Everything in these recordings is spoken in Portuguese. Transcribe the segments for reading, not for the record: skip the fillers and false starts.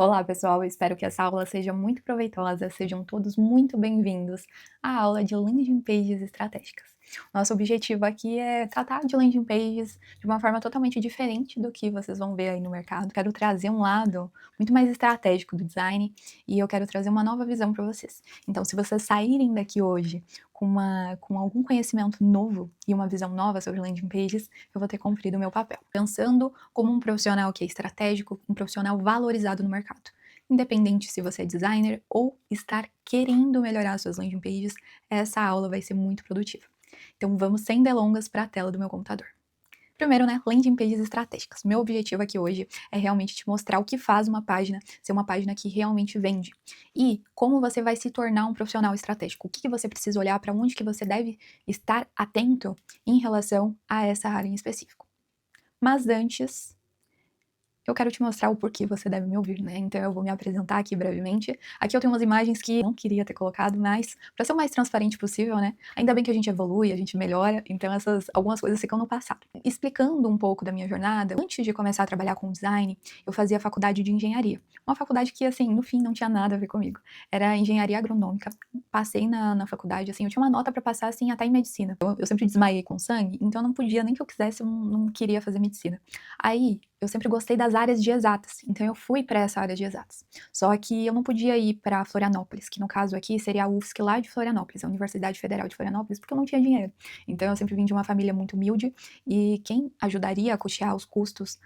Olá, pessoal. Eu espero que essa aula seja muito proveitosa. Sejam todos muito bem-vindos à aula de landing pages estratégicas. Nosso objetivo aqui é tratar de landing pages de uma forma totalmente diferente do que vocês vão ver aí no mercado. Quero trazer um lado muito mais estratégico do design e eu quero trazer uma nova visão para vocês. Então, se vocês saírem daqui hoje com algum conhecimento novo e uma visão nova sobre landing pages, eu vou ter cumprido o meu papel. Pensando como um profissional que é estratégico, um profissional valorizado no mercado. Independente se você é designer ou estar querendo melhorar suas landing pages, essa aula vai ser muito produtiva. Então vamos sem delongas para a tela do meu computador. Primeiro, né, landing pages estratégicas. Meu objetivo aqui hoje é realmente te mostrar o que faz uma página ser uma página que realmente vende. E como você vai se tornar um profissional estratégico. O que você precisa olhar, para onde que você deve estar atento em relação a essa área em específico. Mas antes, eu quero te mostrar o porquê você deve me ouvir, né? Então eu vou me apresentar aqui brevemente. Aqui eu tenho umas imagens que eu não queria ter colocado, mas para ser o mais transparente possível, né? Ainda bem que a gente evolui, a gente melhora, então algumas coisas ficam no passado. Explicando um pouco da minha jornada, antes de começar a trabalhar com design, eu fazia faculdade de engenharia. Uma faculdade que, assim, no fim não tinha nada a ver comigo. Era engenharia agronômica. Passei na faculdade, assim, eu tinha uma nota para passar, assim, até em medicina. Eu sempre desmaiei com sangue, então eu não podia, nem que eu quisesse, eu não queria fazer medicina. Aí, eu sempre gostei das áreas de exatas, então eu fui para essa área de exatas. Só que eu não podia ir para Florianópolis, que no caso aqui seria a UFSC lá de Florianópolis, a Universidade Federal de Florianópolis, porque eu não tinha dinheiro. Então eu sempre vim de uma família muito humilde e quem ajudaria a custear os custos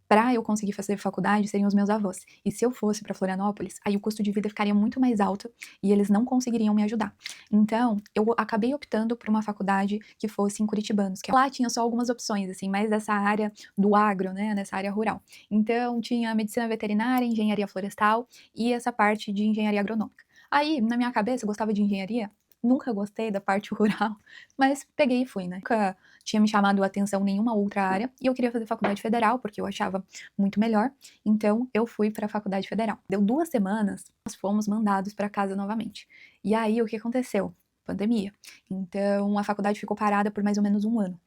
para eu conseguir fazer faculdade seriam os meus avós. E se eu fosse para Florianópolis, aí o custo de vida ficaria muito mais alto e eles não conseguiriam me ajudar. Então, eu acabei optando por uma faculdade que fosse em Curitibanos, que lá tinha só algumas opções, assim, mais dessa área do agro, né, nessa área rural. Então, tinha medicina veterinária, engenharia florestal e essa parte de engenharia agronômica. Aí, na minha cabeça, eu gostava de engenharia, nunca gostei da parte rural, mas peguei e fui, né? Nunca tinha me chamado a atenção nenhuma outra área e eu queria fazer faculdade federal porque eu achava muito melhor. Então eu fui para a faculdade federal. Deu 2 semanas, nós fomos mandados para casa novamente. E aí o que aconteceu? Pandemia. Então a faculdade ficou parada por mais ou menos um ano.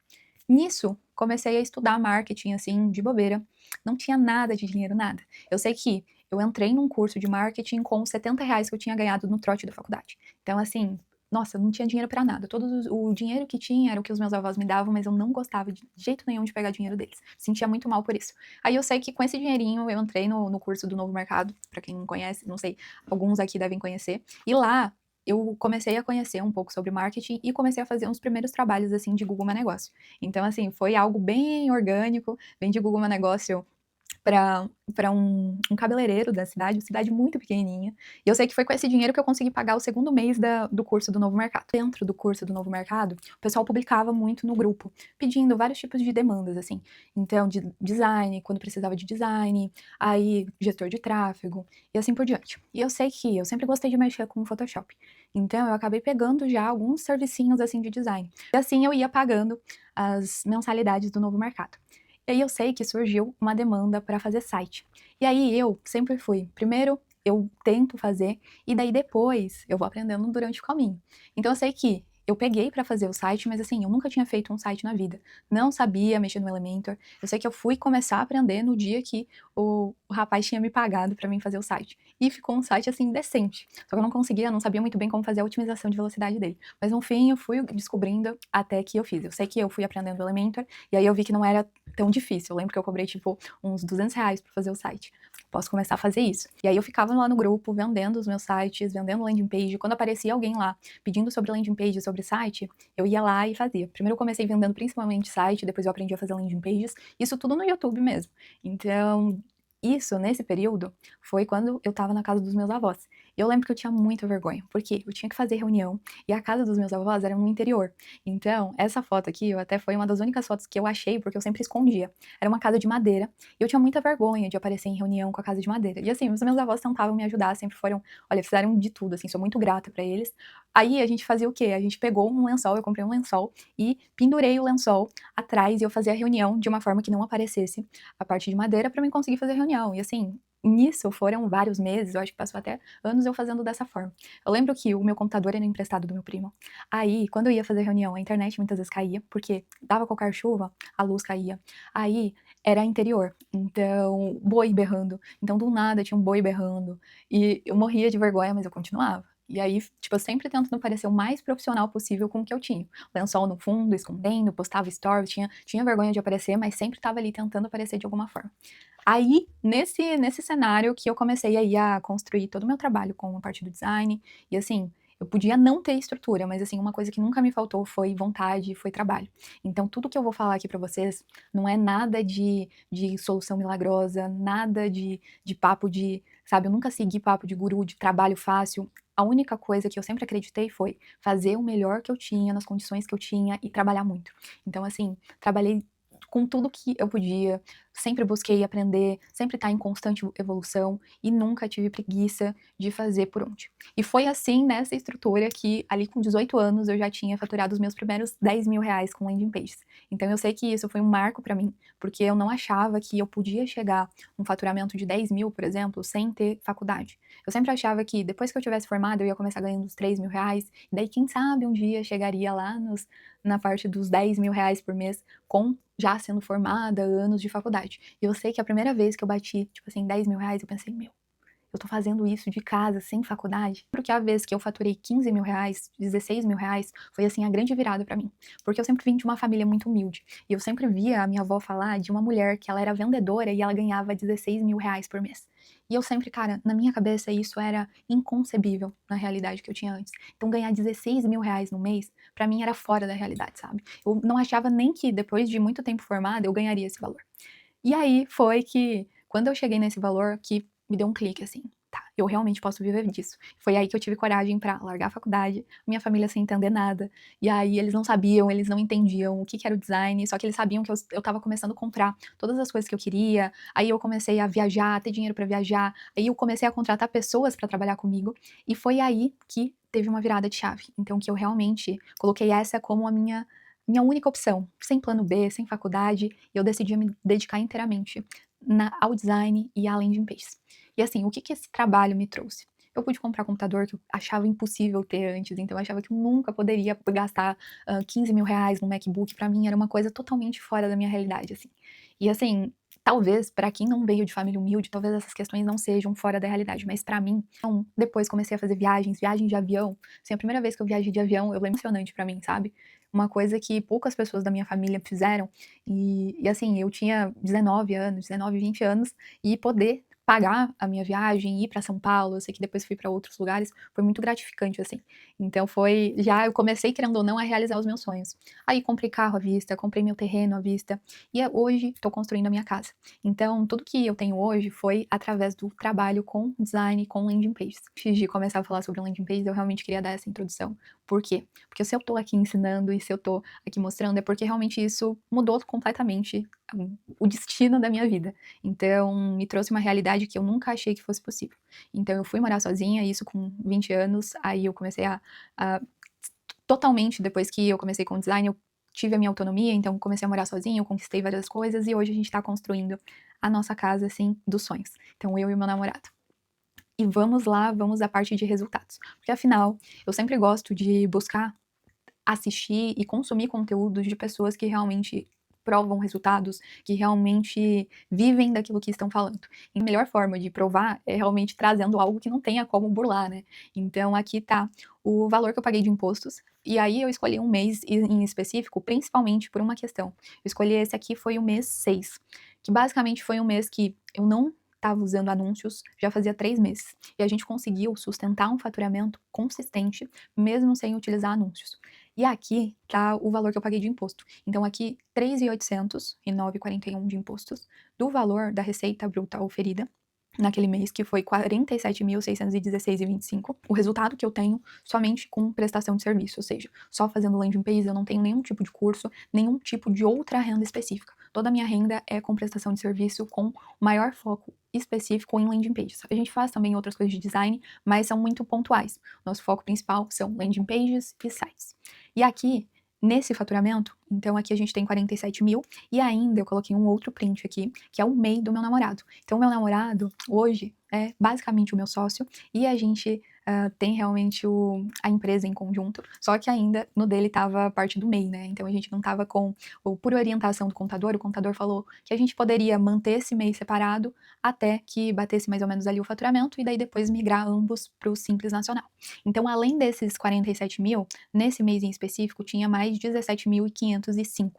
Nisso, comecei a estudar marketing, assim, de bobeira. Não tinha nada de dinheiro, nada. Eu sei que eu entrei num curso de marketing com R$ 70 que eu tinha ganhado no trote da faculdade. Então, assim, nossa, não tinha dinheiro pra nada. O dinheiro que tinha era o que os meus avós me davam, mas eu não gostava de jeito nenhum de pegar dinheiro deles. Sentia muito mal por isso. Aí eu sei que com esse dinheirinho eu entrei no curso do Novo Mercado, pra quem não conhece, não sei, alguns aqui devem conhecer. E lá eu comecei a conhecer um pouco sobre marketing e comecei a fazer uns primeiros trabalhos, assim, de Google Meu Negócio. Então, assim, foi algo bem orgânico, bem de Google Meu Negócio para um cabeleireiro da cidade, uma cidade muito pequenininha. E eu sei que foi com esse dinheiro que eu consegui pagar o segundo mês do curso do Novo Mercado. Dentro do curso do Novo Mercado, o pessoal publicava muito no grupo, pedindo vários tipos de demandas, assim. Então, de design, quando precisava de design, aí gestor de tráfego, e assim por diante. E eu sei que eu sempre gostei de mexer com o Photoshop. Então, eu acabei pegando já alguns servicinhos, assim, de design. E assim eu ia pagando as mensalidades do Novo Mercado. E aí eu sei que surgiu uma demanda para fazer site. E aí eu sempre fui, primeiro eu tento fazer e daí depois eu vou aprendendo durante o caminho. Então eu sei que eu peguei para fazer o site, mas assim, eu nunca tinha feito um site na vida. Não sabia mexer no Elementor. Eu sei que eu fui começar a aprender no dia que o rapaz tinha me pagado para mim fazer o site. E ficou um site assim decente. Só que eu não conseguia, não sabia muito bem como fazer a otimização de velocidade dele. Mas no fim eu fui descobrindo até que eu fiz. Eu sei que eu fui aprendendo o Elementor e aí eu vi que não era tão difícil. Eu lembro que eu cobrei, tipo, uns R$ 200 pra fazer o site. Posso começar a fazer isso. E aí eu ficava lá no grupo, vendendo os meus sites, vendendo landing page. Quando aparecia alguém lá pedindo sobre landing page, sobre site, eu ia lá e fazia. Primeiro eu comecei vendendo principalmente site, depois eu aprendi a fazer landing pages. Isso tudo no YouTube mesmo. Então, isso, nesse período, foi quando eu tava na casa dos meus avós. E eu lembro que eu tinha muita vergonha, porque eu tinha que fazer reunião e a casa dos meus avós era no interior. Então, essa foto aqui, até foi uma das únicas fotos que eu achei, porque eu sempre escondia. Era uma casa de madeira, e eu tinha muita vergonha de aparecer em reunião com a casa de madeira. E assim, os meus avós tentavam me ajudar, sempre foram, olha, fizeram de tudo, assim, sou muito grata pra eles. Aí a gente fazia o quê? A gente pegou um lençol, eu comprei um lençol, e pendurei o lençol atrás, e eu fazia a reunião de uma forma que não aparecesse a parte de madeira pra mim conseguir fazer a reunião. E assim, nisso foram vários meses, eu acho que passou até anos eu fazendo dessa forma. Eu lembro que o meu computador era emprestado do meu primo. Aí, quando eu ia fazer reunião, a internet muitas vezes caía, porque dava qualquer chuva, a luz caía. Aí, era interior, então boi berrando. Então do nada tinha um boi berrando, e eu morria de vergonha, mas eu continuava. E aí, tipo, eu sempre tentando parecer o mais profissional possível com o que eu tinha. Lençol no fundo, escondendo, postava stories, tinha vergonha de aparecer, mas sempre estava ali tentando aparecer de alguma forma. Aí, nesse cenário que eu comecei aí a construir todo o meu trabalho com a parte do design, e assim, eu podia não ter estrutura, mas assim, uma coisa que nunca me faltou foi vontade, foi trabalho. Então, tudo que eu vou falar aqui pra vocês não é nada de solução milagrosa, nada de papo de, sabe, eu nunca segui papo de guru, de trabalho fácil. A única coisa que eu sempre acreditei foi fazer o melhor que eu tinha, nas condições que eu tinha e trabalhar muito. Então, assim, trabalhei com tudo que eu podia, sempre busquei aprender, sempre estar em constante evolução e nunca tive preguiça de fazer por onde. E foi assim, nessa estrutura, que ali com 18 anos eu já tinha faturado os meus primeiros 10 mil reais com landing pages. Então eu sei que isso foi um marco para mim, porque eu não achava que eu podia chegar num faturamento de 10 mil, por exemplo, sem ter faculdade. Eu sempre achava que depois que eu tivesse formado eu ia começar ganhando uns 3 mil reais, e daí quem sabe um dia chegaria lá na parte dos 10 mil reais por mês com já sendo formada, anos de faculdade. E eu sei que a primeira vez que eu bati, tipo assim, 10 mil reais, eu pensei, meu, eu tô fazendo isso de casa, sem faculdade. Porque a vez que eu faturei 15 mil reais, 16 mil reais, foi assim a grande virada pra mim. Porque eu sempre vim de uma família muito humilde. E eu sempre via a minha avó falar de uma mulher que ela era vendedora e ela ganhava 16 mil reais por mês. E eu sempre, cara, na minha cabeça isso era inconcebível na realidade que eu tinha antes. Então ganhar 16 mil reais no mês, pra mim era fora da realidade, sabe? Eu não achava nem que depois de muito tempo formada eu ganharia esse valor. E aí foi que, quando eu cheguei nesse valor, que me deu um clique assim, tá, eu realmente posso viver disso. Foi aí que eu tive coragem pra largar a faculdade, minha família sem entender nada, e aí eles não sabiam, eles não entendiam o que era o design, só que eles sabiam que eu tava começando a comprar todas as coisas que eu queria, aí eu comecei a viajar, a ter dinheiro pra viajar, aí eu comecei a contratar pessoas pra trabalhar comigo, e foi aí que teve uma virada de chave. Então que eu realmente coloquei essa como a minha única opção, sem plano B, sem faculdade, eu decidi me dedicar inteiramente ao design e à landing pages. E assim, o que que esse trabalho me trouxe? Eu pude comprar computador que eu achava impossível ter antes, então eu achava que eu nunca poderia gastar 15 mil reais num MacBook, pra mim era uma coisa totalmente fora da minha realidade, assim. E assim, talvez pra quem não veio de família humilde, talvez essas questões não sejam fora da realidade, mas pra mim, então, depois comecei a fazer viagens de avião, assim, a primeira vez que eu viajei de avião, eu lembro emocionante pra mim, sabe? Uma coisa que poucas pessoas da minha família fizeram, e assim, eu tinha 19 anos, 19, 20 anos, e poder pagar a minha viagem, ir pra São Paulo, eu sei que depois fui pra outros lugares, foi muito gratificante, assim. Então foi já eu comecei, querendo ou não, a realizar os meus sonhos. Aí comprei carro à vista, comprei meu terreno à vista, e hoje tô construindo a minha casa. Então tudo que eu tenho hoje foi através do trabalho com design, com landing pages. Antes de começar a falar sobre landing pages, eu realmente queria dar essa introdução. Por quê? Porque se eu tô aqui ensinando e se eu tô aqui mostrando, é porque realmente isso mudou completamente o destino da minha vida. Então, me trouxe uma realidade que eu nunca achei que fosse possível. Então, eu fui morar sozinha, isso com 20 anos, aí eu comecei a totalmente, depois que eu comecei com design, eu tive a minha autonomia, então comecei a morar sozinha, eu conquistei várias coisas e hoje a gente tá construindo a nossa casa, assim, dos sonhos. Então, eu e meu namorado. E vamos lá, vamos à parte de resultados. Porque afinal, eu sempre gosto de buscar assistir e consumir conteúdos de pessoas que realmente provam resultados, que realmente vivem daquilo que estão falando. E a melhor forma de provar é realmente trazendo algo que não tenha como burlar, né? Então aqui tá o valor que eu paguei de impostos, e aí eu escolhi um mês em específico, principalmente por uma questão. Eu escolhi esse aqui, foi o mês 6, que basicamente foi um mês que eu não estava usando anúncios já fazia 3 meses. E a gente conseguiu sustentar um faturamento consistente, mesmo sem utilizar anúncios. E aqui tá o valor que eu paguei de imposto. Então aqui 3.800 e 9,41 de impostos do valor da receita bruta oferida naquele mês, que foi 47.616,25. O resultado que eu tenho somente com prestação de serviço, ou seja, só fazendo landing page, eu não tenho nenhum tipo de curso, nenhum tipo de outra renda específica. Toda a minha renda é com prestação de serviço, com maior foco específico em landing pages. A gente faz também outras coisas de design, mas são muito pontuais. Nosso foco principal são landing pages e sites. E aqui, nesse faturamento, então aqui a gente tem 47 mil, e ainda eu coloquei um outro print aqui, que é o MEI do meu namorado. Então o meu namorado, hoje, é basicamente o meu sócio, e a gente tem realmente a empresa em conjunto, só que ainda no dele estava a parte do MEI, né? Então a gente não estava por orientação do contador, o contador falou que a gente poderia manter esse MEI separado até que batesse mais ou menos ali o faturamento e daí depois migrar ambos para o Simples Nacional. Então, além desses 47 mil, nesse mês em específico tinha mais 17.505,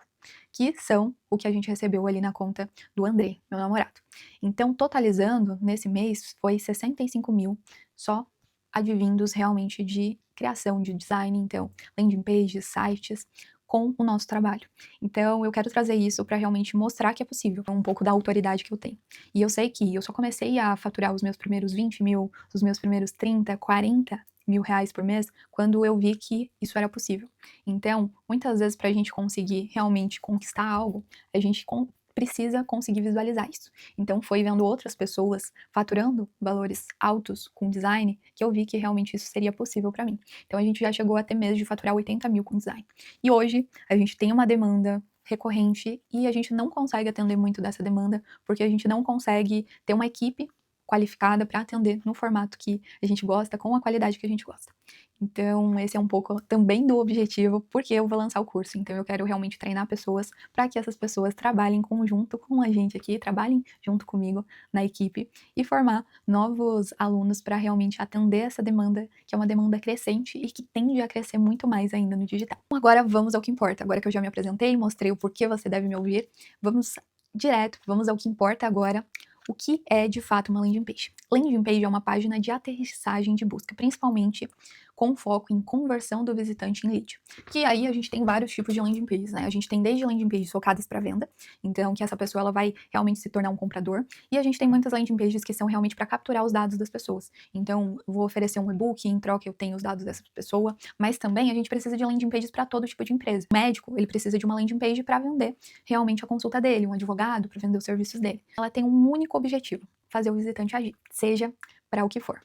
que são o que a gente recebeu ali na conta do André, meu namorado. Então, totalizando, nesse mês, foi 65 mil só advindos realmente de criação de design, então, landing pages, sites, com o nosso trabalho. Então, eu quero trazer isso para realmente mostrar que é possível, um pouco da autoridade que eu tenho. E eu sei que eu só comecei a faturar os meus primeiros 20 mil, os meus primeiros 30, 40 mil reais por mês, quando eu vi que isso era possível. Então, muitas vezes, para a gente conseguir realmente conquistar algo, a gente precisa conseguir visualizar isso. Então, foi vendo outras pessoas faturando valores altos com design que eu vi que realmente isso seria possível para mim. Então, a gente já chegou a ter meses de faturar 80 mil com design. E hoje, a gente tem uma demanda recorrente e a gente não consegue atender muito dessa demanda porque a gente não consegue ter uma equipe qualificada para atender no formato que a gente gosta, com a qualidade que a gente gosta. Então, esse é um pouco também do objetivo, porque eu vou lançar o curso. Então, eu quero realmente treinar pessoas para que essas pessoas trabalhem em conjunto com a gente aqui, trabalhem junto comigo na equipe e formar novos alunos para realmente atender essa demanda, que é uma demanda crescente e que tende a crescer muito mais ainda no digital. Então, agora vamos ao que importa. Agora que eu já me apresentei, mostrei o porquê você deve me ouvir, vamos direto, vamos ao que importa agora. O que é de fato uma landing page? Landing page é uma página de aterrissagem de busca, principalmente com foco em conversão do visitante em lead. Que aí a gente tem vários tipos de landing pages, né? A gente tem desde landing pages focadas para venda, então que essa pessoa ela vai realmente se tornar um comprador, e a gente tem muitas landing pages que são realmente para capturar os dados das pessoas. Então, vou oferecer um e-book, em troca eu tenho os dados dessa pessoa, mas também a gente precisa de landing pages para todo tipo de empresa. O médico, ele precisa de uma landing page para vender realmente a consulta dele, um advogado para vender os serviços dele. Ela tem um único objetivo: fazer o visitante agir, seja para o que for.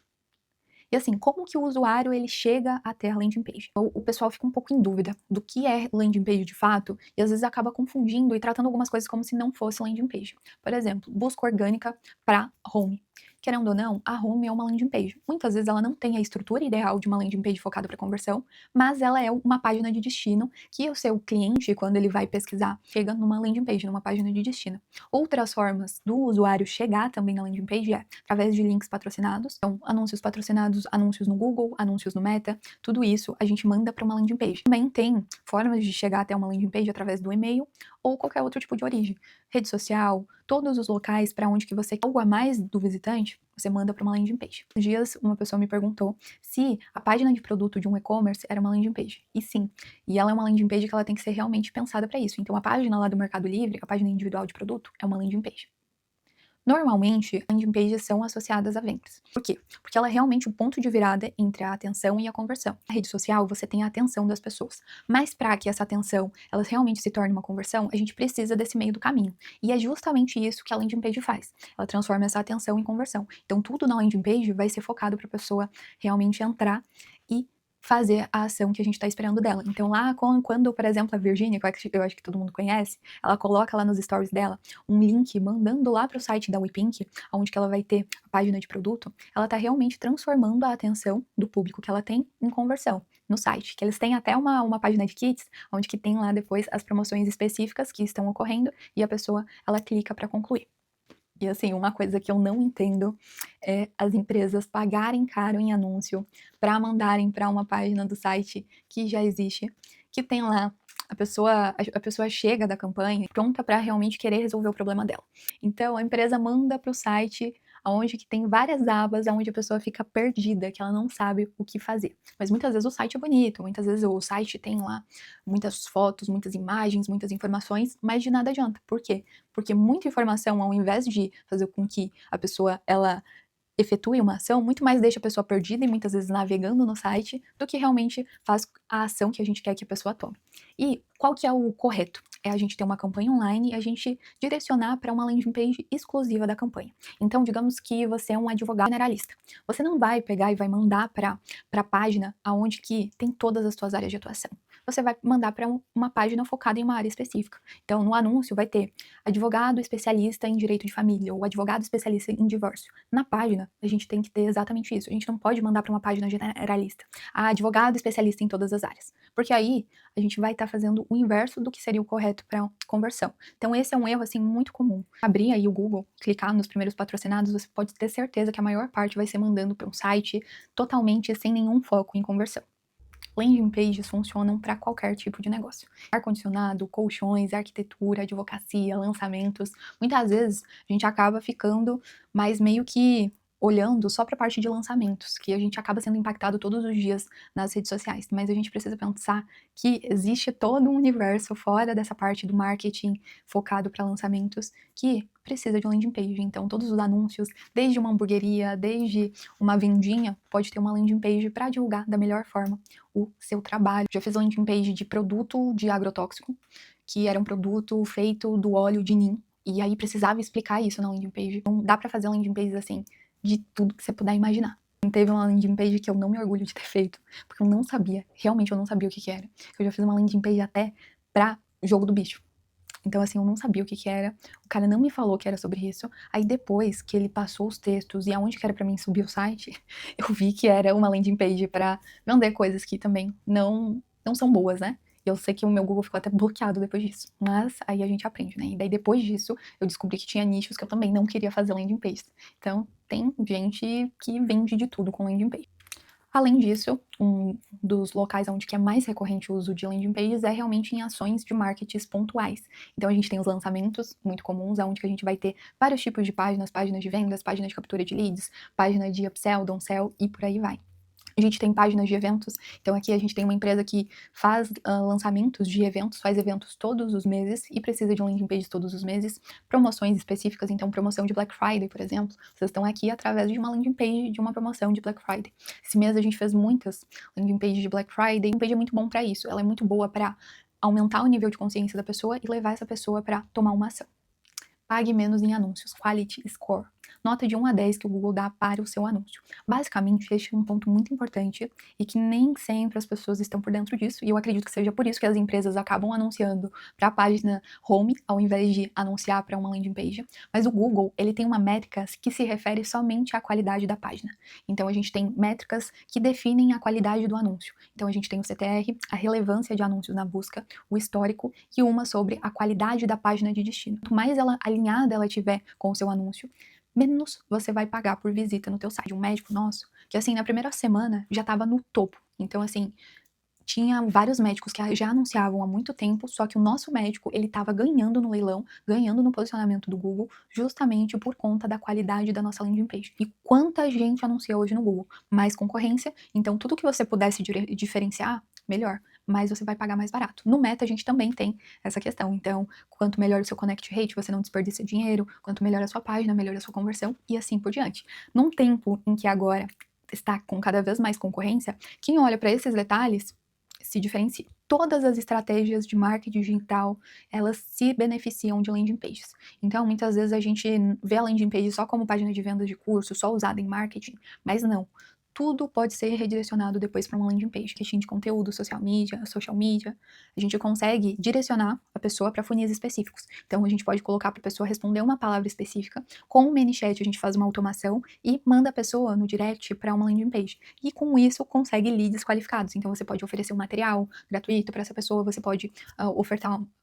E assim, como que o usuário ele chega até a landing page? O pessoal fica um pouco em dúvida do que é landing page de fato e às vezes acaba confundindo e tratando algumas coisas como se não fosse landing page. Por exemplo, busca orgânica para home. Querendo ou não, a home é uma landing page. Muitas vezes ela não tem a estrutura ideal de uma landing page focada para conversão, mas ela é uma página de destino que o seu cliente, quando ele vai pesquisar, chega numa landing page, numa página de destino. Outras formas do usuário chegar também na landing page é através de links patrocinados, então anúncios patrocinados, anúncios no Google, anúncios no Meta, tudo isso a gente manda para uma landing page. Também tem formas de chegar até uma landing page através do e-mail ou qualquer outro tipo de origem. Rede social, todos os locais para onde que você quer algo a mais do visitante, você manda para uma landing page. Uns dias uma pessoa me perguntou se a página de produto de um e-commerce era uma landing page. E sim, e ela é uma landing page que ela tem que ser realmente pensada para isso. Então a página lá do Mercado Livre, a página individual de produto, é uma landing page. Normalmente, landing pages são associadas a vendas. Por quê? Porque ela é realmente o ponto de virada entre a atenção e a conversão. Na rede social, você tem a atenção das pessoas. Mas para que essa atenção ela realmente se torne uma conversão, a gente precisa desse meio do caminho. E é justamente isso que a landing page faz. Ela transforma essa atenção em conversão. Então, tudo na landing page vai ser focado para a pessoa realmente entrar e fazer a ação que a gente está esperando dela. Então, lá quando, por exemplo, a Virginia, que eu acho que todo mundo conhece, ela coloca lá nos stories dela um link mandando lá para o site da WePink, onde que ela vai ter a página de produto, ela está realmente transformando a atenção do público que ela tem em conversão no site, que eles têm até uma página de kits, onde que tem lá depois as promoções específicas que estão ocorrendo e a pessoa, ela clica para concluir. E assim, uma coisa que eu não entendo é as empresas pagarem caro em anúncio para mandarem para uma página do site que já existe, que tem lá a pessoa chega da campanha pronta para realmente querer resolver o problema dela. Então a empresa manda para o site onde que tem várias abas, onde a pessoa fica perdida, que ela não sabe o que fazer. Mas muitas vezes o site é bonito, muitas vezes o site tem lá muitas fotos, muitas imagens, muitas informações, mas de nada adianta. Por quê? Porque muita informação, ao invés de fazer com que a pessoa ela efetue uma ação, muito mais deixa a pessoa perdida e muitas vezes navegando no site do que realmente faz a ação que a gente quer que a pessoa tome. E qual que é o correto? é a gente ter uma campanha online e a gente direcionar para uma landing page exclusiva da campanha. Então, digamos que você é um advogado generalista. Você não vai pegar e vai mandar para a página aonde que tem todas as suas áreas de atuação. Você vai mandar para uma página focada em uma área específica. Então, no anúncio vai ter advogado especialista em direito de família ou advogado especialista em divórcio. Na página, a gente tem que ter exatamente isso. A gente não pode mandar para uma página generalista. Advogado especialista em todas as áreas. Porque aí a gente vai estar fazendo o inverso do que seria o correto para conversão. Então, esse é um erro assim muito comum. Abrir aí o Google, clicar nos primeiros patrocinados, você pode ter certeza que a maior parte vai ser mandando para um site totalmente sem nenhum foco em conversão. Landing pages funcionam para qualquer tipo de negócio. Ar-condicionado, colchões, arquitetura, advocacia, lançamentos. Muitas vezes a gente acaba ficando mais meio que olhando só para a parte de lançamentos, que a gente acaba sendo impactado todos os dias nas redes sociais, mas a gente precisa pensar que existe todo um universo fora dessa parte do marketing focado para lançamentos que precisa de landing page. Então, todos os anúncios, desde uma hamburgueria, desde uma vendinha, pode ter uma landing page para divulgar da melhor forma o seu trabalho. Já fiz landing page de produto de agrotóxico, que era um produto feito do óleo de nim, e aí precisava explicar isso na landing page. Então, dá para fazer landing pages assim, de tudo que você puder imaginar. Teve uma landing page que eu não me orgulho de ter feito, porque eu não sabia, realmente eu não sabia o que era. Eu já fiz uma landing page até pra jogo do bicho. Então, assim, eu não sabia o que era, o cara não me falou que era sobre isso, aí depois que ele passou os textos e aonde que era pra mim subir o site, eu vi que era uma landing page pra vender coisas que também não são boas, né? E eu sei que o meu Google ficou até bloqueado depois disso, mas aí a gente aprende, né? E daí depois disso, eu descobri que tinha nichos que eu também não queria fazer landing page. Então, tem gente que vende de tudo com landing page. Além disso, um dos locais onde que é mais recorrente o uso de landing pages é realmente em ações de marketing pontuais. Então a gente tem os lançamentos muito comuns, onde que a gente vai ter vários tipos de páginas, páginas de vendas, páginas de captura de leads, página de upsell, downsell e por aí vai. A gente tem páginas de eventos, então aqui a gente tem uma empresa que faz lançamentos de eventos, faz eventos todos os meses e precisa de um landing page todos os meses, promoções específicas, então promoção de Black Friday, por exemplo, vocês estão aqui através de uma landing page de uma promoção de Black Friday. Esse mês a gente fez muitas landing pages de Black Friday, a landing page é muito bom para isso, ela é muito boa para aumentar o nível de consciência da pessoa e levar essa pessoa para tomar uma ação. Pague menos em anúncios, quality score. Nota de 1 a 10 que o Google dá para o seu anúncio. Basicamente, este é um ponto muito importante e que nem sempre as pessoas estão por dentro disso, e eu acredito que seja por isso que as empresas acabam anunciando para a página home, ao invés de anunciar para uma landing page. Mas o Google, ele tem uma métrica que se refere somente à qualidade da página. Então, a gente tem métricas que definem a qualidade do anúncio. Então, a gente tem o CTR, a relevância de anúncios na busca, o histórico e uma sobre a qualidade da página de destino. Quanto mais alinhada ela tiver com o seu anúncio, menos você vai pagar por visita no teu site. Um médico nosso, que assim, na primeira semana já estava no topo. Então, assim, tinha vários médicos que já anunciavam há muito tempo, só que o nosso médico, ele estava ganhando no leilão, ganhando no posicionamento do Google, justamente por conta da qualidade da nossa landing page. E quanta gente anuncia hoje no Google? Mais concorrência, então tudo que você pudesse diferenciar, melhor, mas você vai pagar mais barato. No Meta a gente também tem essa questão, então quanto melhor o seu connect rate, você não desperdiça dinheiro, quanto melhor a sua página, melhor a sua conversão e assim por diante. Num tempo em que agora está com cada vez mais concorrência, quem olha para esses detalhes se diferencia. Todas as estratégias de marketing digital, elas se beneficiam de landing pages. Então, muitas vezes a gente vê a landing page só como página de venda de curso, só usada em marketing, mas não. Tudo pode ser redirecionado depois para uma landing page. Marketing de conteúdo, social media, a gente consegue direcionar a pessoa para funis específicos. Então, a gente pode colocar para a pessoa responder uma palavra específica. Com o ManyChat, a gente faz uma automação e manda a pessoa no direct para uma landing page. E com isso, consegue leads qualificados. Então, você pode oferecer um material gratuito para essa pessoa, você pode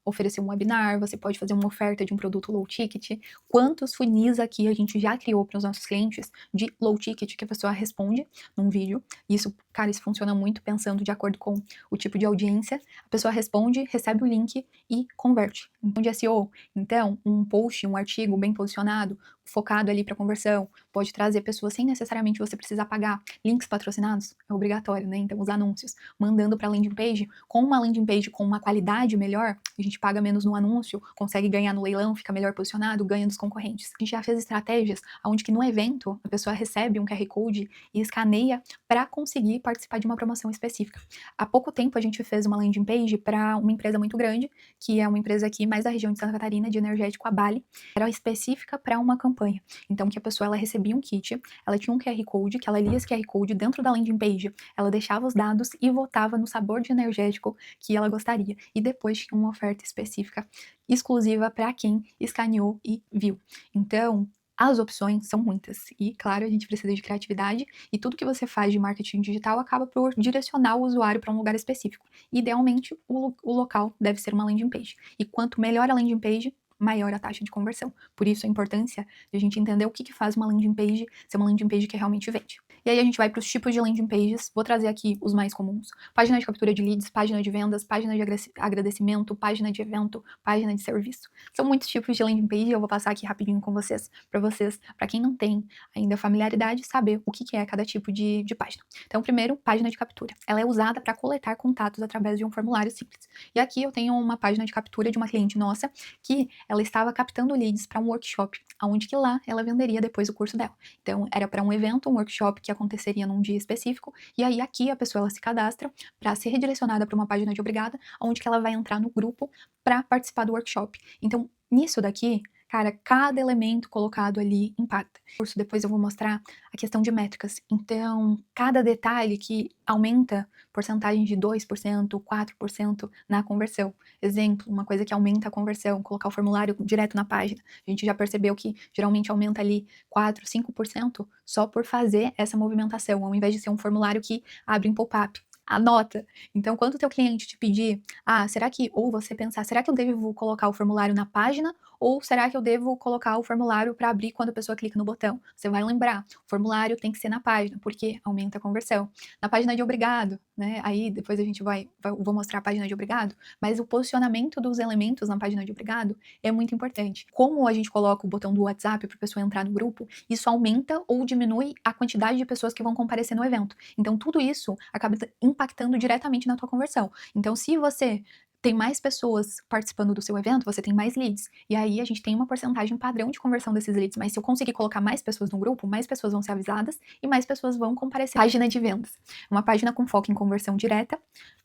oferecer um webinar, você pode fazer uma oferta de um produto low ticket. Quantos funis aqui a gente já criou para os nossos clientes de low ticket que a pessoa responde num vídeo. Isso, cara, isso funciona muito pensando de acordo com o tipo de audiência. A pessoa responde, recebe o link e converte. Então, de SEO, então, um post, um artigo bem posicionado, focado ali para conversão, pode trazer pessoas sem necessariamente você precisar pagar. Links patrocinados é obrigatório, né? Então os anúncios, mandando para landing page, com uma landing page com uma qualidade melhor, a gente paga menos no anúncio, consegue ganhar no leilão, fica melhor posicionado, ganha dos concorrentes. A gente já fez estratégias onde que no evento a pessoa recebe um QR Code e escaneia para conseguir participar de uma promoção específica. Há pouco tempo a gente fez uma landing page para uma empresa muito grande, que é uma empresa aqui mais da região de Santa Catarina, de energético, a Bali, era específica para uma campanha. Então, que a pessoa ela recebia um kit, ela tinha um QR Code, que ela lia esse QR Code dentro da landing page, ela deixava os dados e votava no sabor de energético que ela gostaria. E depois tinha uma oferta específica, exclusiva para quem escaneou e viu. Então, as opções são muitas e, claro, a gente precisa de criatividade e tudo que você faz de marketing digital acaba por direcionar o usuário para um lugar específico. Idealmente, o local deve ser uma landing page. E quanto melhor a landing page, maior a taxa de conversão. Por isso a importância de a gente entender o que faz uma landing page ser uma landing page que realmente vende. E aí a gente vai para os tipos de landing pages. Vou trazer aqui os mais comuns. Página de captura de leads, página de vendas, página de agradecimento, página de evento, página de serviço. São muitos tipos de landing page, eu vou passar aqui rapidinho com vocês, para quem não tem ainda familiaridade, saber o que é cada tipo de página. Então, primeiro, página de captura. Ela é usada para coletar contatos através de um formulário simples. E aqui eu tenho uma página de captura de uma cliente nossa que ela estava captando leads para um workshop, onde que lá ela venderia depois o curso dela. Então, era para um evento, um workshop que aconteceria num dia específico, e aí aqui a pessoa ela se cadastra para ser redirecionada para uma página de obrigada, onde que ela vai entrar no grupo para participar do workshop. Então, nisso daqui, cara, cada elemento colocado ali impacta. Depois eu vou mostrar a questão de métricas. Então, cada detalhe que aumenta porcentagem de 2%, 4% na conversão. Exemplo, uma coisa que aumenta a conversão, colocar o formulário direto na página. A gente já percebeu que geralmente aumenta ali 4, 5% só por fazer essa movimentação, ao invés de ser um formulário que abre em pop-up. Anota. Então, quando o teu cliente te pedir, será que, ou você pensar, será que eu devo colocar o formulário na página ou será que eu devo colocar o formulário para abrir quando a pessoa clica no botão? Você vai lembrar, o formulário tem que ser na página, porque aumenta a conversão. Na página de obrigado, né? Aí depois a gente vou mostrar a página de obrigado, mas o posicionamento dos elementos na página de obrigado é muito importante. Como a gente coloca o botão do WhatsApp para a pessoa entrar no grupo, isso aumenta ou diminui a quantidade de pessoas que vão comparecer no evento. Então, tudo isso acaba impactando diretamente na tua conversão. Então, se você tem mais pessoas participando do seu evento, você tem mais leads. E aí a gente tem uma porcentagem padrão de conversão desses leads. Mas se eu conseguir colocar mais pessoas no grupo, mais pessoas vão ser avisadas e mais pessoas vão comparecer. Página de vendas. Uma página com foco em conversão direta,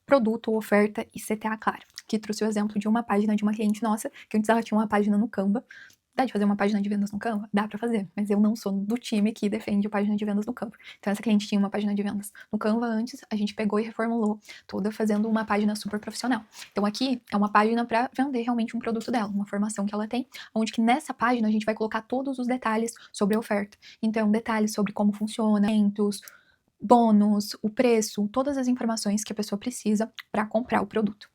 produto, oferta e CTA claro. Aqui trouxe o exemplo de uma página de uma cliente nossa, que antes ela tinha uma página no Canva. Dá de fazer uma página de vendas no Canva? Dá pra fazer, mas eu não sou do time que defende a página de vendas no Canva. Então essa cliente tinha uma página de vendas no Canva antes, a gente pegou e reformulou toda fazendo uma página super profissional. Então aqui é uma página para vender realmente um produto dela, uma formação que ela tem, onde que nessa página a gente vai colocar todos os detalhes sobre a oferta. Então detalhes sobre como funciona, bônus, o preço, todas as informações que a pessoa precisa para comprar o produto.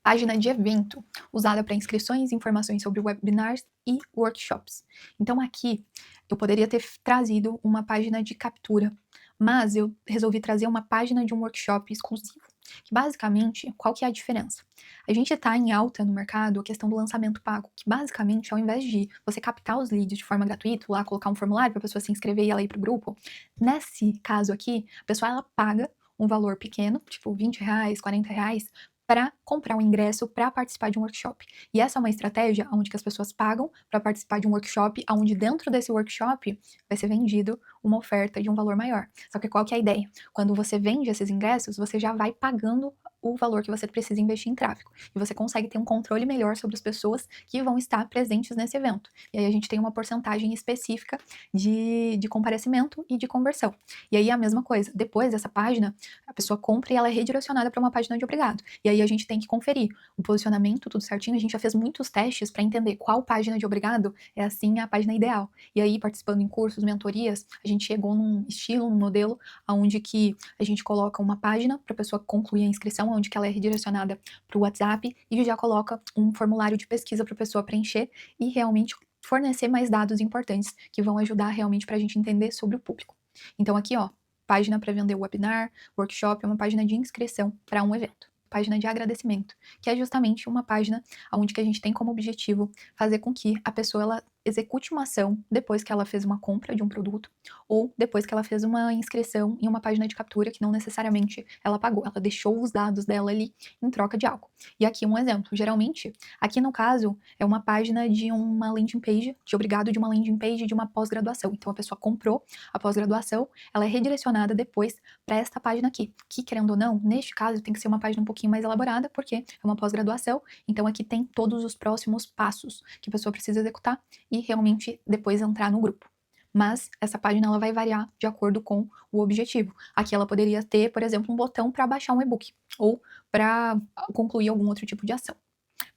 Página de evento, usada para inscrições, informações sobre webinars e workshops. Então aqui eu poderia ter trazido uma página de captura, mas eu resolvi trazer uma página de um workshop exclusivo. Que basicamente, qual que é a diferença? A gente está em alta no mercado a questão do lançamento pago, que basicamente, ao invés de você captar os leads de forma gratuita, lá colocar um formulário para a pessoa se inscrever e ela ir para o grupo, nesse caso aqui, a pessoa ela paga um valor pequeno, tipo R$20, R$40, para comprar um ingresso para participar de um workshop. E essa é uma estratégia onde as pessoas pagam para participar de um workshop, onde dentro desse workshop vai ser vendido uma oferta de um valor maior. Só que qual que é a ideia? Quando você vende esses ingressos, você já vai pagando o valor que você precisa investir em tráfego. E você consegue ter um controle melhor sobre as pessoas que vão estar presentes nesse evento. E aí a gente tem uma porcentagem específica de comparecimento e de conversão. E aí a mesma coisa, depois dessa página, a pessoa compra e ela é redirecionada para uma página de obrigado. E aí a gente tem que conferir o posicionamento, tudo certinho. A gente já fez muitos testes para entender qual página de obrigado é assim a página ideal. E aí, participando em cursos, mentorias, a gente chegou num estilo, num modelo, onde que a gente coloca uma página para a pessoa concluir a inscrição, onde que ela é redirecionada para o WhatsApp e já coloca um formulário de pesquisa para a pessoa preencher e realmente fornecer mais dados importantes que vão ajudar realmente para a gente entender sobre o público. Então aqui, ó, página para vender webinar, workshop, é uma página de inscrição para um evento. Página de agradecimento, que é justamente uma página onde que a gente tem como objetivo fazer com que a pessoa ela execute uma ação depois que ela fez uma compra de um produto ou depois que ela fez uma inscrição em uma página de captura que não necessariamente ela pagou, ela deixou os dados dela ali em troca de algo. E aqui um exemplo, geralmente, aqui no caso, é uma página de uma landing page, de obrigado de uma landing page de uma pós-graduação. Então a pessoa comprou a pós-graduação, ela é redirecionada depois para esta página aqui, que querendo ou não, neste caso tem que ser uma página um pouquinho mais elaborada, porque é uma pós-graduação, então aqui tem todos os próximos passos que a pessoa precisa executar e realmente depois entrar no grupo. Mas essa página ela vai variar de acordo com o objetivo. Aqui ela poderia ter, por exemplo, um botão para baixar um e-book ou para concluir algum outro tipo de ação.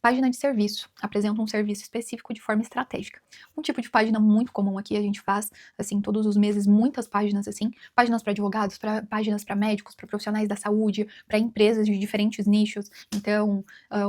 Página de serviço, apresenta um serviço específico de forma estratégica. Um tipo de página muito comum aqui, a gente faz, assim, todos os meses, muitas páginas, assim, páginas para advogados, páginas para médicos, para profissionais da saúde, para empresas de diferentes nichos. Então,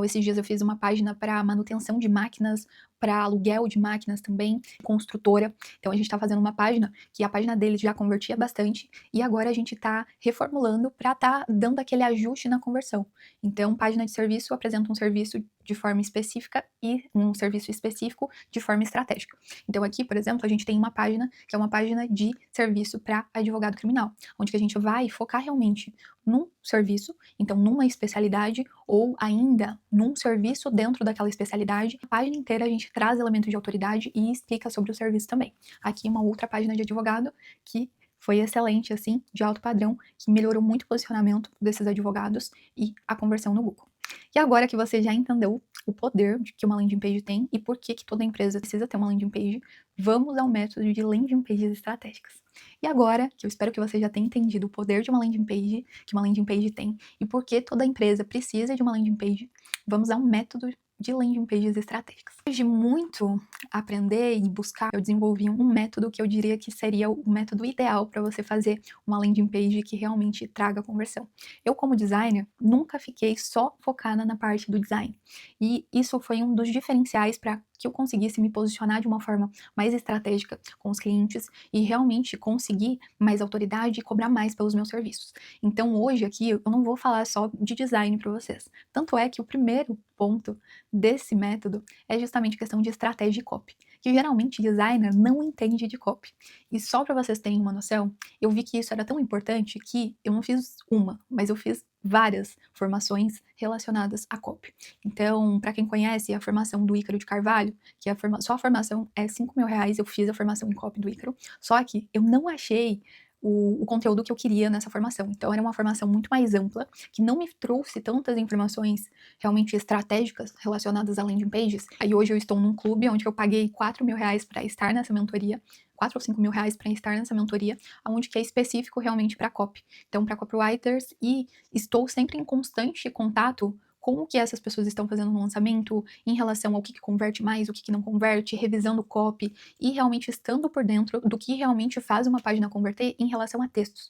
esses dias eu fiz uma página para manutenção de máquinas, para aluguel de máquinas também, construtora. Então a gente está fazendo uma página que a página deles já convertia bastante e agora a gente está reformulando para estar dando aquele ajuste na conversão. Então, página de serviço apresenta um serviço de forma específica e um serviço específico de forma estratégica. Então aqui, por exemplo, a gente tem uma página que é uma página de serviço para advogado criminal, onde que a gente vai focar realmente num serviço, então numa especialidade ou ainda num serviço dentro daquela especialidade. A página inteira a gente traz elementos de autoridade e explica sobre o serviço também. Aqui uma outra página de advogado que foi excelente, assim, de alto padrão, que melhorou muito o posicionamento desses advogados e a conversão no Google. E agora que você já entendeu o poder que uma landing page tem e por que toda empresa precisa ter uma landing page, vamos ao método de landing pages estratégicas. E agora, que eu espero que você já tenha entendido o poder de uma landing page, que uma landing page tem, e por que toda empresa precisa de uma landing page, vamos ao método de landing pages estratégicas. Depois de muito aprender e buscar, eu desenvolvi um método que eu diria que seria o método ideal para você fazer uma landing page que realmente traga conversão. Eu, como designer, nunca fiquei só focada na parte do design. E isso foi um dos diferenciais para que eu conseguisse me posicionar de uma forma mais estratégica com os clientes e realmente conseguir mais autoridade e cobrar mais pelos meus serviços. Então, hoje aqui, eu não vou falar só de design para vocês. Tanto é que o primeiro ponto desse método é justamente questão de estratégia e copy, que geralmente designer não entende de copy. E só para vocês terem uma noção, eu vi que isso era tão importante que eu não fiz uma, mas eu fiz várias formações relacionadas a copy. Então, para quem conhece a formação do Ícaro de Carvalho, que só a formação é R$ 5.000, eu fiz a formação em copy do Ícaro, só que eu não achei o conteúdo que eu queria nessa formação. Então, era uma formação muito mais ampla, que não me trouxe tantas informações realmente estratégicas relacionadas a landing pages. Aí hoje eu estou num clube onde eu paguei R$ 4.000 para estar nessa mentoria, 4 ou 5 mil reais para estar nessa mentoria, onde que é específico realmente para copy. Então, para copywriters, e estou sempre em constante contato com o que essas pessoas estão fazendo no lançamento, em relação ao que converte mais, o que não converte, revisando copy e realmente estando por dentro do que realmente faz uma página converter em relação a textos,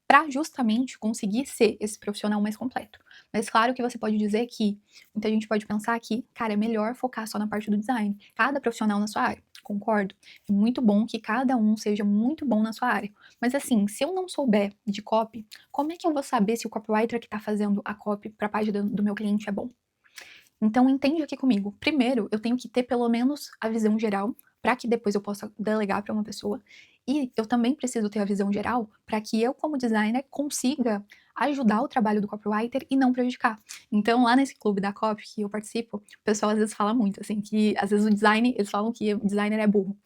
para justamente conseguir ser esse profissional mais completo. Mas claro que você pode dizer que muita gente pode pensar que, cara, é melhor focar só na parte do design, cada profissional na sua área. Concordo. É muito bom que cada um seja muito bom na sua área. Mas assim, se eu não souber de copy, como é que eu vou saber se o copywriter que está fazendo a copy para a página do meu cliente é bom? Então entende aqui comigo. Primeiro, eu tenho que ter pelo menos a visão geral, para que depois eu possa delegar para uma pessoa. E eu também preciso ter a visão geral para que eu, como designer, consiga ajudar o trabalho do copywriter e não prejudicar. Então, lá nesse clube da copy que eu participo, o pessoal às vezes fala muito, assim, que às vezes o design, eles falam que o designer é burro.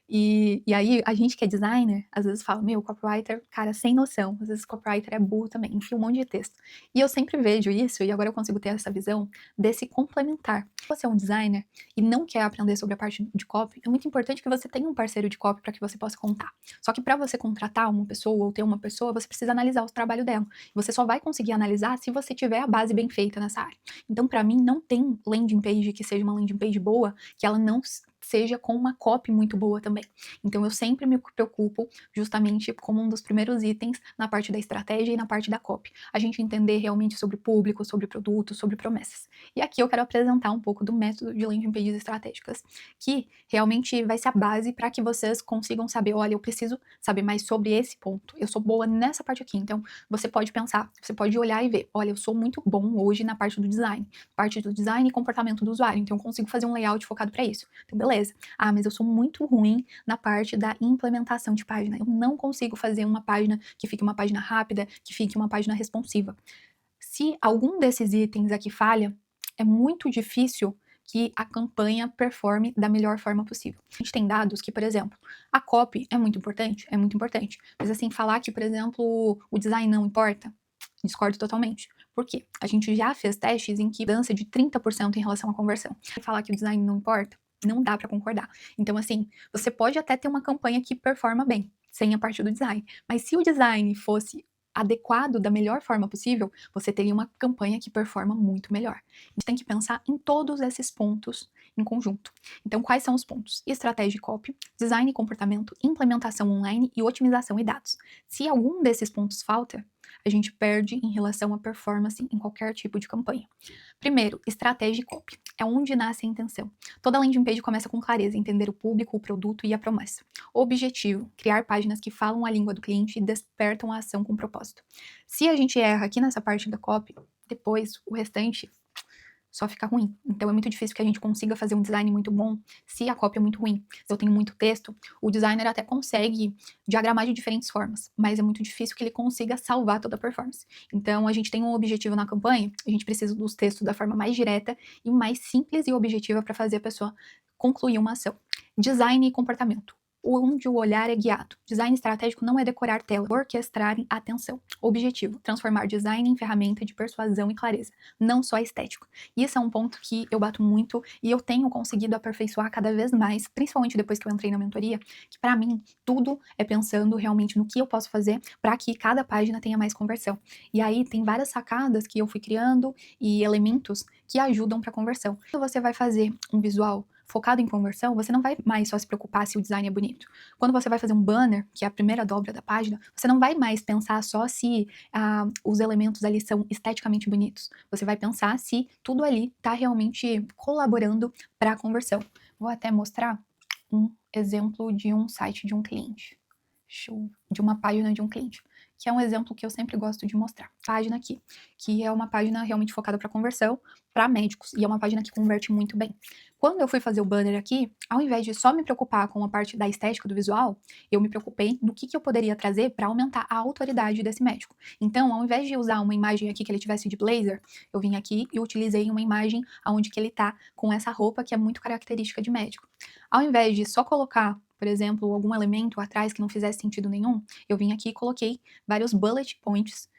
E aí, a gente que é designer, às vezes fala, meu, copywriter, cara, sem noção. Às vezes copywriter é burro também, enfia um monte de texto. E eu sempre vejo isso, e agora eu consigo ter essa visão desse complementar. Se você é um designer e não quer aprender sobre a parte de copy, é muito importante que você tenha um parceiro de copy para que você possa contar. Só que para você contratar uma pessoa ou ter uma pessoa, você precisa analisar o trabalho dela. Você só vai conseguir analisar se você tiver a base bem feita nessa área. Então, para mim, não tem landing page que seja uma landing page boa, que ela não seja com uma copy muito boa também. Então eu sempre me preocupo justamente como um dos primeiros itens na parte da estratégia e na parte da copy. A gente entender realmente sobre público, sobre produto, sobre promessas. E aqui eu quero apresentar um pouco do método de landing pages estratégicas, que realmente vai ser a base para que vocês consigam saber, olha, eu preciso saber mais sobre esse ponto. Eu sou boa nessa parte aqui. Então você pode pensar, você pode olhar e ver, olha, eu sou muito bom hoje na parte do design e comportamento do usuário. Então eu consigo fazer um layout focado para isso. Então beleza. beleza. Ah, mas eu sou muito ruim na parte da implementação de página. Eu não consigo fazer uma página que fique uma página rápida, que fique uma página responsiva. Se algum desses itens aqui falha, é muito difícil que a campanha performe da melhor forma possível. A gente tem dados que, por exemplo, a copy é muito importante, mas assim, falar que, por exemplo, o design não importa, discordo totalmente. Por quê? A gente já fez testes em que dança de 30% em relação à conversão. Falar que o design não importa, não dá para concordar. Então, assim, você pode até ter uma campanha que performa bem, sem a parte do design, mas se o design fosse adequado da melhor forma possível, você teria uma campanha que performa muito melhor. A gente tem que pensar em todos esses pontos em conjunto. Então, quais são os pontos? Estratégia e copy, design e comportamento, implementação online e otimização e dados. Se algum desses pontos falta, a gente perde em relação à performance em qualquer tipo de campanha. Primeiro, estratégia e copy. É onde nasce a intenção. Toda landing page começa com clareza, entender o público, o produto e a promessa. Objetivo, criar páginas que falam a língua do cliente e despertam a ação com propósito. Se a gente erra aqui nessa parte da copy, depois o restante só fica ruim. Então é muito difícil que a gente consiga fazer um design muito bom se a cópia é muito ruim. Se eu tenho muito texto, o designer até consegue diagramar de diferentes formas, mas é muito difícil que ele consiga salvar toda a performance. Então a gente tem um objetivo na campanha, a gente precisa dos textos da forma mais direta e mais simples e objetiva para fazer a pessoa concluir uma ação. Design e comportamento. Onde o olhar é guiado. Design estratégico não é decorar tela, orquestrar a atenção. Objetivo, transformar design em ferramenta de persuasão e clareza, não só estético. Isso é um ponto que eu bato muito e eu tenho conseguido aperfeiçoar cada vez mais, principalmente depois que eu entrei na mentoria, que para mim tudo é pensando realmente no que eu posso fazer para que cada página tenha mais conversão. E aí tem várias sacadas que eu fui criando e elementos que ajudam para conversão. Quando você vai fazer um visual focado em conversão, você não vai mais só se preocupar se o design é bonito. Quando você vai fazer um banner, que é a primeira dobra da página, você não vai mais pensar só se os elementos ali são esteticamente bonitos. Você vai pensar se tudo ali está realmente colaborando para a conversão. Vou até mostrar um exemplo de um site de um cliente. De uma página de um cliente, que é um exemplo que eu sempre gosto de mostrar. Página aqui, que é uma página realmente focada para conversão, para médicos, e é uma página que converte muito bem. Quando eu fui fazer o banner aqui, ao invés de só me preocupar com a parte da estética do visual, eu me preocupei no que eu poderia trazer para aumentar a autoridade desse médico. Então, ao invés de usar uma imagem aqui que ele tivesse de blazer, eu vim aqui e utilizei uma imagem onde que ele tá com essa roupa que é muito característica de médico. Ao invés de só colocar, por exemplo, algum elemento atrás que não fizesse sentido nenhum, eu vim aqui e coloquei vários bullet points,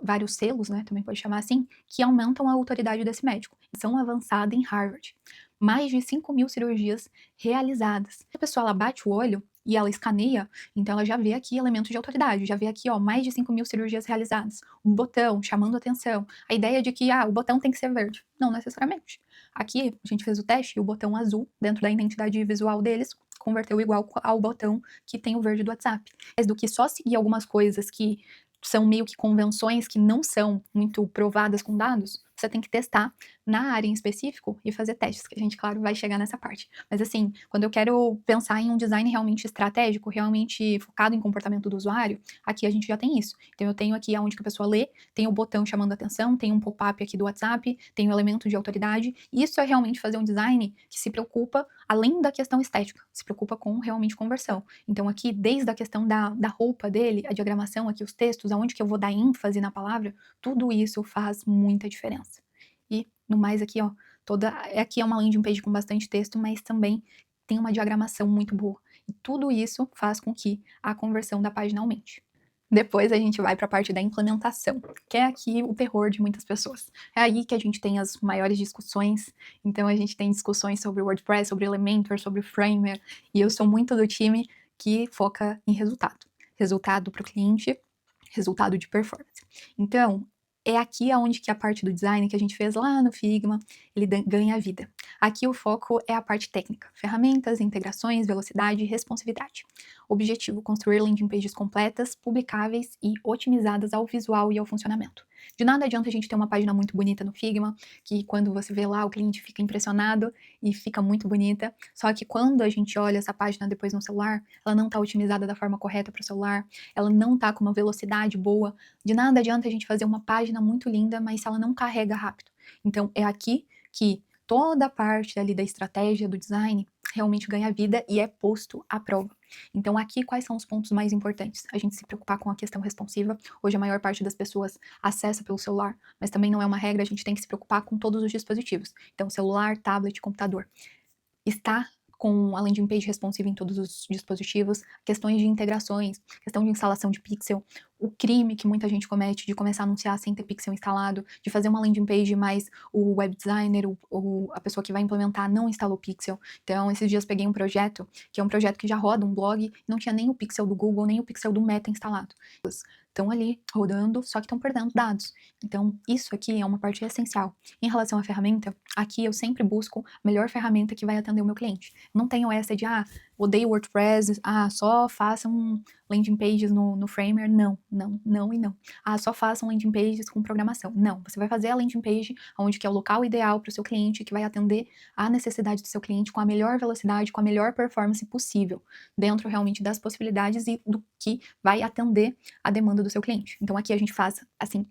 vários selos, né, também pode chamar assim, que aumentam a autoridade desse médico. São avançados em Harvard. Mais de 5.000 cirurgias realizadas. A pessoa ela bate o olho e ela escaneia, então ela já vê aqui elementos de autoridade, já vê aqui, ó, mais de 5.000 cirurgias realizadas. Um botão chamando atenção. A ideia de que, o botão tem que ser verde. Não necessariamente. Aqui, a gente fez o teste e o botão azul, dentro da identidade visual deles, converteu igual ao botão que tem o verde do WhatsApp. Mais do que só seguir algumas coisas que são meio que convenções que não são muito provadas com dados, você tem que testar na área em específico e fazer testes, que a gente, claro, vai chegar nessa parte. Mas assim, quando eu quero pensar em um design realmente estratégico, realmente focado em comportamento do usuário, aqui a gente já tem isso. Então eu tenho aqui onde que a pessoa lê, tem o botão chamando a atenção, tem um pop-up aqui do WhatsApp, tem o elemento de autoridade. Isso é realmente fazer um design que se preocupa, além da questão estética, se preocupa com realmente conversão. Então aqui, desde a questão da roupa dele, a diagramação aqui, os textos, aonde que eu vou dar ênfase na palavra, tudo isso faz muita diferença. E no mais aqui, ó, aqui é uma landing page com bastante texto, mas também tem uma diagramação muito boa. E tudo isso faz com que a conversão da página aumente. Depois a gente vai para a parte da implementação, que é aqui o terror de muitas pessoas. É aí que a gente tem as maiores discussões. Então a gente tem discussões sobre WordPress, sobre Elementor, sobre Framer, e eu sou muito do time que foca em resultado. Resultado para o cliente, resultado de performance. Então, é aqui aonde que a parte do design que a gente fez lá no Figma, ele ganha vida. Aqui o foco é a parte técnica, ferramentas, integrações, velocidade e responsividade. Objetivo, construir landing pages completas, publicáveis e otimizadas ao visual e ao funcionamento. De nada adianta a gente ter uma página muito bonita no Figma, que quando você vê lá o cliente fica impressionado e fica muito bonita, só que quando a gente olha essa página depois no celular, ela não está otimizada da forma correta para o celular, ela não está com uma velocidade boa. De nada adianta a gente fazer uma página muito linda, mas se ela não carrega rápido. Então é aqui que toda a parte ali da estratégia do design, realmente ganha vida e é posto à prova. Então aqui quais são os pontos mais importantes? A gente se preocupar com a questão responsiva. Hoje a maior parte das pessoas acessa pelo celular, mas também não é uma regra, a gente tem que se preocupar com todos os dispositivos. Então celular, tablet, computador. Está com a landing page responsiva em todos os dispositivos, questões de integrações, questão de instalação de pixel, o crime que muita gente comete de começar a anunciar sem ter pixel instalado, de fazer uma landing page, mas o web designer, a pessoa que vai implementar não instalou pixel. Então, esses dias peguei um projeto, que é um projeto que já roda um blog, e não tinha nem o pixel do Google, nem o pixel do Meta instalado. Estão ali rodando, só que estão perdendo dados. Então, isso aqui é uma parte essencial. Em relação à ferramenta, aqui eu sempre busco a melhor ferramenta que vai atender o meu cliente. Não tenho essa de, odeio WordPress, só façam landing pages no Framer. Não e não. Só façam landing pages com programação. Não, você vai fazer a landing page onde que é o local ideal para o seu cliente, que vai atender a necessidade do seu cliente com a melhor velocidade, com a melhor performance possível, dentro realmente das possibilidades e do que vai atender a demanda do seu cliente. Então aqui a gente faz, assim,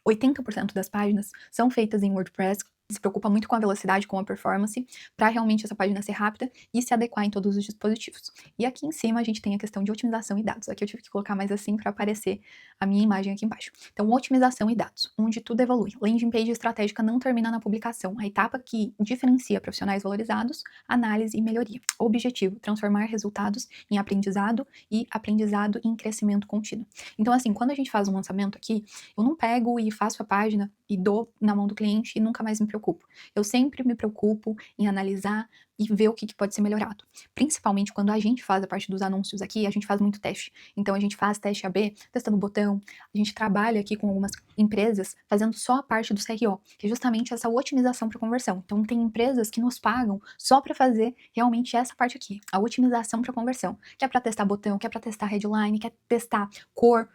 80% das páginas são feitas em WordPress, se preocupa muito com a velocidade, com a performance, para realmente essa página ser rápida e se adequar em todos os dispositivos. E aqui em cima a gente tem a questão de otimização e dados. Aqui eu tive que colocar mais assim para aparecer a minha imagem aqui embaixo. Então, otimização e dados, onde tudo evolui. Landing page estratégica não termina na publicação, a etapa que diferencia profissionais valorizados, análise e melhoria. Objetivo, transformar resultados em aprendizado e aprendizado em crescimento contínuo. Então, assim, quando a gente faz um lançamento aqui, eu não pego e faço a página e dou na mão do cliente e nunca mais me preocupo. Eu sempre me preocupo em analisar e ver o que pode ser melhorado. Principalmente quando a gente faz a parte dos anúncios aqui, a gente faz muito teste. Então a gente faz teste AB, testando o botão, a gente trabalha aqui com algumas empresas fazendo só a parte do CRO, que é justamente essa otimização para conversão. Então tem empresas que nos pagam só para fazer realmente essa parte aqui, a otimização para conversão, que é para testar botão, que é para testar headline, que é testar cor,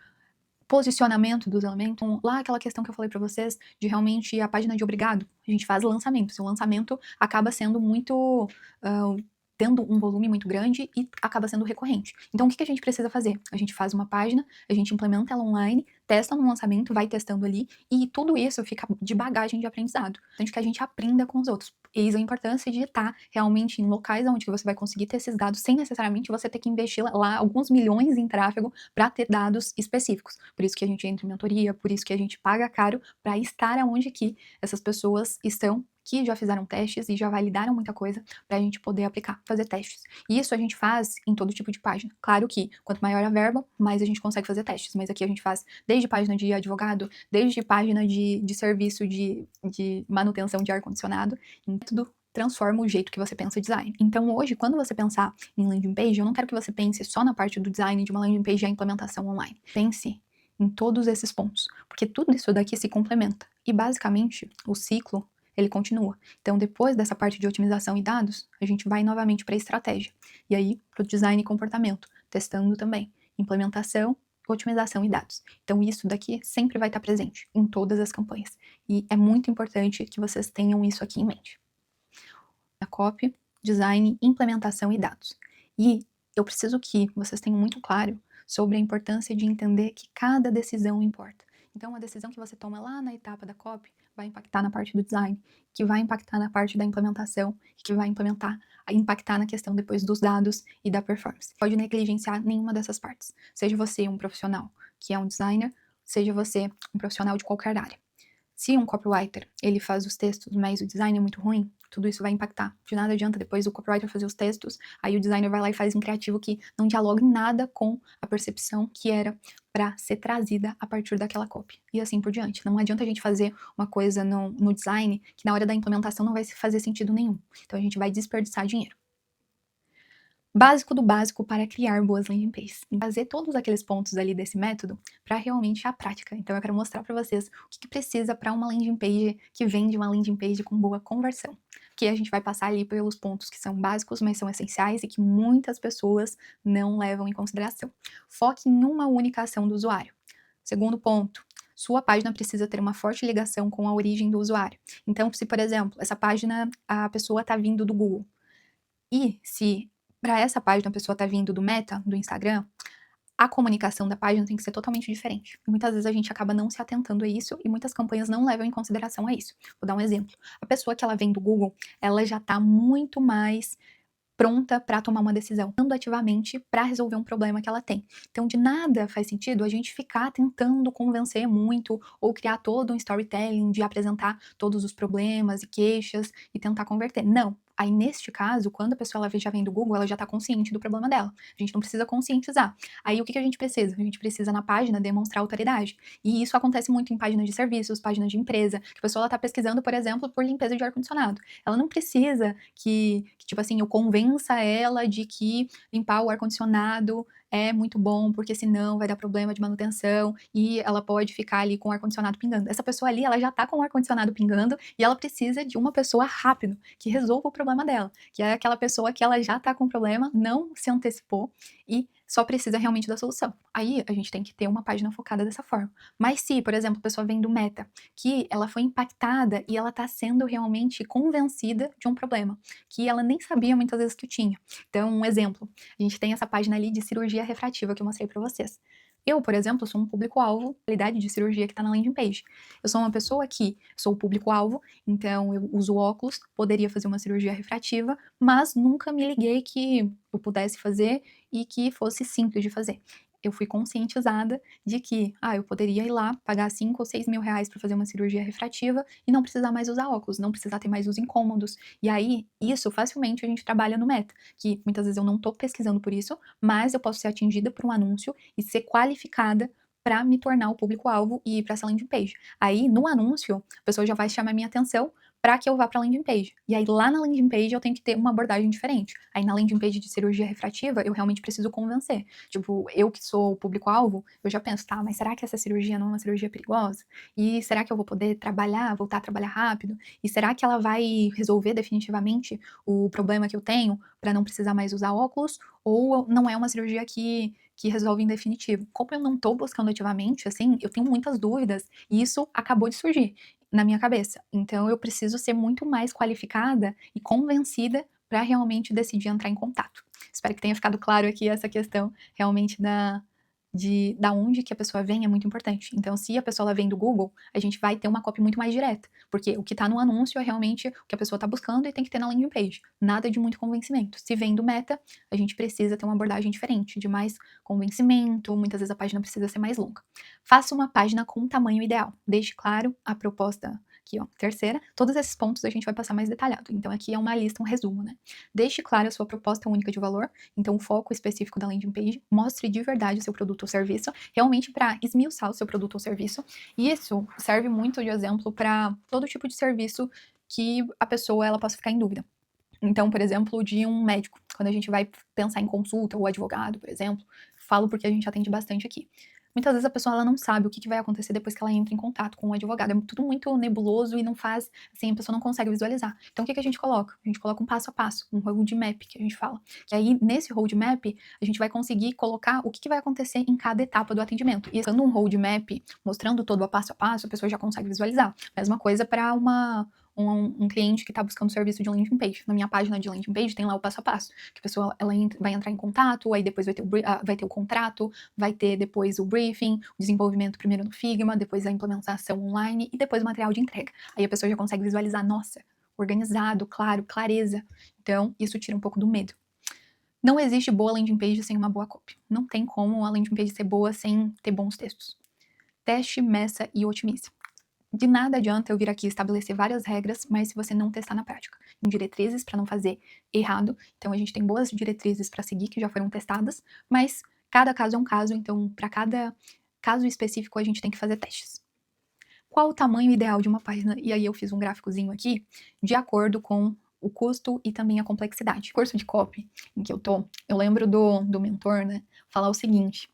posicionamento dos elementos, lá aquela questão que eu falei para vocês, de realmente a página de obrigado, a gente faz lançamento, se o lançamento acaba sendo muito, tendo um volume muito grande e acaba sendo recorrente. Então o que a gente precisa fazer? A gente faz uma página, a gente implementa ela online, testa no lançamento, vai testando ali, e tudo isso fica de bagagem de aprendizado, tanto que a gente aprenda com os outros. Eis a importância de estar realmente em locais onde você vai conseguir ter esses dados sem necessariamente você ter que investir lá alguns milhões em tráfego para ter dados específicos. Por isso que a gente entra em mentoria, por isso que a gente paga caro para estar aonde que essas pessoas estão, que já fizeram testes e já validaram muita coisa para a gente poder aplicar, fazer testes. E isso a gente faz em todo tipo de página. Claro que quanto maior a verba, mais a gente consegue fazer testes, mas aqui a gente faz desde página de advogado, desde página de serviço de manutenção de ar-condicionado, em tudo transforma o jeito que você pensa design. Então hoje, quando você pensar em landing page, eu não quero que você pense só na parte do design de uma landing page e a implementação online. Pense em todos esses pontos, porque tudo isso daqui se complementa. E basicamente, o ciclo ele continua. Então, depois dessa parte de otimização e dados, a gente vai novamente para a estratégia. E aí, para o design e comportamento, testando também. Implementação, otimização e dados. Então, isso daqui sempre vai estar presente em todas as campanhas. E é muito importante que vocês tenham isso aqui em mente. A copy, design, implementação e dados. E eu preciso que vocês tenham muito claro sobre a importância de entender que cada decisão importa. Então, a decisão que você toma lá na etapa da copy vai impactar na parte do design, que vai impactar na parte da implementação, que vai impactar na questão depois dos dados e da performance. Pode negligenciar nenhuma dessas partes. Seja você um profissional que é um designer, seja você um profissional de qualquer área. Se um copywriter, ele faz os textos, mas o design é muito ruim, tudo isso vai impactar. De nada adianta depois o copywriter fazer os textos, aí o designer vai lá e faz um criativo que não dialoga em nada com a percepção que era para ser trazida a partir daquela copy. E assim por diante. Não adianta a gente fazer uma coisa no design que na hora da implementação não vai fazer sentido nenhum. Então a gente vai desperdiçar dinheiro. Básico do básico para criar boas landing pages. Fazer todos aqueles pontos ali desse método para realmente a prática. Então eu quero mostrar para vocês o que precisa para uma landing page que vende uma landing page com boa conversão. Que a gente vai passar ali pelos pontos que são básicos, mas são essenciais e que muitas pessoas não levam em consideração. Foque em uma única ação do usuário. Segundo ponto, sua página precisa ter uma forte ligação com a origem do usuário. Então, se por exemplo, essa página, a pessoa está vindo do Google, e se para essa página a pessoa está vindo do Meta, do Instagram, a comunicação da página tem que ser totalmente diferente. E muitas vezes a gente acaba não se atentando a isso e muitas campanhas não levam em consideração a isso. Vou dar um exemplo. A pessoa que ela vem do Google, ela já está muito mais pronta para tomar uma decisão, andando ativamente para resolver um problema que ela tem. Então, de nada faz sentido a gente ficar tentando convencer muito ou criar todo um storytelling de apresentar todos os problemas e queixas e tentar converter. Não. Aí, neste caso, quando a pessoa já vem do Google, ela já está consciente do problema dela. A gente não precisa conscientizar. Aí, o que a gente precisa? A gente precisa, na página, demonstrar autoridade. E isso acontece muito em páginas de serviços, páginas de empresa, que a pessoa está pesquisando, por exemplo, por limpeza de ar-condicionado. Ela não precisa tipo assim, eu convença ela de que limpar o ar-condicionado é muito bom, porque senão vai dar problema de manutenção e ela pode ficar ali com o ar-condicionado pingando. Essa pessoa ali, ela já tá com o ar-condicionado pingando e ela precisa de uma pessoa rápido, que resolva o problema dela, que é aquela pessoa que ela já tá com o problema, não se antecipou e só precisa realmente da solução. Aí a gente tem que ter uma página focada dessa forma. Mas se, por exemplo, a pessoa vem do Meta, que ela foi impactada e ela tá sendo realmente convencida de um problema, que ela nem sabia muitas vezes que tinha. Então, um exemplo, a gente tem essa página ali de cirurgia refrativa que eu mostrei para vocês. Eu, por exemplo, sou um público-alvo, qualidade de cirurgia que está na landing page. Eu sou uma pessoa que sou o público-alvo, então eu uso óculos, poderia fazer uma cirurgia refrativa, mas nunca me liguei que eu pudesse fazer e que fosse simples de fazer. Eu fui conscientizada de que, eu poderia ir lá, pagar 5 ou 6 mil reais para fazer uma cirurgia refrativa e não precisar mais usar óculos, não precisar ter mais os incômodos. E aí, isso facilmente a gente trabalha no Meta, que muitas vezes eu não estou pesquisando por isso, mas eu posso ser atingida por um anúncio e ser qualificada para me tornar o público-alvo e ir para essa landing page. Aí, no anúncio, a pessoa já vai chamar minha atenção para que eu vá para a landing page. E aí, lá na landing page, eu tenho que ter uma abordagem diferente. Aí, na landing page de cirurgia refrativa, eu realmente preciso convencer. Tipo, eu que sou o público-alvo, eu já penso, tá, mas será que essa cirurgia não é uma cirurgia perigosa? E será que eu vou poder voltar a trabalhar rápido? E será que ela vai resolver definitivamente o problema que eu tenho para não precisar mais usar óculos? Ou não é uma cirurgia que resolve em definitivo? Como eu não tô buscando ativamente, assim, eu tenho muitas dúvidas e isso acabou de surgir na minha cabeça. Então eu preciso ser muito mais qualificada e convencida para realmente decidir entrar em contato. Espero que tenha ficado claro aqui essa questão realmente da onde que a pessoa vem é muito importante. Então, se a pessoa ela vem do Google, a gente vai ter uma copy muito mais direta, porque o que está no anúncio é realmente o que a pessoa está buscando e tem que ter na landing page. Nada de muito convencimento. Se vem do Meta, a gente precisa ter uma abordagem diferente, de mais convencimento, muitas vezes a página precisa ser mais longa. Faça uma página com o tamanho ideal. Deixe claro a proposta aqui, ó, terceira. Todos esses pontos a gente vai passar mais detalhado. Então, aqui é uma lista, um resumo, né? Deixe claro a sua proposta única de valor, então o foco específico da landing page, mostre de verdade o seu produto ou serviço, realmente para esmiuçar o seu produto ou serviço. E isso serve muito de exemplo para todo tipo de serviço que a pessoa ela possa ficar em dúvida. Então, por exemplo, de um médico, quando a gente vai pensar em consulta, ou advogado, por exemplo, falo porque a gente atende bastante aqui. Muitas vezes a pessoa ela não sabe o que vai acontecer depois que ela entra em contato com o advogado. É tudo muito nebuloso e não faz, assim, a pessoa não consegue visualizar. Então, o que a gente coloca? A gente coloca um passo a passo, um roadmap que a gente fala. Que aí, nesse roadmap, a gente vai conseguir colocar o que vai acontecer em cada etapa do atendimento. E estando um roadmap, mostrando todo o passo a passo, a pessoa já consegue visualizar. Mesma coisa para um cliente que está buscando serviço de landing page. Na minha página de landing page tem lá o passo a passo, que a pessoa ela vai entrar em contato, aí depois vai ter o contrato, vai ter depois o briefing, o desenvolvimento primeiro no Figma, depois a implementação online e depois o material de entrega. Aí a pessoa já consegue visualizar, nossa, organizado, claro, clareza. Então, isso tira um pouco do medo. Não existe boa landing page sem uma boa copy. Não tem como a landing page ser boa sem ter bons textos. Teste, meça e otimize. De nada adianta eu vir aqui estabelecer várias regras, mas se você não testar na prática. Em diretrizes para não fazer errado. Então a gente tem boas diretrizes para seguir que já foram testadas, mas cada caso é um caso, então para cada caso específico a gente tem que fazer testes. Qual o tamanho ideal de uma página? E aí eu fiz um gráficozinho aqui de acordo com o custo e também a complexidade. O curso de copy em que eu lembro do mentor, né, falar o seguinte: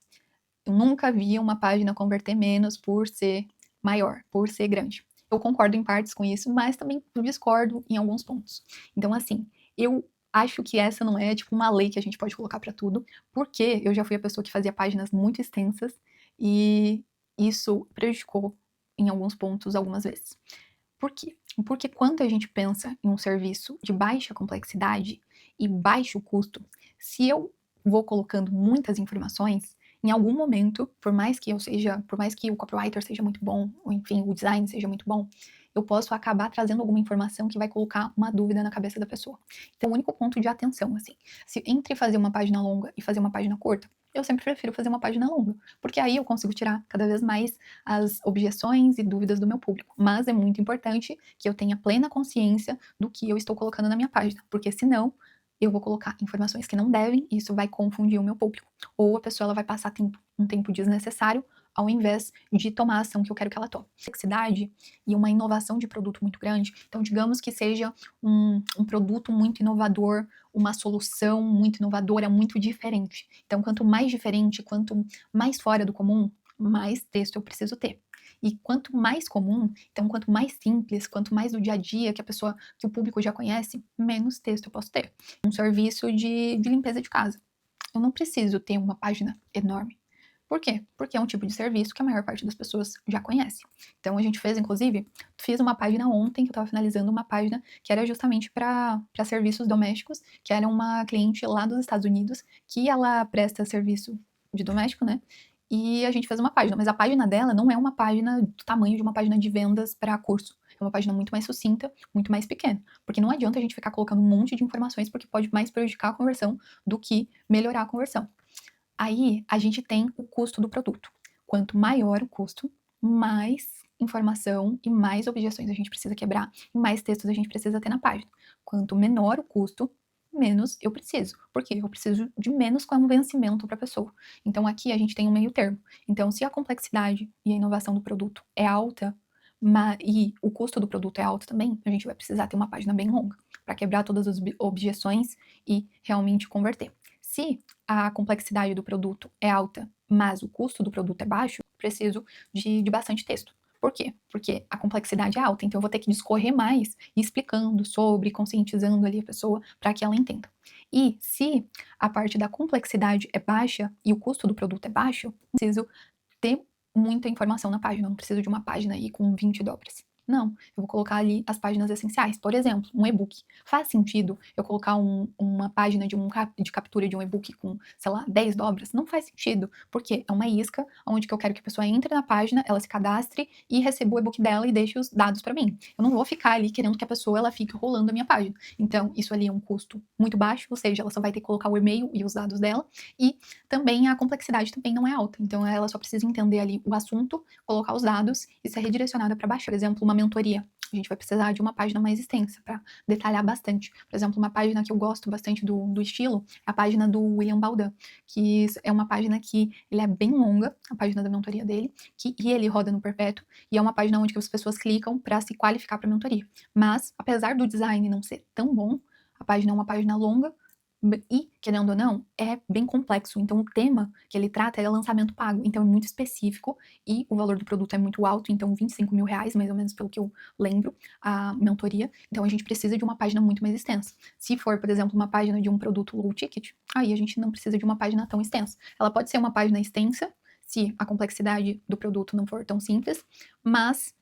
eu nunca vi uma página converter menos por ser maior, por ser grande. Eu concordo em partes com isso, mas também discordo em alguns pontos. Então, assim, eu acho que essa não é tipo uma lei que a gente pode colocar para tudo, porque eu já fui a pessoa que fazia páginas muito extensas e isso prejudicou em alguns pontos algumas vezes. Por quê? Porque quando a gente pensa em um serviço de baixa complexidade e baixo custo, se eu vou colocando muitas informações, em algum momento, por mais que o copywriter seja muito bom, ou enfim, o design seja muito bom, eu posso acabar trazendo alguma informação que vai colocar uma dúvida na cabeça da pessoa. Então, o único ponto de atenção, assim, se entre fazer uma página longa e fazer uma página curta, eu sempre prefiro fazer uma página longa, porque aí eu consigo tirar cada vez mais as objeções e dúvidas do meu público. Mas é muito importante que eu tenha plena consciência do que eu estou colocando na minha página, porque senão eu vou colocar informações que não devem e isso vai confundir o meu público. Ou a pessoa ela vai passar um tempo desnecessário ao invés de tomar a ação que eu quero que ela tome. Complexidade e uma inovação de produto muito grande. Então, digamos que seja um produto muito inovador, uma solução muito inovadora, muito diferente. Então, quanto mais diferente, quanto mais fora do comum, mais texto eu preciso ter. E quanto mais comum, então quanto mais simples, quanto mais do dia a dia que que o público já conhece, menos texto eu posso ter. Um serviço de limpeza de casa. Eu não preciso ter uma página enorme. Por quê? Porque é um tipo de serviço que a maior parte das pessoas já conhece. Então a gente fez, inclusive, fiz uma página ontem, que eu estava finalizando uma página que era justamente para serviços domésticos, que era uma cliente lá dos Estados Unidos, que ela presta serviço de doméstico, né? E a gente fez uma página, mas a página dela não é uma página do tamanho de uma página de vendas para curso. É uma página muito mais sucinta, muito mais pequena. Porque não adianta a gente ficar colocando um monte de informações, porque pode mais prejudicar a conversão do que melhorar a conversão. Aí a gente tem o custo do produto. Quanto maior o custo, mais informação e mais objeções a gente precisa quebrar e mais textos a gente precisa ter na página. Quanto menor o custo, menos eu preciso, porque eu preciso de menos convencimento para a pessoa. Então aqui a gente tem um meio termo. Então, se a complexidade e a inovação do produto é alta, e o custo do produto é alto também, a gente vai precisar ter uma página bem longa para quebrar todas as objeções e realmente converter. Se a complexidade do produto é alta, mas o custo do produto é baixo, preciso de bastante texto. Por quê? Porque a complexidade é alta, então eu vou ter que discorrer mais, explicando sobre, conscientizando ali a pessoa para que ela entenda. E se a parte da complexidade é baixa e o custo do produto é baixo, preciso ter muita informação na página, não preciso de uma página aí com 20 dobras. Não, eu vou colocar ali as páginas essenciais. Por exemplo, um e-book. Faz sentido eu colocar uma página de captura de um e-book com, sei lá, 10 dobras? Não faz sentido, porque é uma isca onde que eu quero que a pessoa entre na página, ela se cadastre e receba o e-book dela e deixe os dados para mim. Eu não vou ficar ali querendo que a pessoa ela fique rolando a minha página. Então, isso ali é um custo muito baixo, ou seja, ela só vai ter que colocar o e-mail e os dados dela, e também a complexidade também não é alta. Então, ela só precisa entender ali o assunto, colocar os dados e ser redirecionada para baixo. Por exemplo, uma mentoria. A gente vai precisar de uma página mais extensa para detalhar bastante. Por exemplo, uma página que eu gosto bastante do estilo é a página do William Baldan, que é uma página que ele é bem longa, a página da mentoria dele, e ele roda no perpétuo, e é uma página onde as pessoas clicam para se qualificar para a mentoria. Mas, apesar do design não ser tão bom, a página é uma página longa, e, querendo ou não, é bem complexo. Então, o tema que ele trata é lançamento pago. Então, é muito específico e o valor do produto é muito alto. Então, R$25 mil, mais ou menos, pelo que eu lembro, a mentoria. Então, a gente precisa de uma página muito mais extensa. Se for, por exemplo, uma página de um produto low ticket, aí a gente não precisa de uma página tão extensa. Ela pode ser uma página extensa, se a complexidade do produto não for tão simples, mas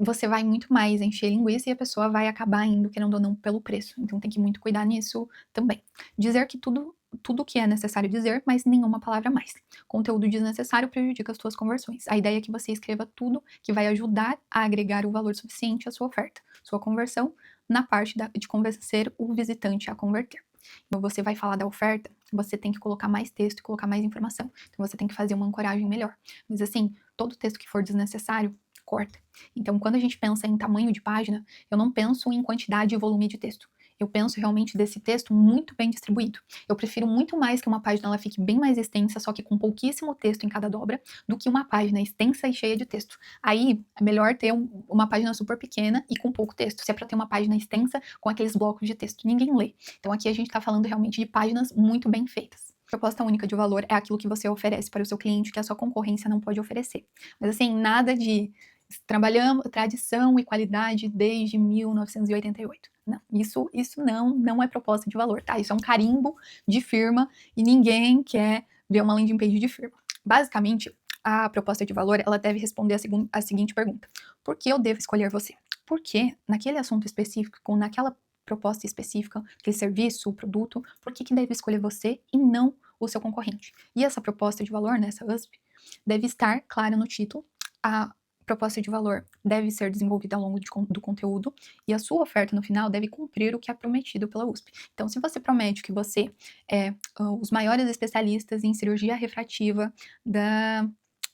você vai muito mais encher linguiça e a pessoa vai acabar indo, querendo ou não, pelo preço. Então tem que muito cuidar nisso também. Dizer que tudo que é necessário dizer, mas nenhuma palavra a mais. Conteúdo desnecessário prejudica as suas conversões. A ideia é que você escreva tudo que vai ajudar a agregar o valor suficiente à sua oferta, sua conversão, na parte de convencer o visitante a converter. Então você vai falar da oferta, você tem que colocar mais texto e colocar mais informação. Então você tem que fazer uma ancoragem melhor. Mas assim, todo texto que for desnecessário, corta. Então, quando a gente pensa em tamanho de página, eu não penso em quantidade e volume de texto. Eu penso realmente desse texto muito bem distribuído. Eu prefiro muito mais que uma página ela fique bem mais extensa, só que com pouquíssimo texto em cada dobra, do que uma página extensa e cheia de texto. Aí, é melhor ter uma página super pequena e com pouco texto. Se é para ter uma página extensa com aqueles blocos de texto, ninguém lê. Então, aqui a gente está falando realmente de páginas muito bem feitas. Proposta única de valor é aquilo que você oferece para o seu cliente que a sua concorrência não pode oferecer. Mas assim, nada de trabalhamos tradição e qualidade desde 1988. Não, isso não é proposta de valor, tá? Isso é um carimbo de firma e ninguém quer ver uma landing page de firma. Basicamente, a proposta de valor, ela deve responder a seguinte pergunta: por que eu devo escolher você? Porque naquele assunto específico, naquela proposta específica, aquele serviço, o produto, por que deve escolher você e não o seu concorrente? E essa proposta de valor, nessa USP, deve estar clara no título, proposta de valor deve ser desenvolvida ao longo do conteúdo e a sua oferta no final deve cumprir o que é prometido pela USP. Então, se você promete que você é os maiores especialistas em cirurgia refrativa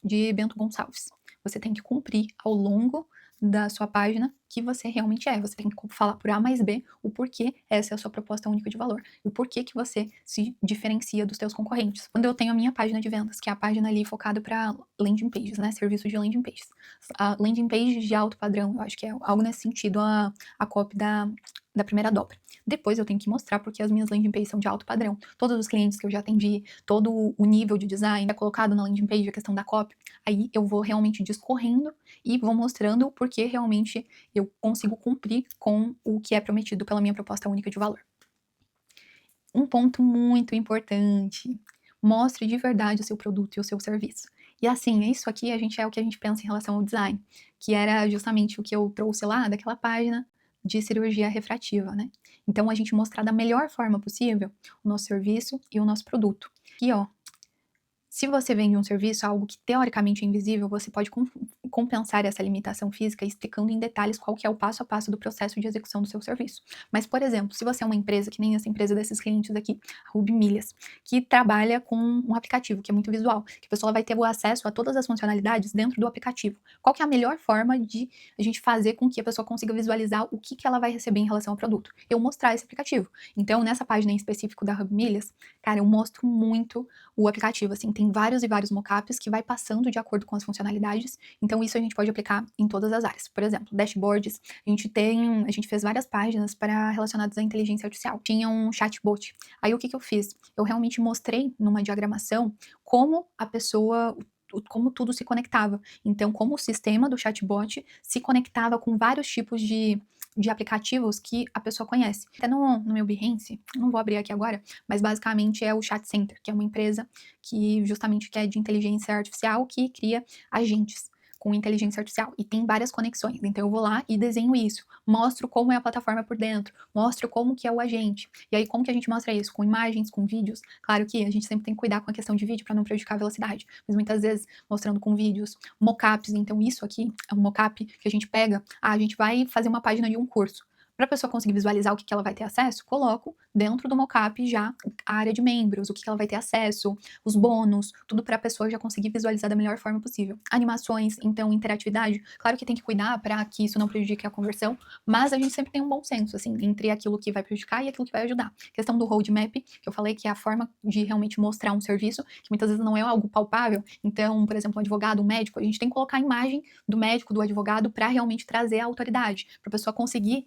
de Bento Gonçalves, você tem que cumprir ao longo da sua página que você realmente é. Você tem que falar por A mais B o porquê essa é a sua proposta única de valor. E o porquê que você se diferencia dos seus concorrentes. Quando eu tenho a minha página de vendas, que é a página ali focada para landing pages, né? Serviço de landing pages. A landing pages de alto padrão, eu acho que é algo nesse sentido, a copy da primeira dobra. Depois eu tenho que mostrar porque as minhas landing pages são de alto padrão. Todos os clientes que eu já atendi, todo o nível de design é colocado na landing page, a questão da copy. Aí eu vou realmente discorrendo e vou mostrando porque realmente eu consigo cumprir com o que é prometido pela minha proposta única de valor. Um ponto muito importante, mostre de verdade o seu produto e o seu serviço. E assim, isso aqui é o que a gente pensa em relação ao design, que era justamente o que eu trouxe lá daquela página de cirurgia refrativa, né? Então, a gente mostrar da melhor forma possível o nosso serviço e o nosso produto. Aqui, ó, se você vende um serviço, algo que teoricamente é invisível, você pode compensar essa limitação física explicando em detalhes qual que é o passo a passo do processo de execução do seu serviço. Mas, por exemplo, se você é uma empresa, que nem essa empresa desses clientes aqui, a Ruby Milhas, que trabalha com um aplicativo que é muito visual, que a pessoa vai ter o acesso a todas as funcionalidades dentro do aplicativo. Qual que é a melhor forma de a gente fazer com que a pessoa consiga visualizar o que ela vai receber em relação ao produto? Eu mostrar esse aplicativo. Então, nessa página em específico da Ruby Milhas, cara, eu mostro muito o aplicativo, assim, tem vários e vários mockups que vai passando de acordo com as funcionalidades, então isso a gente pode aplicar em todas as áreas. Por exemplo, dashboards, a gente fez várias páginas relacionadas à inteligência artificial. Tinha um chatbot. Aí o que eu fiz? Eu realmente mostrei numa diagramação como a pessoa como tudo se conectava. Então, como o sistema do chatbot se conectava com vários tipos de aplicativos que a pessoa conhece. Até no meu Behance, não vou abrir aqui agora, mas basicamente é o Chat Center, que é uma empresa que justamente é de inteligência artificial que cria agentes com inteligência artificial e tem várias conexões. Então eu vou lá e desenho isso, mostro como é a plataforma por dentro, mostro como que é o agente. E aí como que a gente mostra isso? Com imagens, com vídeos. Claro que a gente sempre tem que cuidar com a questão de vídeo para não prejudicar a velocidade, mas muitas vezes mostrando com vídeos, mockups. Então isso aqui é um mockup que a gente pega, a gente vai fazer uma página de um curso. Para a pessoa conseguir visualizar o que ela vai ter acesso, coloco dentro do mockup já a área de membros, o que ela vai ter acesso, os bônus, tudo para a pessoa já conseguir visualizar da melhor forma possível. Animações, então, interatividade, claro que tem que cuidar para que isso não prejudique a conversão, mas a gente sempre tem um bom senso, assim, entre aquilo que vai prejudicar e aquilo que vai ajudar. Questão do roadmap, que eu falei que é a forma de realmente mostrar um serviço, que muitas vezes não é algo palpável, então, por exemplo, um advogado, um médico, a gente tem que colocar a imagem do médico, do advogado, para realmente trazer a autoridade, para a pessoa conseguir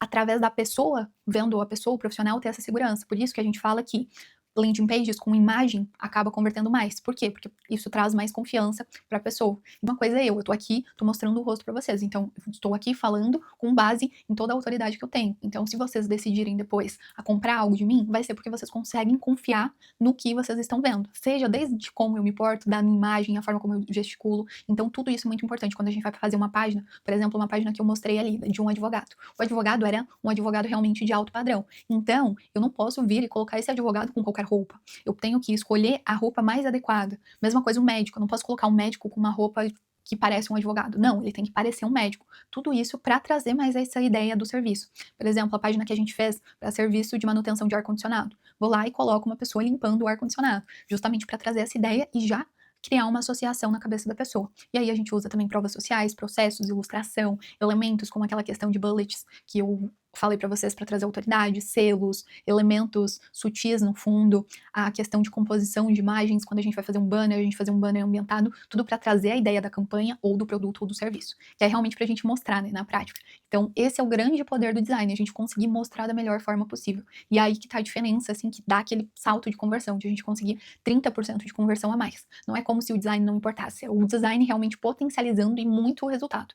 através da pessoa, vendo a pessoa, o profissional, ter essa segurança. Por isso que a gente fala que landing pages com imagem acaba convertendo mais. Por quê? Porque isso traz mais confiança para a pessoa. Uma coisa é eu tô aqui, tô mostrando o rosto para vocês. Então, eu estou aqui falando com base em toda a autoridade que eu tenho. Então, se vocês decidirem depois a comprar algo de mim, vai ser porque vocês conseguem confiar no que vocês estão vendo. Seja desde como eu me porto, da minha imagem, a forma como eu gesticulo. Então, tudo isso é muito importante quando a gente vai fazer uma página. Por exemplo, uma página que eu mostrei ali, de um advogado. O advogado era um advogado realmente de alto padrão. Então, eu não posso vir e colocar esse advogado com qualquer roupa. Eu tenho que escolher a roupa mais adequada. Mesma coisa o médico, eu não posso colocar um médico com uma roupa que parece um advogado. Não, ele tem que parecer um médico. Tudo isso para trazer mais essa ideia do serviço. Por exemplo, a página que a gente fez para serviço de manutenção de ar-condicionado. Vou lá e coloco uma pessoa limpando o ar-condicionado, justamente para trazer essa ideia e já criar uma associação na cabeça da pessoa. E aí a gente usa também provas sociais, processos, ilustração, elementos como aquela questão de bullets que eu falei para vocês para trazer autoridade, selos, elementos sutis no fundo, a questão de composição de imagens, quando a gente vai fazer um banner, a gente fazer um banner ambientado, tudo para trazer a ideia da campanha ou do produto ou do serviço, que é realmente para a gente mostrar, né, na prática. Então, esse é o grande poder do design, a gente conseguir mostrar da melhor forma possível. E aí que tá a diferença, assim, que dá aquele salto de conversão, de a gente conseguir 30% de conversão a mais. Não é como se o design não importasse, é o design realmente potencializando e muito o resultado.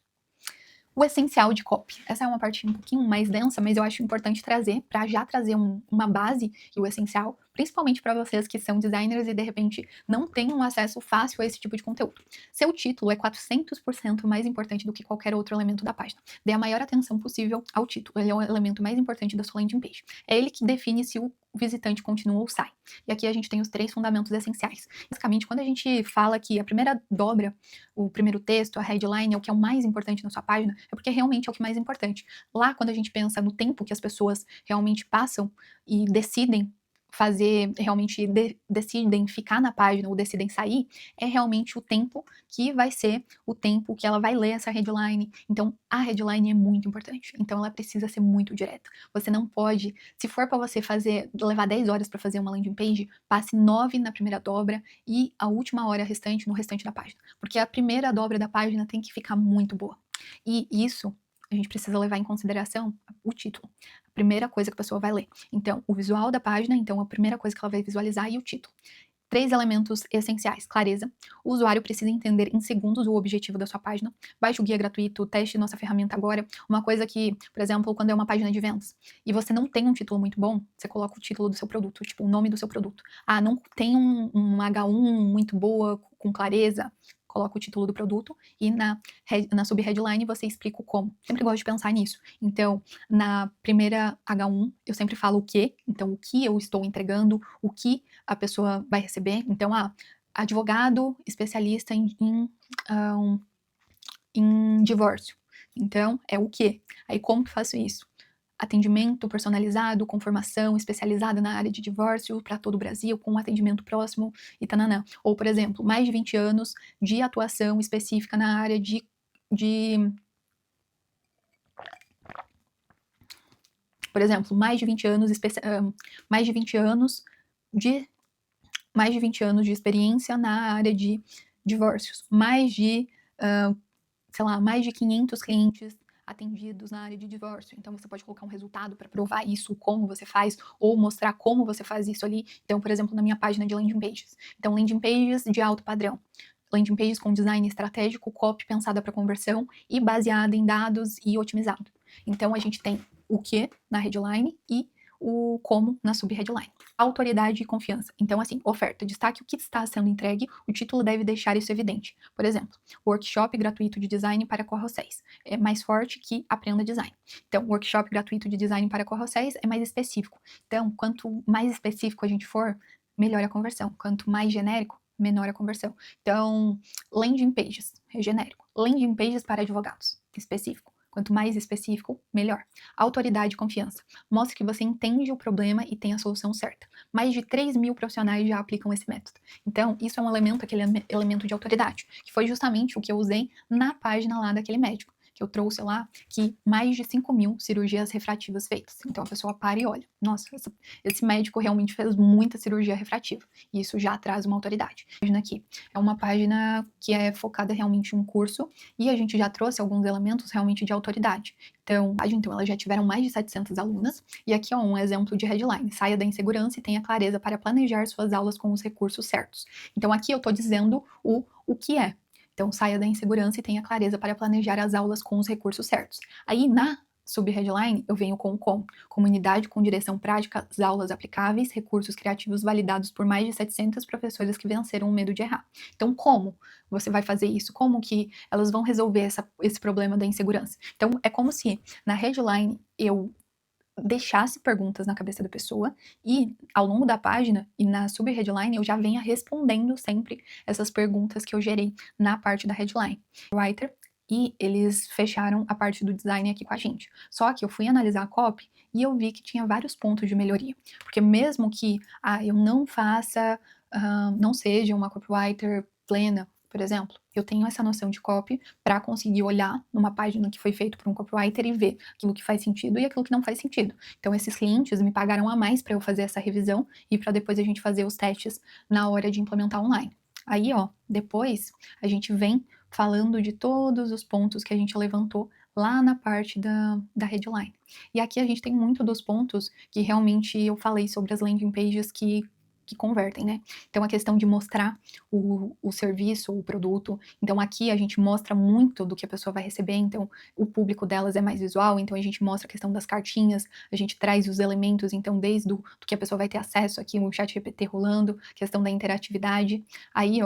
O essencial de copy. Essa é uma parte um pouquinho mais densa, mas eu acho importante trazer, para já trazer uma base e o essencial, principalmente para vocês que são designers e de repente não têm um acesso fácil a esse tipo de conteúdo. Seu título é 400% mais importante do que qualquer outro elemento da página. Dê a maior atenção possível ao título, ele é o elemento mais importante da sua landing page. É ele que define se o visitante continua ou sai. E aqui a gente tem os 3 fundamentos essenciais. Basicamente, quando a gente fala que a primeira dobra, o primeiro texto, a headline é o que é o mais importante na sua página, é porque realmente é o que é mais importante. Lá, quando a gente pensa no tempo que as pessoas realmente passam e decidem fazer, realmente decidem ficar na página ou decidem sair, é realmente o tempo que vai ser o tempo que ela vai ler essa headline. Então, a headline é muito importante. Então, ela precisa ser muito direta. Você não pode, se for para você levar 10 horas para fazer uma landing page, passe 9 na primeira dobra e a última hora restante no restante da página. Porque a primeira dobra da página tem que ficar muito boa. E isso a gente precisa levar em consideração o título. A primeira coisa que a pessoa vai ler. Então, o visual da página, então a primeira coisa que ela vai visualizar e o título. 3 elementos essenciais. Clareza. O usuário precisa entender em segundos o objetivo da sua página. Baixe o guia gratuito, teste nossa ferramenta agora. Uma coisa que, por exemplo, quando é uma página de vendas e você não tem um título muito bom, você coloca o título do seu produto, tipo o nome do seu produto. Ah, não tem um H1 muito boa, com clareza, coloca o título do produto e na sub-headline você explica o como. Sempre gosto de pensar nisso. Então, na primeira H1, eu sempre falo o que, então o que eu estou entregando, o que a pessoa vai receber. Então, advogado especialista em divórcio. Então, é o que? Aí, como que faço isso? Atendimento personalizado, com formação especializada na área de divórcio para todo o Brasil, com atendimento próximo e tananã. Ou, por exemplo, mais de 20 anos de atuação específica na área por exemplo, mais de 20 anos de experiência na área de divórcios, mais de 500 clientes atendidos na área de divórcio. Então, você pode colocar um resultado para provar isso, como você faz, ou mostrar como você faz isso ali. Então, por exemplo, na minha página de landing pages. Então, landing pages de alto padrão. Landing pages com design estratégico, copy pensada para conversão e baseada em dados e otimizado. Então, a gente tem o que na headline e o como na sub-headline. Autoridade e confiança. Então, assim, oferta, destaque o que está sendo entregue, o título deve deixar isso evidente. Por exemplo, workshop gratuito de design para corrosséis. É mais forte que aprenda design. Então, workshop gratuito de design para corrosséis é mais específico. Então, quanto mais específico a gente for, melhor a conversão. Quanto mais genérico, menor a conversão. Então, landing pages, é genérico. Landing pages para advogados, específico. Quanto mais específico, melhor. Autoridade e confiança. Mostre que você entende o problema e tem a solução certa. Mais de 3 mil profissionais já aplicam esse método. Então, isso é um elemento, aquele elemento de autoridade, que foi justamente o que eu usei na página lá daquele médico, que eu trouxe lá, que mais de 5 mil cirurgias refrativas feitas. Então, a pessoa para e olha, nossa, esse médico realmente fez muita cirurgia refrativa. E isso já traz uma autoridade. A página aqui é uma página que é focada realmente em um curso, e a gente já trouxe alguns elementos realmente de autoridade. Então, elas já tiveram mais de 700 alunas, e aqui é um exemplo de headline: saia da insegurança e tenha clareza para planejar suas aulas com os recursos certos. Então, aqui eu estou dizendo o que é. Então, saia da insegurança e tenha clareza para planejar as aulas com os recursos certos. Aí, na sub-headline, eu venho com o como. Comunidade com direção prática, as aulas aplicáveis, recursos criativos validados por mais de 700 professoras que venceram o medo de errar. Então, como você vai fazer isso? Como que elas vão resolver esse problema da insegurança? Então, é como se na headline eu deixasse perguntas na cabeça da pessoa e ao longo da página e na sub-headline eu já venha respondendo sempre essas perguntas que eu gerei na parte da headline. Writer, e eles fecharam a parte do design aqui com a gente. Só que eu fui analisar a copy e eu vi que tinha vários pontos de melhoria. Porque mesmo que eu não seja uma copywriter plena, por exemplo, eu tenho essa noção de copy para conseguir olhar numa página que foi feita por um copywriter e ver aquilo que faz sentido e aquilo que não faz sentido. Então, esses clientes me pagaram a mais para eu fazer essa revisão e para depois a gente fazer os testes na hora de implementar online. Aí, depois a gente vem falando de todos os pontos que a gente levantou lá na parte da headline. E aqui a gente tem muito dos pontos que realmente eu falei sobre as landing pages que convertem, né? Então, a questão de mostrar o serviço, o produto. Então, aqui a gente mostra muito do que a pessoa vai receber. Então, o público delas é mais visual. Então, a gente mostra a questão das cartinhas, a gente traz os elementos. Então, desde do que a pessoa vai ter acesso aqui, o chat GPT rolando, questão da interatividade. Aí,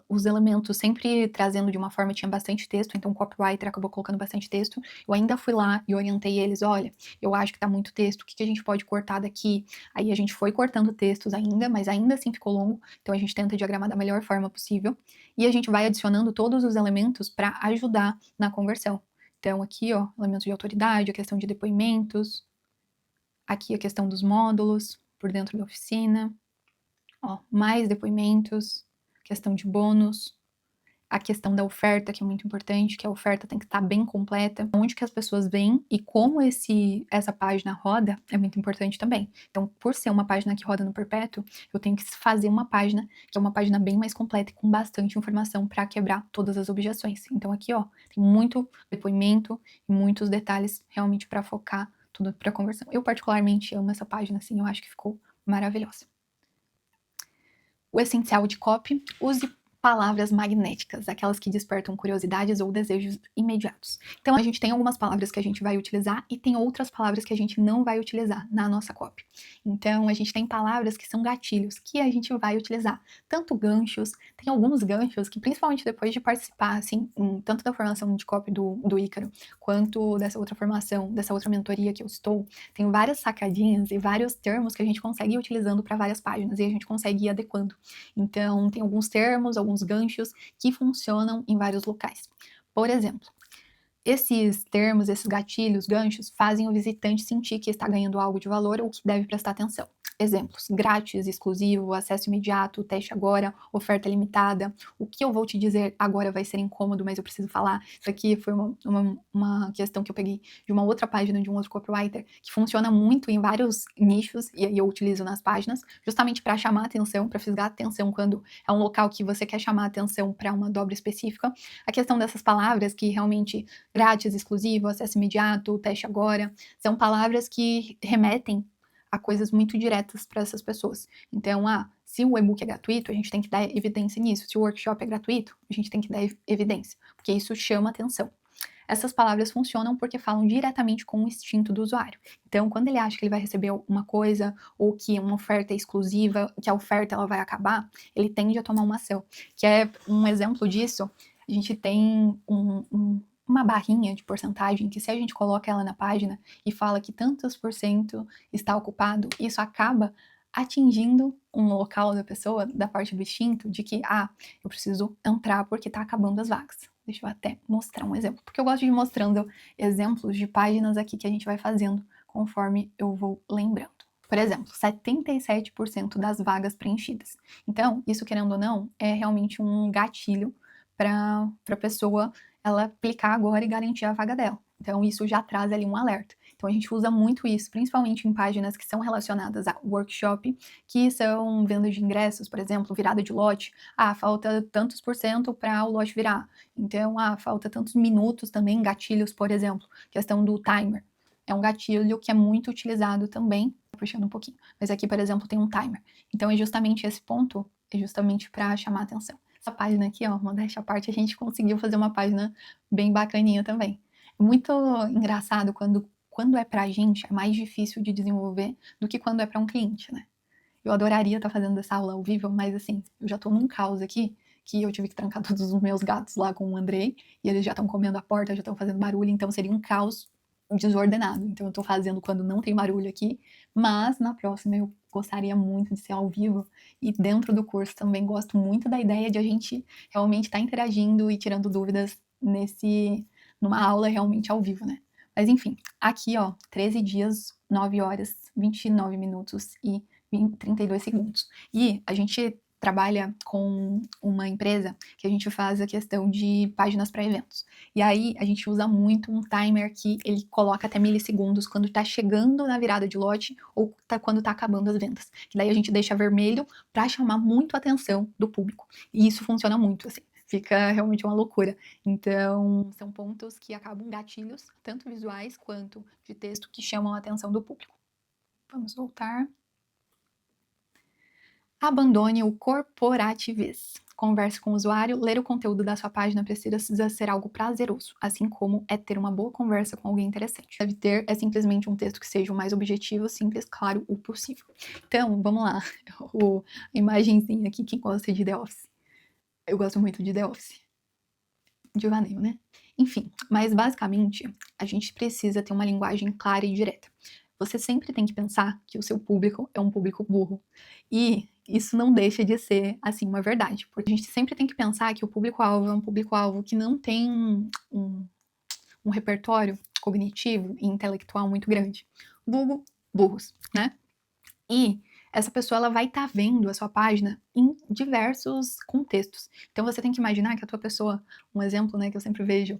os elementos sempre trazendo de uma forma, tinha bastante texto, então o copywriter acabou colocando bastante texto. Eu ainda fui lá e orientei eles, olha, eu acho que tá muito texto, o que a gente pode cortar daqui? Aí a gente foi cortando textos ainda, mas ainda assim ficou longo, então a gente tenta diagramar da melhor forma possível, e a gente vai adicionando todos os elementos para ajudar na conversão. Então aqui, ó, elementos de autoridade, a questão de depoimentos, aqui a questão dos módulos, por dentro da oficina, ó, mais depoimentos, questão de bônus, a questão da oferta, que é muito importante, que a oferta tem que estar bem completa, onde que as pessoas vêm e como essa página roda é muito importante também. Então, por ser uma página que roda no perpétuo, eu tenho que fazer uma página que é uma página bem mais completa e com bastante informação para quebrar todas as objeções. Então aqui, ó, tem muito depoimento e muitos detalhes realmente para focar tudo para conversão. Eu particularmente amo essa página, assim, eu acho que ficou maravilhosa. O essencial de copy: use palavras magnéticas, aquelas que despertam curiosidades ou desejos imediatos. Então a gente tem algumas palavras que a gente vai utilizar e tem outras palavras que a gente não vai utilizar na nossa copy. Então a gente tem palavras que são gatilhos que a gente vai utilizar, tanto ganchos, tem alguns ganchos que principalmente depois de participar, assim, tanto da formação de copy do Ícaro, quanto dessa outra formação, dessa outra mentoria que eu estou, tem várias sacadinhas e vários termos que a gente consegue ir utilizando para várias páginas e a gente consegue ir adequando. Então, tem alguns termos, alguns ganchos que funcionam em vários locais. Por exemplo, esses termos, esses gatilhos, ganchos, fazem o visitante sentir que está ganhando algo de valor ou que deve prestar atenção. Exemplos: grátis, exclusivo, acesso imediato, teste agora, oferta limitada. O que eu vou te dizer agora vai ser incômodo, mas eu preciso falar. Isso aqui foi uma questão que eu peguei de uma outra página, de um outro copywriter, que funciona muito em vários nichos, e aí eu utilizo nas páginas, justamente para chamar atenção, para fisgar atenção quando é um local que você quer chamar atenção para uma dobra específica. A questão dessas palavras que realmente grátis, exclusivo, acesso imediato, teste agora, são palavras que remetem a coisas muito diretas para essas pessoas. Então, se o e-book é gratuito, a gente tem que dar evidência nisso. Se o workshop é gratuito, a gente tem que dar evidência, porque isso chama atenção. Essas palavras funcionam porque falam diretamente com o instinto do usuário. Então, quando ele acha que ele vai receber uma coisa, ou que uma oferta é exclusiva, que a oferta ela vai acabar, ele tende a tomar uma ação. Que é um exemplo disso, a gente tem uma barrinha de porcentagem que, se a gente coloca ela na página e fala que tantos por cento está ocupado, isso acaba atingindo um local da pessoa, da parte do instinto, de que, eu preciso entrar porque está acabando as vagas. Deixa eu até mostrar um exemplo, porque eu gosto de ir mostrando exemplos de páginas aqui que a gente vai fazendo conforme eu vou lembrando. Por exemplo, 77% das vagas preenchidas. Então, isso, querendo ou não, é realmente um gatilho para a pessoa ela aplicar agora e garantir a vaga dela. Então, isso já traz ali um alerta. Então, a gente usa muito isso, principalmente em páginas que são relacionadas a workshop, que são vendas de ingressos, por exemplo, virada de lote. Falta tantos por cento para o lote virar. Então, falta tantos minutos também, gatilhos, por exemplo, questão do timer. É um gatilho que é muito utilizado também, puxando um pouquinho. Mas aqui, por exemplo, tem um timer. Então, é justamente esse ponto, é justamente para chamar a atenção. Essa página aqui, ó, modéstia à parte, a gente conseguiu fazer uma página bem bacaninha também. É muito engraçado quando é pra gente, é mais difícil de desenvolver do que quando é para um cliente, né? Eu adoraria estar fazendo essa aula ao vivo, mas assim, eu já tô num caos aqui, que eu tive que trancar todos os meus gatos lá com o Andrei, e eles já estão comendo a porta, já estão fazendo barulho, então seria um caos desordenado. Então eu tô fazendo quando não tem barulho aqui, mas na próxima eu gostaria muito de ser ao vivo, e dentro do curso também gosto muito da ideia de a gente realmente estar interagindo e tirando dúvidas numa aula realmente ao vivo, né? Mas enfim, aqui, ó, 13 dias, 9 horas, 29 minutos e 32 segundos. E a gente trabalha com uma empresa que a gente faz a questão de páginas para eventos. E aí a gente usa muito um timer que ele coloca até milissegundos quando tá chegando na virada de lote ou quando tá acabando as vendas. Que daí a gente deixa vermelho para chamar muito a atenção do público. E isso funciona muito, assim. Fica realmente uma loucura. Então, são pontos que acabam gatilhos, tanto visuais quanto de texto, que chamam a atenção do público. Vamos voltar. Abandone o corporativismo. Converse com o usuário, ler o conteúdo da sua página precisa ser algo prazeroso, assim como é ter uma boa conversa com alguém interessante. Deve ter simplesmente um texto que seja o mais objetivo, simples, claro, o possível. Então, vamos lá. A imagenzinha aqui, quem gosta de The Office. Eu gosto muito de The Office. Devaneio, né? Enfim, mas basicamente, a gente precisa ter uma linguagem clara e direta. Você sempre tem que pensar que o seu público é um público burro. E isso não deixa de ser, assim, uma verdade. Porque a gente sempre tem que pensar que o público-alvo é um público-alvo que não tem um repertório cognitivo e intelectual muito grande. Vulgo, burros, né? E essa pessoa ela vai estar vendo a sua página em diversos contextos. Então você tem que imaginar que a tua pessoa, um exemplo, né, que eu sempre vejo,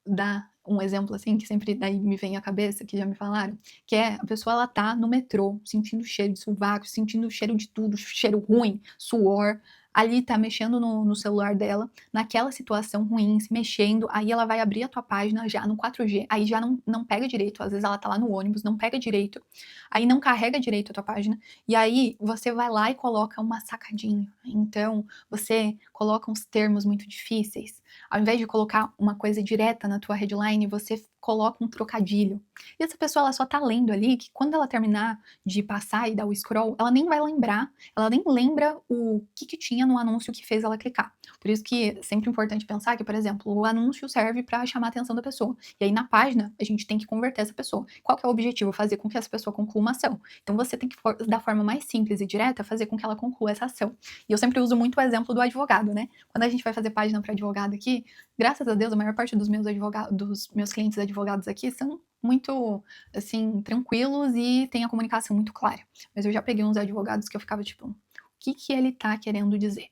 dá um exemplo assim que sempre daí me vem à cabeça, que já me falaram, que é a pessoa ela tá no metrô, sentindo cheiro de sovaco, sentindo cheiro de tudo, cheiro ruim, suor, ali tá mexendo no celular dela, naquela situação ruim, se mexendo, aí ela vai abrir a tua página já no 4G, aí já não pega direito, às vezes ela tá lá no ônibus, não pega direito, aí não carrega direito a tua página, e aí você vai lá e coloca uma sacadinha. Então, você coloca uns termos muito difíceis, ao invés de colocar uma coisa direta na tua headline, você coloca um trocadilho. E essa pessoa ela só tá lendo ali que quando ela terminar de passar e dar o scroll, ela nem vai lembrar, ela nem lembra o que tinha no anúncio que fez ela clicar. Por isso que é sempre importante pensar que, por exemplo, o anúncio serve para chamar a atenção da pessoa. E aí na página a gente tem que converter essa pessoa. Qual que é o objetivo? Fazer com que essa pessoa conclua uma ação. Então você tem que, da forma mais simples e direta, fazer com que ela conclua essa ação. E eu sempre uso muito o exemplo do advogado, né? Quando a gente vai fazer página para advogado aqui, graças a Deus, a maior parte dos meus clientes advogados aqui são muito, assim, tranquilos e têm a comunicação muito clara. Mas eu já peguei uns advogados que eu ficava tipo, o que ele tá querendo dizer?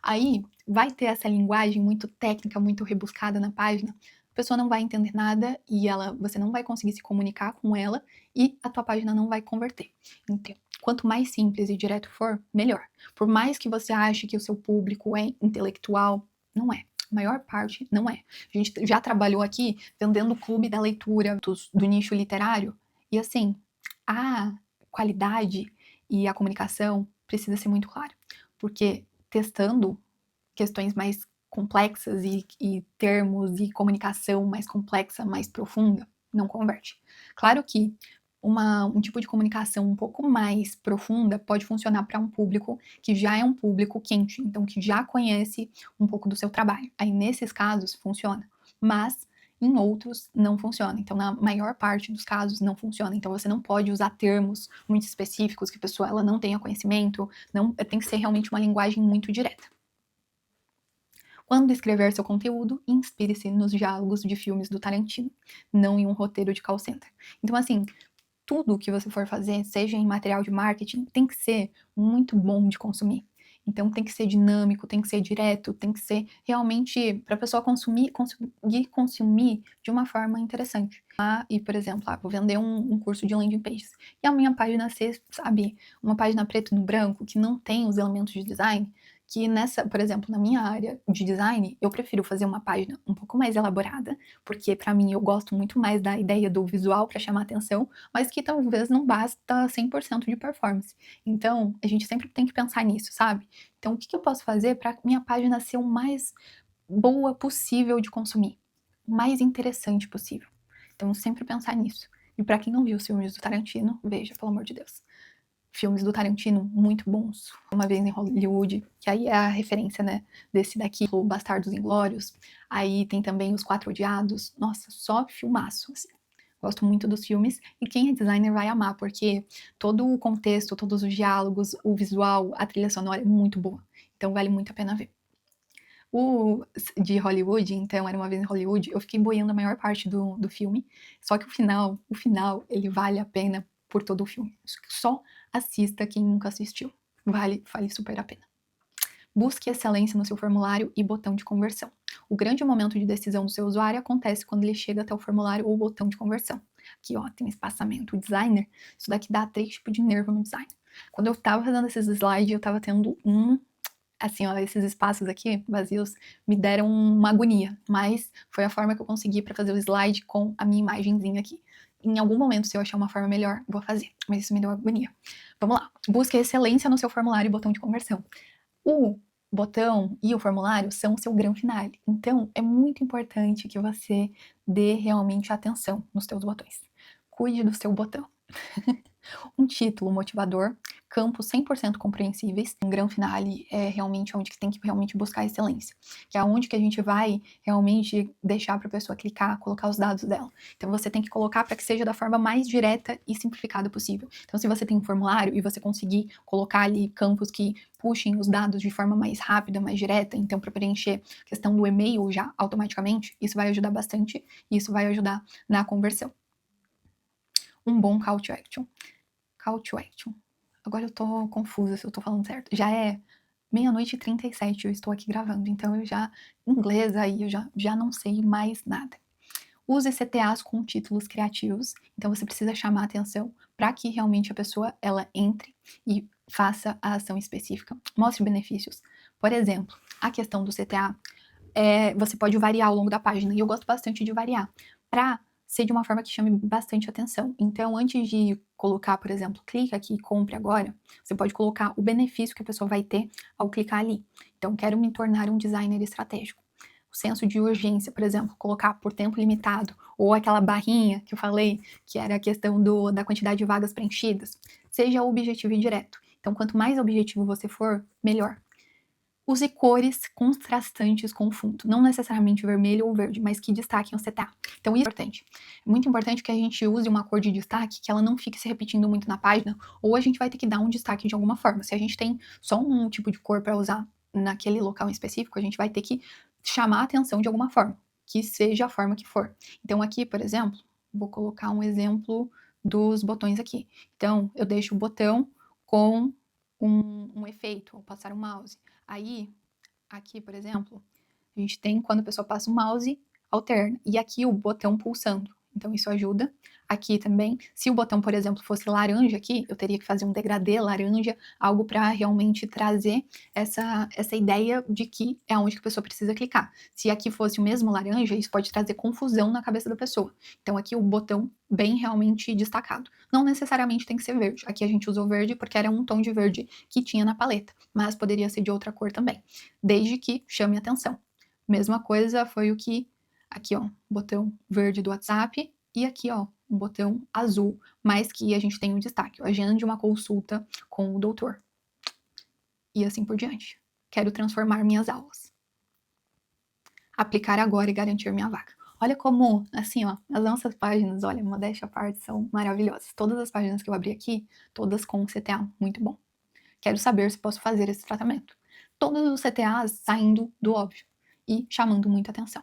Aí vai ter essa linguagem muito técnica, muito rebuscada na página, a pessoa não vai entender nada e você não vai conseguir se comunicar com ela e a tua página não vai converter. Então, quanto mais simples e direto for, melhor. Por mais que você ache que o seu público é intelectual, não é. A maior parte não é. A gente já trabalhou aqui vendendo o clube da leitura do nicho literário e assim, a qualidade e a comunicação precisa ser muito clara, porque testando questões mais complexas e termos e comunicação mais complexa, mais profunda, não converte. Claro que um tipo de comunicação um pouco mais profunda pode funcionar para um público que já é um público quente, então que já conhece um pouco do seu trabalho. Aí nesses casos funciona, mas em outros não funciona. Então na maior parte dos casos não funciona. Então você não pode usar termos muito específicos que a pessoa ela não tenha conhecimento, não tem que ser realmente uma linguagem muito direta. Quando escrever seu conteúdo, inspire-se nos diálogos de filmes do Tarantino, não em um roteiro de call center. Então, assim, tudo que você for fazer, seja em material de marketing, tem que ser muito bom de consumir. Então tem que ser dinâmico, tem que ser direto, tem que ser realmente para a pessoa conseguir consumir de uma forma interessante. E, por exemplo, vou vender um curso de landing pages. E a minha página ser, sabe, uma página preto no branco, que não tem os elementos de design, que por exemplo, na minha área de design, eu prefiro fazer uma página um pouco mais elaborada, porque para mim eu gosto muito mais da ideia do visual para chamar atenção, mas que talvez não basta 100% de performance. Então, a gente sempre tem que pensar nisso, sabe? Então, o que eu posso fazer para minha página ser o mais boa possível de consumir, o mais interessante possível? Então, sempre pensar nisso. E para quem não viu os filmes do Tarantino, veja, pelo amor de Deus. Filmes do Tarantino muito bons. Uma Vez em Hollywood, que aí é a referência, né, desse daqui, o Bastardos Inglórios. Aí tem também Os Quatro Odiados. Nossa, só filmaço, assim. Gosto muito dos filmes e quem é designer vai amar, porque todo o contexto, todos os diálogos, o visual, a trilha sonora é muito boa. Então vale muito a pena ver. O de Hollywood, então, Era Uma Vez em Hollywood, eu fiquei boiando a maior parte do filme, só que o final, ele vale a pena por todo o filme. Só assista quem nunca assistiu. Vale super a pena. Busque excelência no seu formulário e botão de conversão. O grande momento de decisão do seu usuário acontece quando ele chega até o formulário ou botão de conversão. Aqui, ó, tem espaçamento. O designer, isso daqui dá 3 tipos de nervo no design. Quando eu tava fazendo esses slides, eu tava tendo assim, ó, esses espaços aqui vazios me deram uma agonia, mas foi a forma que eu consegui para fazer o slide com a minha imagenzinha aqui. Em algum momento, se eu achar uma forma melhor, vou fazer, mas isso me deu agonia. Vamos lá. Busque excelência no seu formulário e botão de conversão. O botão e o formulário são o seu grande finale. Então, é muito importante que você dê realmente atenção nos seus botões. Cuide do seu botão. Um título motivador, campos 100% compreensíveis. Um grande finale é realmente onde que tem que realmente buscar excelência, que é onde que a gente vai realmente deixar para a pessoa clicar, colocar os dados dela. Então você tem que colocar para que seja da forma mais direta e simplificada possível. Então se você tem um formulário e você conseguir colocar ali campos que puxem os dados de forma mais rápida, mais direta, então para preencher a questão do e-mail já automaticamente, isso vai ajudar bastante e isso vai ajudar na conversão. Um bom call to action. Call to action. Agora eu tô confusa se eu tô falando certo. Já é 00:37, eu estou aqui gravando, então eu já, em inglês aí, eu já não sei mais nada. Use CTAs com títulos criativos, então você precisa chamar a atenção para que realmente a pessoa ela entre e faça a ação específica. Mostre benefícios. Por exemplo, a questão do CTA, você pode variar ao longo da página, e eu gosto bastante de variar, para ser de uma forma que chame bastante atenção. Então, antes de colocar, por exemplo, clica aqui e compre agora, você pode colocar o benefício que a pessoa vai ter ao clicar ali. Então, quero me tornar um designer estratégico. O senso de urgência, por exemplo, colocar por tempo limitado, ou aquela barrinha que eu falei, que era a questão da quantidade de vagas preenchidas, seja objetivo e direto. Então, quanto mais objetivo você for, melhor. Use cores contrastantes com o fundo, não necessariamente vermelho ou verde, mas que destaquem o CTA. Então isso é importante. É muito importante que a gente use uma cor de destaque que ela não fique se repetindo muito na página, ou a gente vai ter que dar um destaque de alguma forma. Se a gente tem só um tipo de cor para usar naquele local em específico, a gente vai ter que chamar a atenção de alguma forma, que seja a forma que for. Então aqui, por exemplo, vou colocar um exemplo dos botões aqui. Então eu deixo o botão com um efeito, ao passar o mouse. Aí, aqui, por exemplo, a gente tem quando a pessoa passa o mouse, alterna. E aqui o botão pulsando. Então, isso ajuda. Aqui também, se o botão, por exemplo, fosse laranja aqui, eu teria que fazer um degradê laranja, algo para realmente trazer essa ideia de que é onde que a pessoa precisa clicar. Se aqui fosse o mesmo laranja, isso pode trazer confusão na cabeça da pessoa. Então, aqui o botão bem realmente destacado. Não necessariamente tem que ser verde. Aqui a gente usou verde porque era um tom de verde que tinha na paleta, mas poderia ser de outra cor também, desde que chame atenção. Mesma coisa foi o que aqui, ó, botão verde do WhatsApp e aqui, ó, um botão azul, mas que a gente tem um destaque, agende uma consulta com o doutor. E assim por diante. Quero transformar minhas aulas. Aplicar agora e garantir minha vaga. Olha como, assim, ó, as nossas páginas, olha, modéstia à parte, são maravilhosas. Todas as páginas que eu abri aqui, todas com CTA, muito bom. Quero saber se posso fazer esse tratamento. Todos os CTAs saindo do óbvio e chamando muita atenção.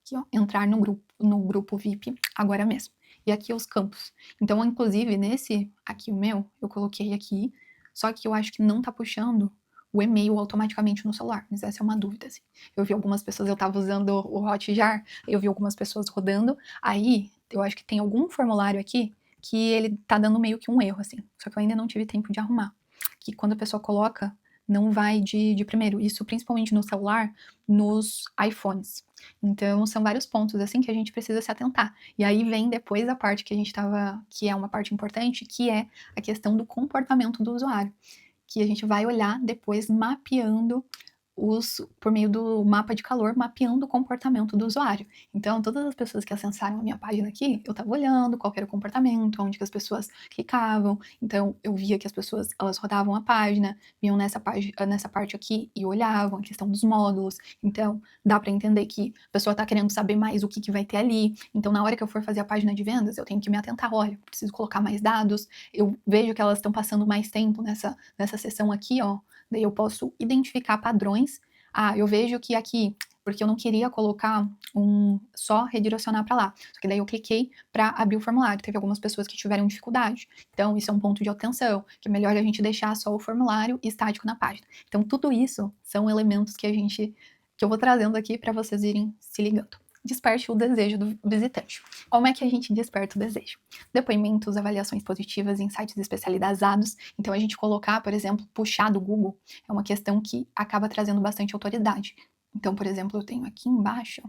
Aqui, ó, entrar no grupo VIP agora mesmo. E aqui os campos. Então, inclusive, nesse aqui, o meu, eu coloquei aqui, só que eu acho que não tá puxando o e-mail automaticamente no celular, mas essa é uma dúvida, assim. Eu vi algumas pessoas, eu tava usando o Hotjar, eu vi algumas pessoas rodando, aí eu acho que tem algum formulário aqui que ele tá dando meio que um erro, assim, só que eu ainda não tive tempo de arrumar. Que quando a pessoa coloca, não vai de primeiro, isso principalmente no celular, nos iPhones. Então, são vários pontos, assim, que a gente precisa se atentar. E aí vem depois a parte que a gente tava, que é uma parte importante, que é a questão do comportamento do usuário, que a gente vai olhar depois mapeando por meio do mapa de calor, mapeando o comportamento do usuário. Então, todas as pessoas que acessaram a minha página aqui, eu estava olhando qual era o comportamento, onde que as pessoas clicavam. Então, eu via que as pessoas, elas rodavam a página, viam nessa parte aqui e olhavam a questão dos módulos. Então, dá para entender que a pessoa está querendo saber mais o que vai ter ali. Então, na hora que eu for fazer a página de vendas, eu tenho que me atentar, olha, preciso colocar mais dados. Eu vejo que elas estão passando mais tempo nessa seção aqui, ó. Daí eu posso identificar padrões. Ah, eu vejo que aqui, porque eu não queria colocar só redirecionar para lá. Só que daí eu cliquei para abrir o formulário. Teve algumas pessoas que tiveram dificuldade. Então, isso é um ponto de atenção, que é melhor a gente deixar só o formulário estático na página. Então, tudo isso são elementos que eu vou trazendo aqui para vocês irem se ligando. Desperte o desejo do visitante. Como é que a gente desperta o desejo? Depoimentos, avaliações positivas em sites especializados. Então, a gente colocar, por exemplo, puxar do Google é uma questão que acaba trazendo bastante autoridade. Então, por exemplo, eu tenho aqui embaixo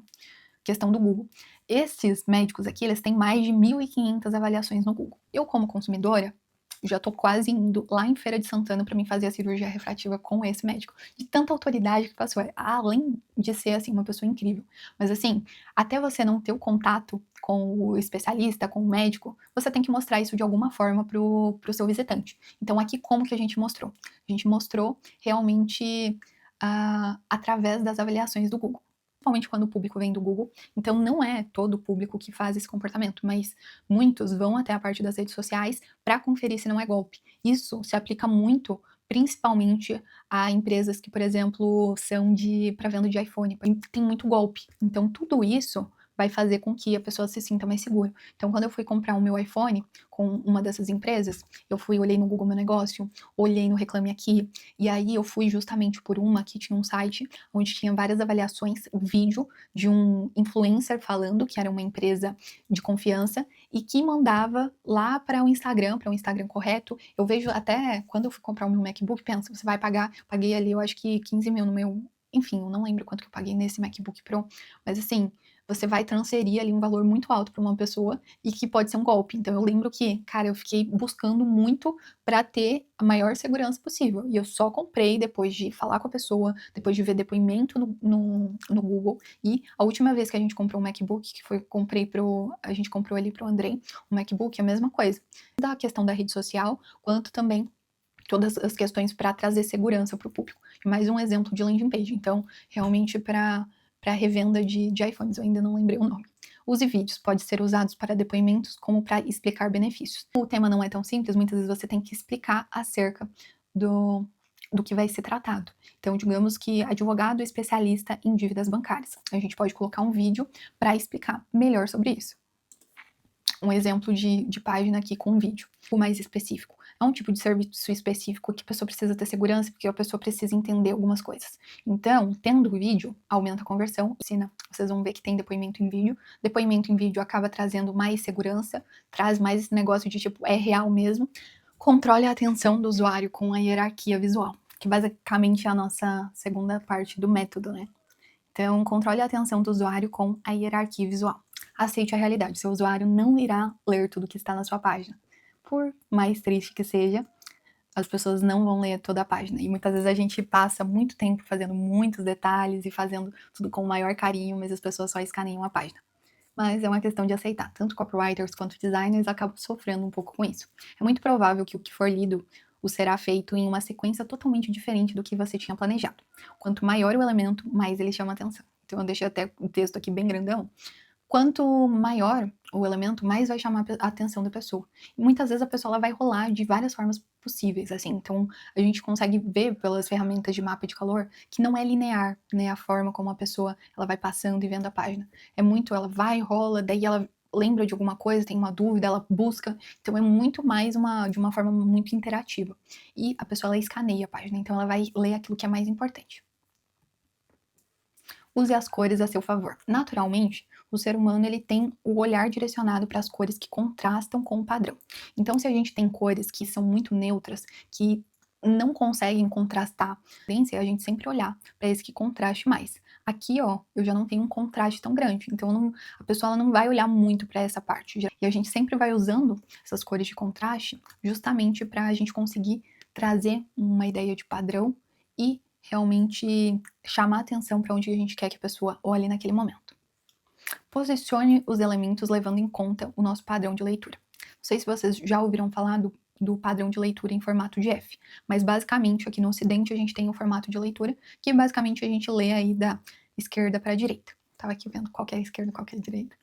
questão do Google. Esses médicos aqui, eles têm mais de 1.500 avaliações no Google. Eu, como consumidora, já tô quase indo lá em Feira de Santana para mim fazer a cirurgia refrativa com esse médico. De tanta autoridade que passou, além de ser, assim, uma pessoa incrível. Mas, assim, até você não ter o contato com o especialista, com o médico, você tem que mostrar isso de alguma forma pro seu visitante. Então, aqui, como que a gente mostrou? A gente mostrou realmente através das avaliações do Google. Principalmente quando o público vem do Google. Então, não é todo o público que faz esse comportamento, mas muitos vão até a parte das redes sociais para conferir se não é golpe. Isso se aplica muito, principalmente a empresas que, por exemplo, são para venda de iPhone. Tem muito golpe. Então, tudo isso vai fazer com que a pessoa se sinta mais segura. Então, quando eu fui comprar o meu iPhone com uma dessas empresas, olhei no Google Meu Negócio, olhei no Reclame Aqui, e aí eu fui justamente por uma que tinha um site onde tinha várias avaliações, vídeo de um influencer falando que era uma empresa de confiança e que mandava lá para o Instagram correto. Eu vejo até quando eu fui comprar o meu MacBook, pensa, você vai pagar, paguei ali eu acho que 15 mil no meu, enfim, eu não lembro quanto que eu paguei nesse MacBook Pro, mas assim, você vai transferir ali um valor muito alto para uma pessoa e que pode ser um golpe. Então eu lembro que, cara, eu fiquei buscando muito para ter a maior segurança possível. E eu só comprei depois de falar com a pessoa, depois de ver depoimento no Google. E a última vez que a gente comprou um MacBook, que foi a gente comprou ali pro Andrei, um MacBook, a mesma coisa. Da questão da rede social, quanto também todas as questões para trazer segurança para o público. Mais um exemplo de landing page. Então, realmente para revenda de iPhones, eu ainda não lembrei o nome. Use vídeos, pode ser usados para depoimentos como para explicar benefícios. O tema não é tão simples, muitas vezes você tem que explicar acerca do que vai ser tratado. Então, digamos que advogado especialista em dívidas bancárias. A gente pode colocar um vídeo para explicar melhor sobre isso. Um exemplo de página aqui com um vídeo, o mais específico. É um tipo de serviço específico que a pessoa precisa ter segurança, porque a pessoa precisa entender algumas coisas. Então, tendo vídeo, aumenta a conversão. Vocês vão ver que tem depoimento em vídeo. Depoimento em vídeo acaba trazendo mais segurança, traz mais esse negócio de tipo, é real mesmo. Controle a atenção do usuário com a hierarquia visual, que basicamente é a nossa segunda parte do método, né? Então, controle a atenção do usuário com a hierarquia visual. Aceite a realidade, seu usuário não irá ler tudo que está na sua página. Por mais triste que seja, as pessoas não vão ler toda a página. E muitas vezes a gente passa muito tempo fazendo muitos detalhes e fazendo tudo com o maior carinho, mas as pessoas só escaneiam a página. Mas é uma questão de aceitar. Tanto copywriters quanto designers acabam sofrendo um pouco com isso. É muito provável que o que for lido será feito em uma sequência totalmente diferente do que você tinha planejado. Quanto maior o elemento, mais ele chama atenção. Então eu deixei até o texto aqui bem grandão. Quanto maior o elemento, mais vai chamar a atenção da pessoa. E muitas vezes a pessoa ela vai rolar de várias formas possíveis, assim. Então, a gente consegue ver pelas ferramentas de mapa de calor que não é linear, né, a forma como a pessoa ela vai passando e vendo a página. É muito, ela vai, rola, daí ela lembra de alguma coisa, tem uma dúvida, ela busca. Então, é muito mais de uma forma muito interativa. E a pessoa, ela escaneia a página, então ela vai ler aquilo que é mais importante. Use as cores a seu favor. Naturalmente, o ser humano ele tem o olhar direcionado para as cores que contrastam com o padrão. Então, se a gente tem cores que são muito neutras, que não conseguem contrastar, a gente sempre olhar para esse que contraste mais. Aqui, ó, eu já não tenho um contraste tão grande, então a pessoa ela não vai olhar muito para essa parte. E a gente sempre vai usando essas cores de contraste justamente para a gente conseguir trazer uma ideia de padrão e realmente chamar atenção para onde a gente quer que a pessoa olhe naquele momento. Posicione os elementos levando em conta o nosso padrão de leitura. Não sei se vocês já ouviram falar do padrão de leitura em formato de F, mas basicamente aqui no Ocidente a gente tem o formato de leitura, que basicamente a gente lê aí da esquerda para a direita. Tava aqui vendo qual que é a esquerda e qual que é a direita.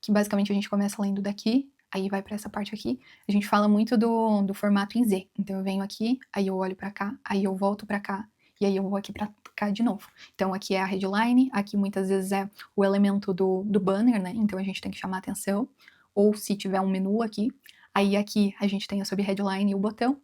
Que basicamente a gente começa lendo daqui, aí vai para essa parte aqui. A gente fala muito do formato em Z. Então eu venho aqui, aí eu olho para cá, aí eu volto para cá, e aí eu vou aqui para cá de novo. Então aqui é a headline, aqui muitas vezes é o elemento do banner, né? Então a gente tem que chamar atenção. Ou se tiver um menu aqui, aí aqui a gente tem a sub-headline e o botão.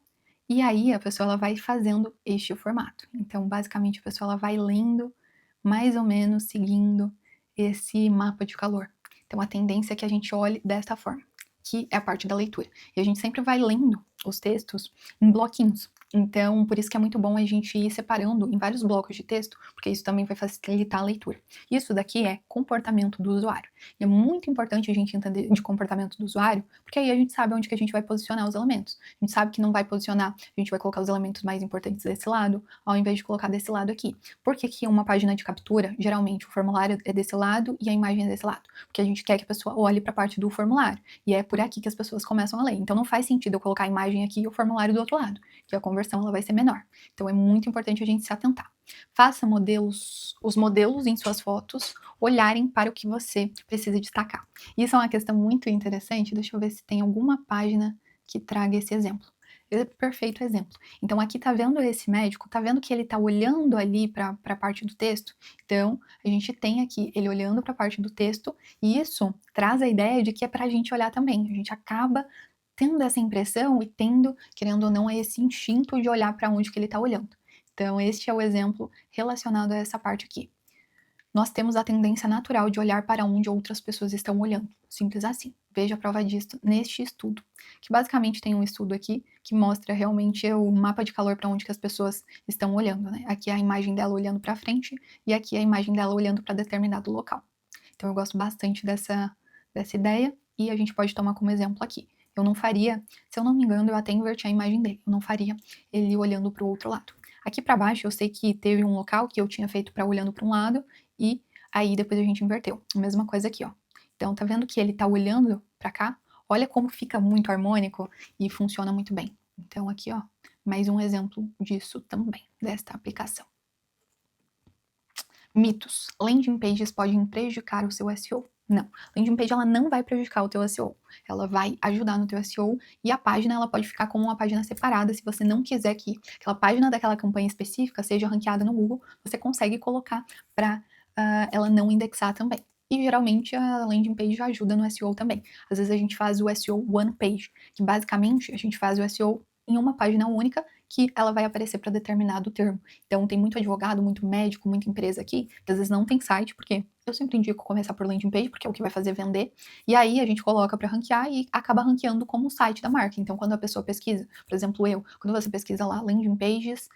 E aí a pessoa ela vai fazendo este formato. Então basicamente a pessoa ela vai lendo, mais ou menos seguindo esse mapa de calor. Então a tendência é que a gente olhe desta forma, que é a parte da leitura. E a gente sempre vai lendo os textos em bloquinhos. Então, por isso que é muito bom a gente ir separando em vários blocos de texto, porque isso também vai facilitar a leitura. Isso daqui é comportamento do usuário. E é muito importante a gente entender de comportamento do usuário, porque aí a gente sabe onde que a gente vai posicionar os elementos. A gente sabe que não vai posicionar, a gente vai colocar os elementos mais importantes desse lado, ao invés de colocar desse lado aqui. Por que que uma página de captura, geralmente o formulário é desse lado e a imagem é desse lado? Porque a gente quer que a pessoa olhe para a parte do formulário. E é por aqui que as pessoas começam a ler. Então não faz sentido eu colocar a imagem aqui e o formulário do outro lado, que a conversão ela vai ser menor. Então é muito importante a gente se atentar. Faça os modelos em suas fotos olharem para o que você precisa destacar. Isso é uma questão muito interessante. Deixa eu ver se tem alguma página que traga esse exemplo. Perfeito exemplo. Então aqui tá vendo esse médico, tá vendo que ele tá olhando ali para a parte do texto? Então a gente tem aqui ele olhando para a parte do texto e isso traz a ideia de que é para a gente olhar também. A gente acaba tendo essa impressão e tendo, querendo ou não, esse instinto de olhar para onde que ele está olhando. Então, este é o exemplo relacionado a essa parte aqui. Nós temos a tendência natural de olhar para onde outras pessoas estão olhando. Simples assim. Veja a prova disso neste estudo, que basicamente tem um estudo aqui que mostra realmente o mapa de calor para onde que as pessoas estão olhando, né? Aqui é a imagem dela olhando para frente e aqui é a imagem dela olhando para determinado local. Então eu gosto bastante dessa ideia e a gente pode tomar como exemplo aqui. Eu não faria, se eu não me engano, eu até inverti a imagem dele. Eu não faria ele olhando para o outro lado. Aqui para baixo eu sei que teve um local que eu tinha feito para olhando para um lado e aí depois a gente inverteu. A mesma coisa aqui, ó. Então tá vendo que ele tá olhando para cá? Olha como fica muito harmônico e funciona muito bem. Então aqui, ó, mais um exemplo disso também, desta aplicação. Mitos. Landing pages podem prejudicar o seu SEO. Não, landing page ela não vai prejudicar o teu SEO. Ela vai ajudar no teu SEO e a página ela pode ficar como uma página separada se você não quiser que aquela página daquela campanha específica seja ranqueada no Google, você consegue colocar para ela não indexar também. E geralmente a landing page ajuda no SEO também. Às vezes a gente faz o SEO one page, que basicamente a gente faz o SEO em uma página única que ela vai aparecer para determinado termo. Então tem muito advogado, muito médico, muita empresa aqui, que às vezes não tem site, porque eu sempre indico começar por landing page, porque é o que vai fazer vender, e aí a gente coloca para ranquear e acaba ranqueando como o site da marca. Então quando a pessoa pesquisa, por exemplo, quando você pesquisa lá landing pages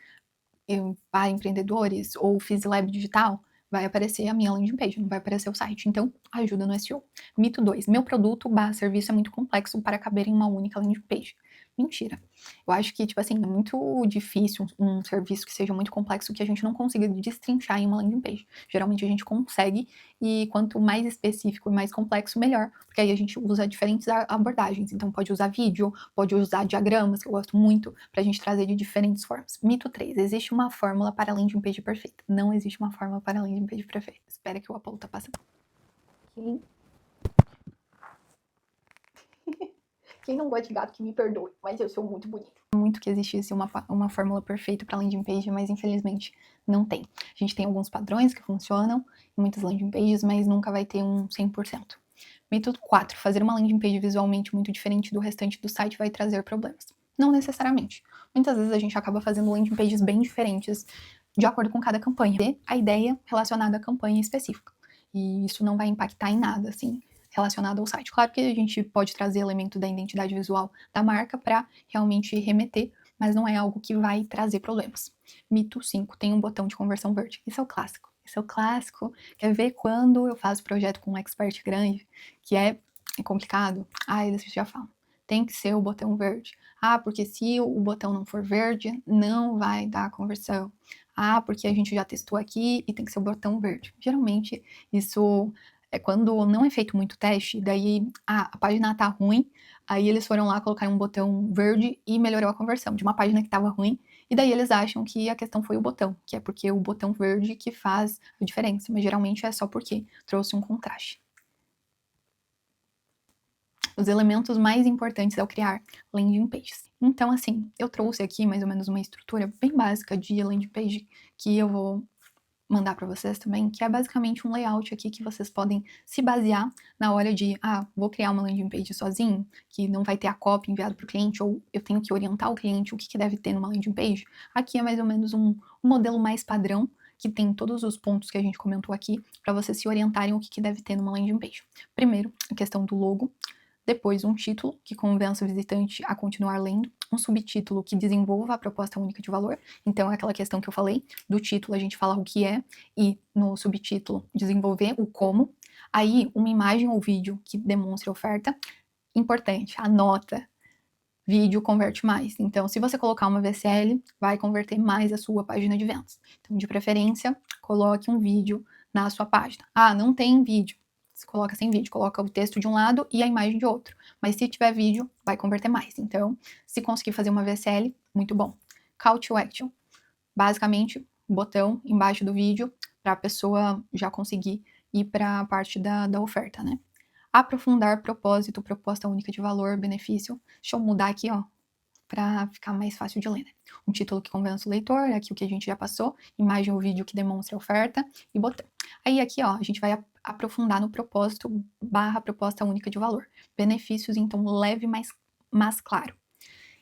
para empreendedores ou FizzLab Digital, vai aparecer a minha landing page, não vai aparecer o site. Então, ajuda no SEO. Mito 2. Meu produto/serviço é muito complexo para caber em uma única landing page. Mentira. Eu acho que, tipo assim, é muito difícil um serviço que seja muito complexo que a gente não consiga destrinchar em uma landing page. Geralmente a gente consegue, e quanto mais específico e mais complexo, melhor, porque aí a gente usa diferentes abordagens. Então pode usar vídeo, pode usar diagramas, que eu gosto muito, pra gente trazer de diferentes formas. Mito 3. Existe uma fórmula para a landing page perfeita. Não existe uma fórmula para a landing page perfeita. Espera que o Apollo tá passando. Quem não gosta de gato que me perdoe, mas eu sou muito bonita. Muito que existisse uma fórmula perfeita para landing page, mas infelizmente não tem. A gente tem alguns padrões que funcionam em muitas landing pages, mas nunca vai ter um 100%. Mito 4. Fazer uma landing page visualmente muito diferente do restante do site vai trazer problemas. Não necessariamente. Muitas vezes a gente acaba fazendo landing pages bem diferentes de acordo com cada campanha. A ideia relacionada à campanha específica. E isso não vai impactar em nada, assim, relacionado ao site. Claro que a gente pode trazer elemento da identidade visual da marca para realmente remeter, mas não é algo que vai trazer problemas. Mito 5. Tem um botão de conversão verde. Isso é o clássico. Isso é o clássico. Quer ver quando eu faço projeto com um expert grande, que é complicado? Eles já falam. Tem que ser o botão verde. Porque se o botão não for verde, não vai dar conversão. Porque a gente já testou aqui e tem que ser o botão verde. Geralmente, isso é quando não é feito muito teste, daí a página tá ruim, aí eles foram lá colocar um botão verde e melhorou a conversão de uma página que estava ruim, e daí eles acham que a questão foi o botão, que é porque o botão verde que faz a diferença, mas geralmente é só porque trouxe um contraste. Os elementos mais importantes ao criar landing pages. Então, assim, eu trouxe aqui mais ou menos uma estrutura bem básica de landing page que eu vou mandar para vocês também, que é basicamente um layout aqui que vocês podem se basear na hora de, vou criar uma landing page sozinho, que não vai ter a cópia enviada para o cliente, ou eu tenho que orientar o cliente o que deve ter numa landing page. Aqui é mais ou menos um modelo mais padrão, que tem todos os pontos que a gente comentou aqui, para vocês se orientarem o que deve ter numa landing page. Primeiro, a questão do logo. Depois, um título que convença o visitante a continuar lendo. um subtítulo que desenvolva a proposta única de valor. Então, é aquela questão que eu falei, do título a gente fala o que é, e no subtítulo desenvolver o como. Aí, uma imagem ou vídeo que demonstre a oferta. Importante, anota. Vídeo converte mais. Então, se você colocar uma VSL, vai converter mais a sua página de vendas. Então, de preferência, coloque um vídeo na sua página. Ah, não tem vídeo. Você coloca sem vídeo, coloca o texto de um lado e a imagem de outro. Mas se tiver vídeo, vai converter mais. Então, se conseguir fazer uma VSL, muito bom. Call to action. Basicamente, botão embaixo do vídeo para a pessoa já conseguir ir para a parte da oferta, né? Aprofundar propósito, proposta única de valor, benefício. Deixa eu mudar aqui, ó, para ficar mais fácil de ler, né? Um título que convença o leitor, aqui o que a gente já passou, imagem ou vídeo que demonstre a oferta e botão. Aí aqui, ó, a gente vai aprofundar no propósito barra proposta única de valor. Benefícios, então, leve, mas claro.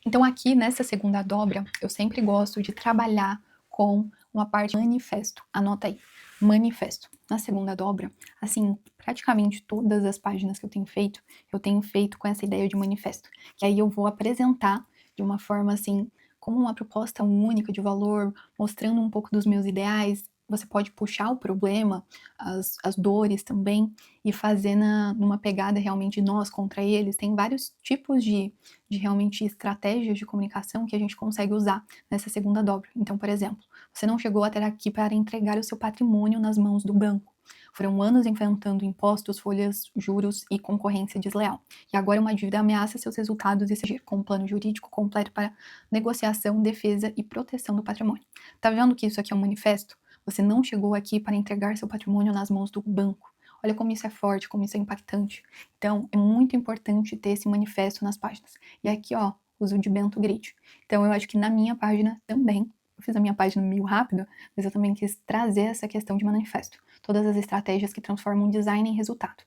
Então aqui, nessa segunda dobra, eu sempre gosto de trabalhar com uma parte manifesto. Anota aí, manifesto. Na segunda dobra, assim, praticamente todas as páginas que eu tenho feito com essa ideia de manifesto. Que aí eu vou apresentar de uma forma assim, como uma proposta única de valor, mostrando um pouco dos meus ideais. Você pode puxar o problema, as dores também, e fazer numa pegada realmente nós contra eles. Tem vários tipos de realmente estratégias de comunicação que a gente consegue usar nessa segunda dobra. Então, por exemplo, você não chegou até aqui para entregar o seu patrimônio nas mãos do banco. Foram anos enfrentando impostos, folhas, juros e concorrência desleal. E agora uma dívida ameaça seus resultados e seja com um plano jurídico completo para negociação, defesa e proteção do patrimônio. Tá vendo que isso aqui é um manifesto? Você não chegou aqui para entregar seu patrimônio nas mãos do banco. Olha como isso é forte, como isso é impactante. Então, é muito importante ter esse manifesto nas páginas. E aqui, ó, uso de Bento Grid. Então, eu acho que na minha página também, eu fiz a minha página meio rápido, mas eu também quis trazer essa questão de manifesto. Todas as estratégias que transformam design em resultado.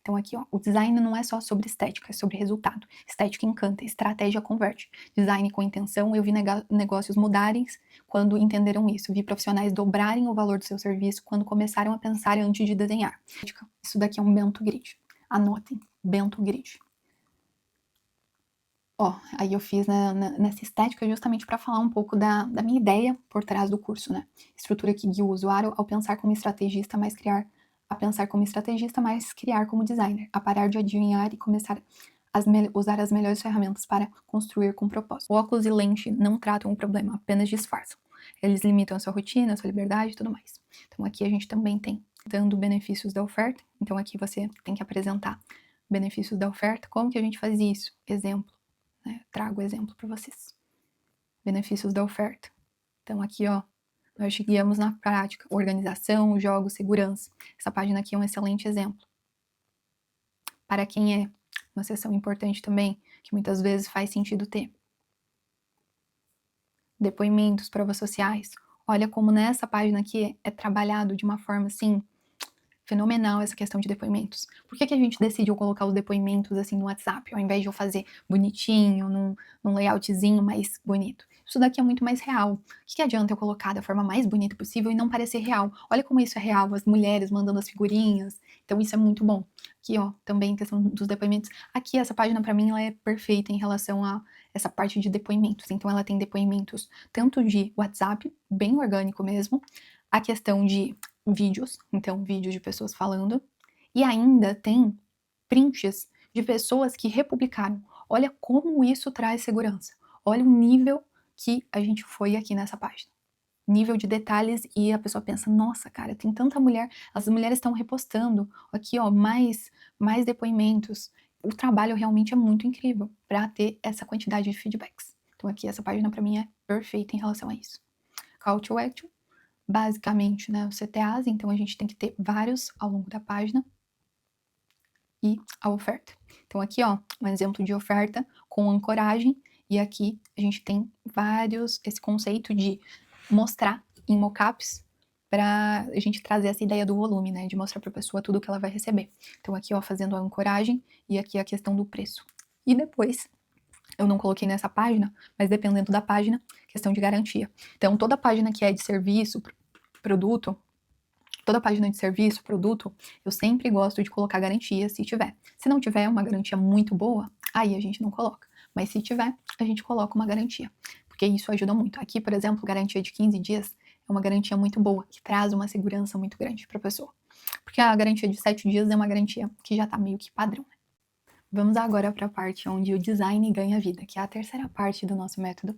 Então aqui, ó, o design não é só sobre estética, é sobre resultado. Estética encanta, estratégia converte. Design com intenção, eu vi negócios mudarem quando entenderam isso. Vi profissionais dobrarem o valor do seu serviço quando começaram a pensar antes de desenhar. Isso daqui é um Bento Grid. Anotem, Bento Grid. Ó, aí eu fiz nessa estética justamente para falar um pouco da minha ideia por trás do curso, né? Estrutura que guia o usuário ao pensar como estrategista, mas criar como designer, a parar de adivinhar e começar a usar as melhores ferramentas para construir com propósito. O óculos e lente não tratam o problema, apenas disfarçam. Eles limitam a sua rotina, a sua liberdade e tudo mais. Então aqui a gente também tem dando benefícios da oferta. Então aqui você tem que apresentar benefícios da oferta. Como que a gente faz isso? Exemplo, né? Trago exemplo para vocês. Benefícios da oferta. Então aqui, ó, nós guiamos na prática, organização, jogos, segurança. Essa página aqui é um excelente exemplo. Para quem é uma seção importante também, que muitas vezes faz sentido ter. Depoimentos, provas sociais. Olha como nessa página aqui é trabalhado de uma forma assim, fenomenal essa questão de depoimentos. Por que a gente decidiu colocar os depoimentos assim no WhatsApp, ao invés de eu fazer bonitinho, num layoutzinho mais bonito? Isso daqui é muito mais real. O que adianta eu colocar da forma mais bonita possível e não parecer real? Olha como isso é real, as mulheres mandando as figurinhas. Então isso é muito bom. Aqui, ó, também questão dos depoimentos. Aqui, essa página para mim, ela é perfeita em relação a essa parte de depoimentos. Então ela tem depoimentos tanto de WhatsApp, bem orgânico mesmo, a questão de vídeos, então vídeos de pessoas falando, e ainda tem prints de pessoas que republicaram. Olha como isso traz segurança. Olha o nível que a gente foi aqui nessa página. Nível de detalhes, e a pessoa pensa, nossa, cara, tem tanta mulher, as mulheres estão repostando, aqui ó, mais depoimentos. O trabalho realmente é muito incrível para ter essa quantidade de feedbacks. Então aqui essa página para mim é perfeita em relação a isso. Call to action, basicamente, né, os CTAs, então a gente tem que ter vários ao longo da página. E a oferta. Então aqui, ó, um exemplo de oferta com ancoragem, e aqui a gente tem esse conceito de mostrar em mockups para a gente trazer essa ideia do volume, né, de mostrar para a pessoa tudo que ela vai receber. Então aqui, ó, fazendo a ancoragem, e aqui a questão do preço. E depois, eu não coloquei nessa página, mas dependendo da página, questão de garantia. Então toda página que é de serviço, produto, toda página de serviço, produto, eu sempre gosto de colocar garantia se tiver. Se não tiver uma garantia muito boa, aí a gente não coloca. mas se tiver, a gente coloca uma garantia, porque isso ajuda muito. Aqui, por exemplo, garantia de 15 dias é uma garantia muito boa, que traz uma segurança muito grande para a pessoa. Porque a garantia de 7 dias é uma garantia que já está meio que padrão. Vamos agora para a parte onde o design ganha vida, que é a terceira parte do nosso método,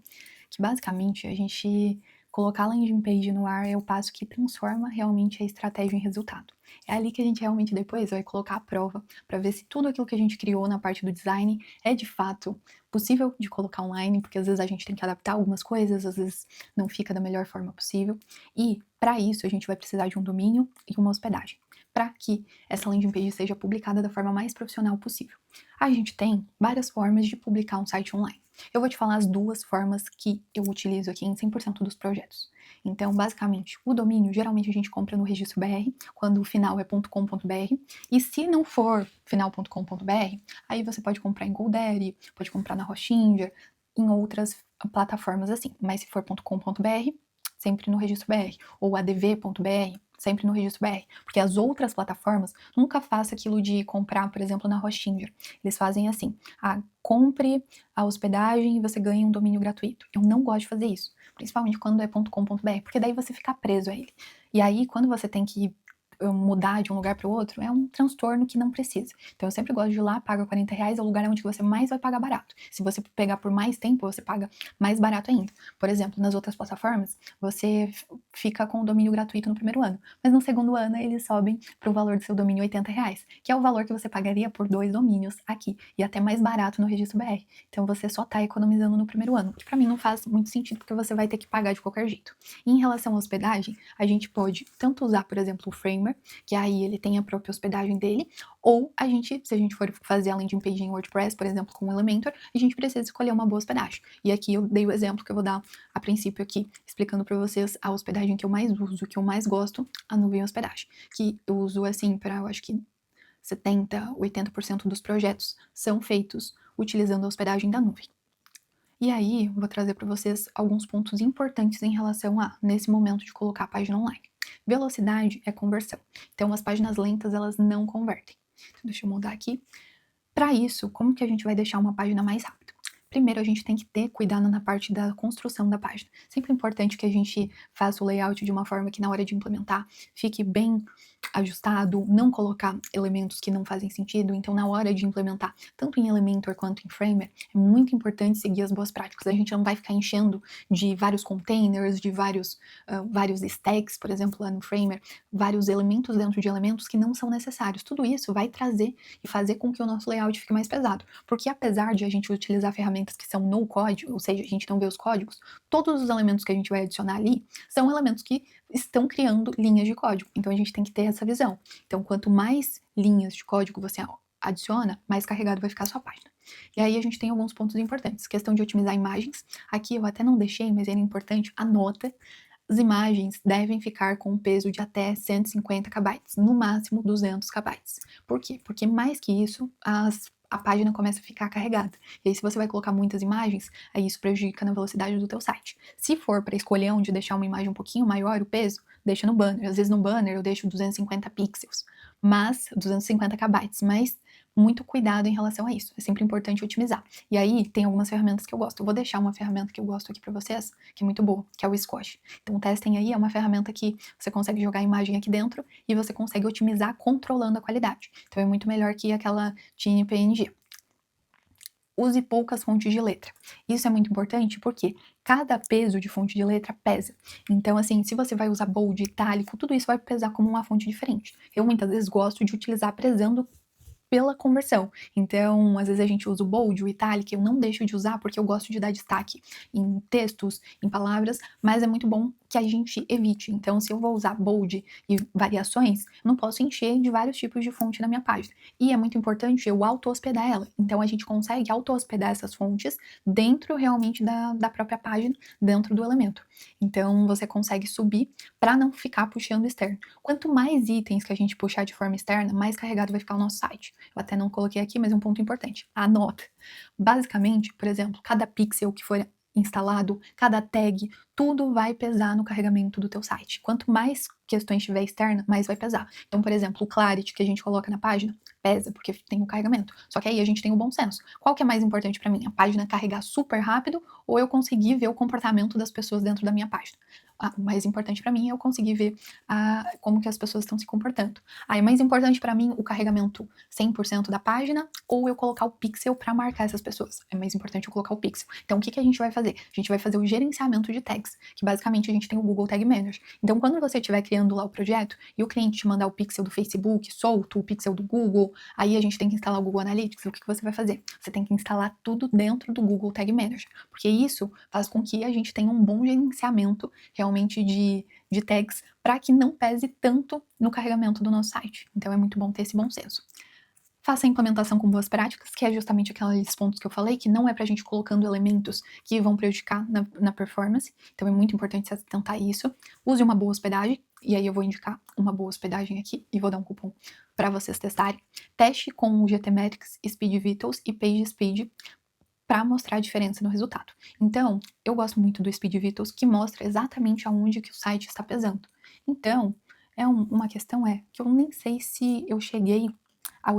que basicamente a gente colocar a landing page no ar é o passo que transforma realmente a estratégia em resultado. É ali que a gente realmente depois vai colocar a prova para ver se tudo aquilo que a gente criou na parte do design é de fato possível de colocar online, porque às vezes a gente tem que adaptar algumas coisas, às vezes não fica da melhor forma possível. E para isso a gente vai precisar de um domínio e uma hospedagem, para que essa landing page seja publicada da forma mais profissional possível. A gente tem várias formas de publicar um site online. Eu vou te falar as duas formas que eu utilizo aqui em 100% dos projetos. Então, basicamente, o domínio, geralmente a gente compra no registro BR, quando o final é .com.br, e se não for final.com.br, aí você pode comprar em GoDaddy, pode comprar na Hostingr, em outras plataformas assim. Mas se for .com.br, sempre no registro BR, ou adv.br, sempre no registro BR, porque as outras plataformas nunca façam aquilo de comprar, por exemplo, na Hostingr. Eles fazem assim: compre a hospedagem e você ganha um domínio gratuito. Eu não gosto de fazer isso, principalmente quando é .com.br, porque daí você fica preso a ele. E aí, quando você tem que mudar de um lugar para o outro, é um transtorno que não precisa. Então eu sempre gosto de ir lá, paga R$40, é o lugar onde você mais vai pagar barato. Se você pegar por mais tempo, você paga mais barato ainda. Por exemplo, nas outras plataformas, você fica com o domínio gratuito no primeiro ano, mas no segundo ano eles sobem para o valor do seu domínio R$80, que é o valor que você pagaria por 2 domínios aqui, e até mais barato no registro BR. Então você só está economizando no primeiro ano, que para mim não faz muito sentido, porque você vai ter que pagar de qualquer jeito. E em relação à hospedagem, a gente pode tanto usar, por exemplo, o Framer, que aí ele tem a própria hospedagem dele, ou a gente, se a gente for fazer a landing page em WordPress, por exemplo, com o Elementor, a gente precisa escolher uma boa hospedagem. E aqui eu dei o exemplo que eu vou dar a princípio aqui, explicando para vocês a hospedagem que eu mais uso, que eu mais gosto, a nuvem hospedagem, que eu uso assim para, eu acho que 70, 80% dos projetos são feitos utilizando a hospedagem da nuvem. E aí, vou trazer para vocês alguns pontos importantes em relação a, nesse momento de colocar a página online. Velocidade é conversão. Então, as páginas lentas, elas não convertem. Então, deixa eu mudar aqui. Para isso, como que a gente vai deixar uma página mais rápida? Primeiro, a gente tem que ter cuidado na parte da construção da página. Sempre é importante que a gente faça o layout de uma forma que na hora de implementar fique bem ajustado, não colocar elementos que não fazem sentido. Então, na hora de implementar, tanto em Elementor quanto em Framer, é muito importante seguir as boas práticas. A gente não vai ficar enchendo de vários containers, de vários stacks, por exemplo, lá no Framer, vários elementos dentro de elementos que não são necessários. Tudo isso vai trazer e fazer com que o nosso layout fique mais pesado. Porque apesar de a gente utilizar ferramentas que são no code, ou seja, a gente não vê os códigos, todos os elementos que a gente vai adicionar ali são elementos que estão criando linhas de código. Então a gente tem que ter essa visão. Então, quanto mais linhas de código você adiciona, mais carregado vai ficar a sua página. E aí a gente tem alguns pontos importantes. Questão de otimizar imagens. Aqui eu até não deixei, mas é importante, anota. As imagens devem ficar com um peso de até 150 KB, no máximo 200 KB. Por quê? Porque mais que isso, a página começa a ficar carregada. E aí, se você vai colocar muitas imagens, aí isso prejudica na velocidade do teu site. Se for para escolher onde deixar uma imagem um pouquinho maior, o peso, deixa no banner. Às vezes no banner eu deixo 250 pixels, mas 250 KB, mas muito cuidado em relação a isso. É sempre importante otimizar. E aí tem algumas ferramentas que eu gosto. Eu vou deixar uma ferramenta que eu gosto aqui para vocês, que é muito boa, que é o Squash. Então testem aí, é uma ferramenta que você consegue jogar a imagem aqui dentro e você consegue otimizar controlando a qualidade. Então é muito melhor que aquela TinyPNG. Use poucas fontes de letra. Isso é muito importante porque cada peso de fonte de letra pesa. Então, assim, se você vai usar bold, itálico, tudo isso vai pesar como uma fonte diferente. Eu muitas vezes gosto de utilizar prezando pela conversão. Então, às vezes a gente usa o bold, o italic, eu não deixo de usar porque eu gosto de dar destaque em textos, em palavras, mas é muito bom que a gente evite. Então, se eu vou usar bold e variações, não posso encher de vários tipos de fonte na minha página. E é muito importante eu auto-hospedar ela. Então, a gente consegue auto-hospedar essas fontes dentro realmente da própria página, dentro do elemento. Então, você consegue subir para não ficar puxando externo. Quanto mais itens que a gente puxar de forma externa, mais carregado vai ficar o nosso site. Eu até não coloquei aqui, mas é um ponto importante. Anota. Basicamente, por exemplo, cada pixel que for instalado, cada tag, tudo vai pesar no carregamento do teu site. Quanto mais questões tiver externa, mais vai pesar. Então, por exemplo, o Clarity que a gente coloca na página, pesa, porque tem o carregamento. Só que aí a gente tem o bom senso. Qual que é mais importante para mim? A página carregar super rápido ou eu conseguir ver o comportamento das pessoas dentro da minha página? O mais importante para mim é eu conseguir ver como que as pessoas estão se comportando. É mais importante para mim o carregamento 100% da página ou eu colocar o pixel para marcar essas pessoas? É mais importante eu colocar o pixel. Então, o que a gente vai fazer? A gente vai fazer o gerenciamento de tags, que basicamente a gente tem o Google Tag Manager. Então, quando você estiver criando lá o projeto e o cliente te mandar o pixel do Facebook solto, o pixel do Google, aí a gente tem que instalar o Google Analytics. O que você vai fazer? Você tem que instalar tudo dentro do Google Tag Manager, porque isso faz com que a gente tenha um bom gerenciamento realmente de tags para que não pese tanto no carregamento do nosso site. Então é muito bom ter esse bom senso. Faça a implementação com boas práticas, que é justamente aqueles pontos que eu falei, que não é pra gente colocando elementos que vão prejudicar na performance. Então é muito importante você atentar a isso. Use uma boa hospedagem, e aí eu vou indicar uma boa hospedagem aqui e vou dar um cupom para vocês testarem. Teste com o GTmetrix, Speed Vitals e PageSpeed para mostrar a diferença no resultado. Então, eu gosto muito do Speed Vitals, que mostra exatamente aonde que o site está pesando. Então, uma questão é que eu nem sei se eu cheguei a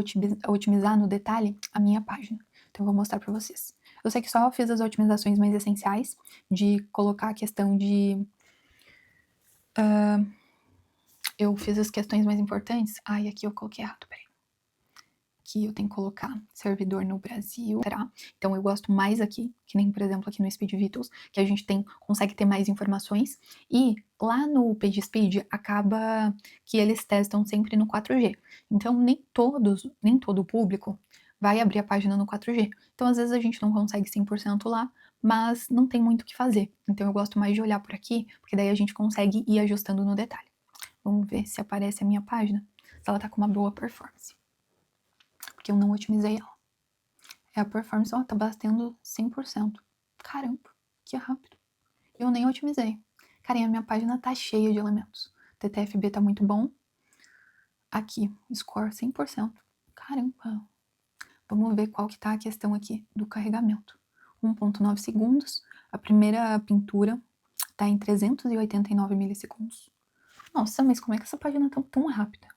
otimizar no detalhe a minha página. Então, eu vou mostrar para vocês. Eu sei que só fiz as otimizações mais essenciais, de colocar a questão de... eu fiz as questões mais importantes. Aqui eu coloquei errado, peraí. Aqui eu tenho que colocar servidor no Brasil, tá? Então eu gosto mais aqui, que nem, por exemplo, aqui no Speed Vitals, que a gente consegue ter mais informações. E lá no PageSpeed acaba que eles testam sempre no 4G. Então nem todo o público vai abrir a página no 4G. Então às vezes a gente não consegue 100% lá, mas não tem muito o que fazer. Então eu gosto mais de olhar por aqui, porque daí a gente consegue ir ajustando no detalhe. Vamos ver se aparece a minha página, se ela tá com uma boa performance. Porque eu não otimizei ela. A performance, tá batendo 100%. Caramba, que rápido. Eu nem otimizei. Cara, a minha página tá cheia de elementos. TTFB tá muito bom. Aqui, score 100%. Caramba. Vamos ver qual que tá a questão aqui do carregamento. 1.9 segundos. A primeira pintura tá em 389 milissegundos. Nossa, mas como é que essa página tá tão rápida?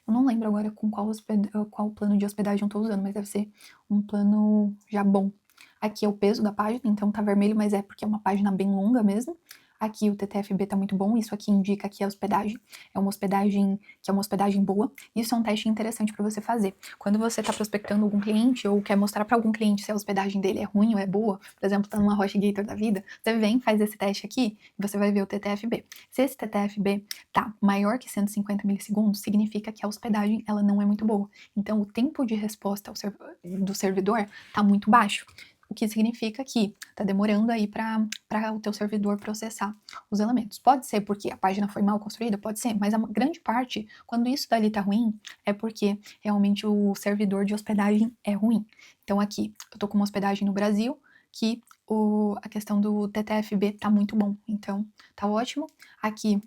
Eu não lembro agora com qual plano de hospedagem eu tô usando, mas deve ser um plano já bom. Aqui é o peso da página, então tá vermelho, mas é porque é uma página bem longa mesmo. Aqui o TTFB tá muito bom, isso aqui indica que a hospedagem é uma hospedagem boa. Isso é um teste interessante para você fazer. Quando você tá prospectando algum cliente ou quer mostrar para algum cliente se a hospedagem dele é ruim ou é boa, por exemplo, tá numa HostGator da vida, você vem, faz esse teste aqui e você vai ver o TTFB. Se esse TTFB tá maior que 150 milissegundos, significa que a hospedagem ela não é muito boa. Então o tempo de resposta do servidor tá muito baixo. O que significa que tá demorando aí para o teu servidor processar os elementos. Pode ser porque a página foi mal construída, pode ser, mas a grande parte, quando isso dali tá ruim, é porque realmente o servidor de hospedagem é ruim. Então aqui, eu tô com uma hospedagem no Brasil, que a questão do TTFB tá muito bom, então tá ótimo. Aqui,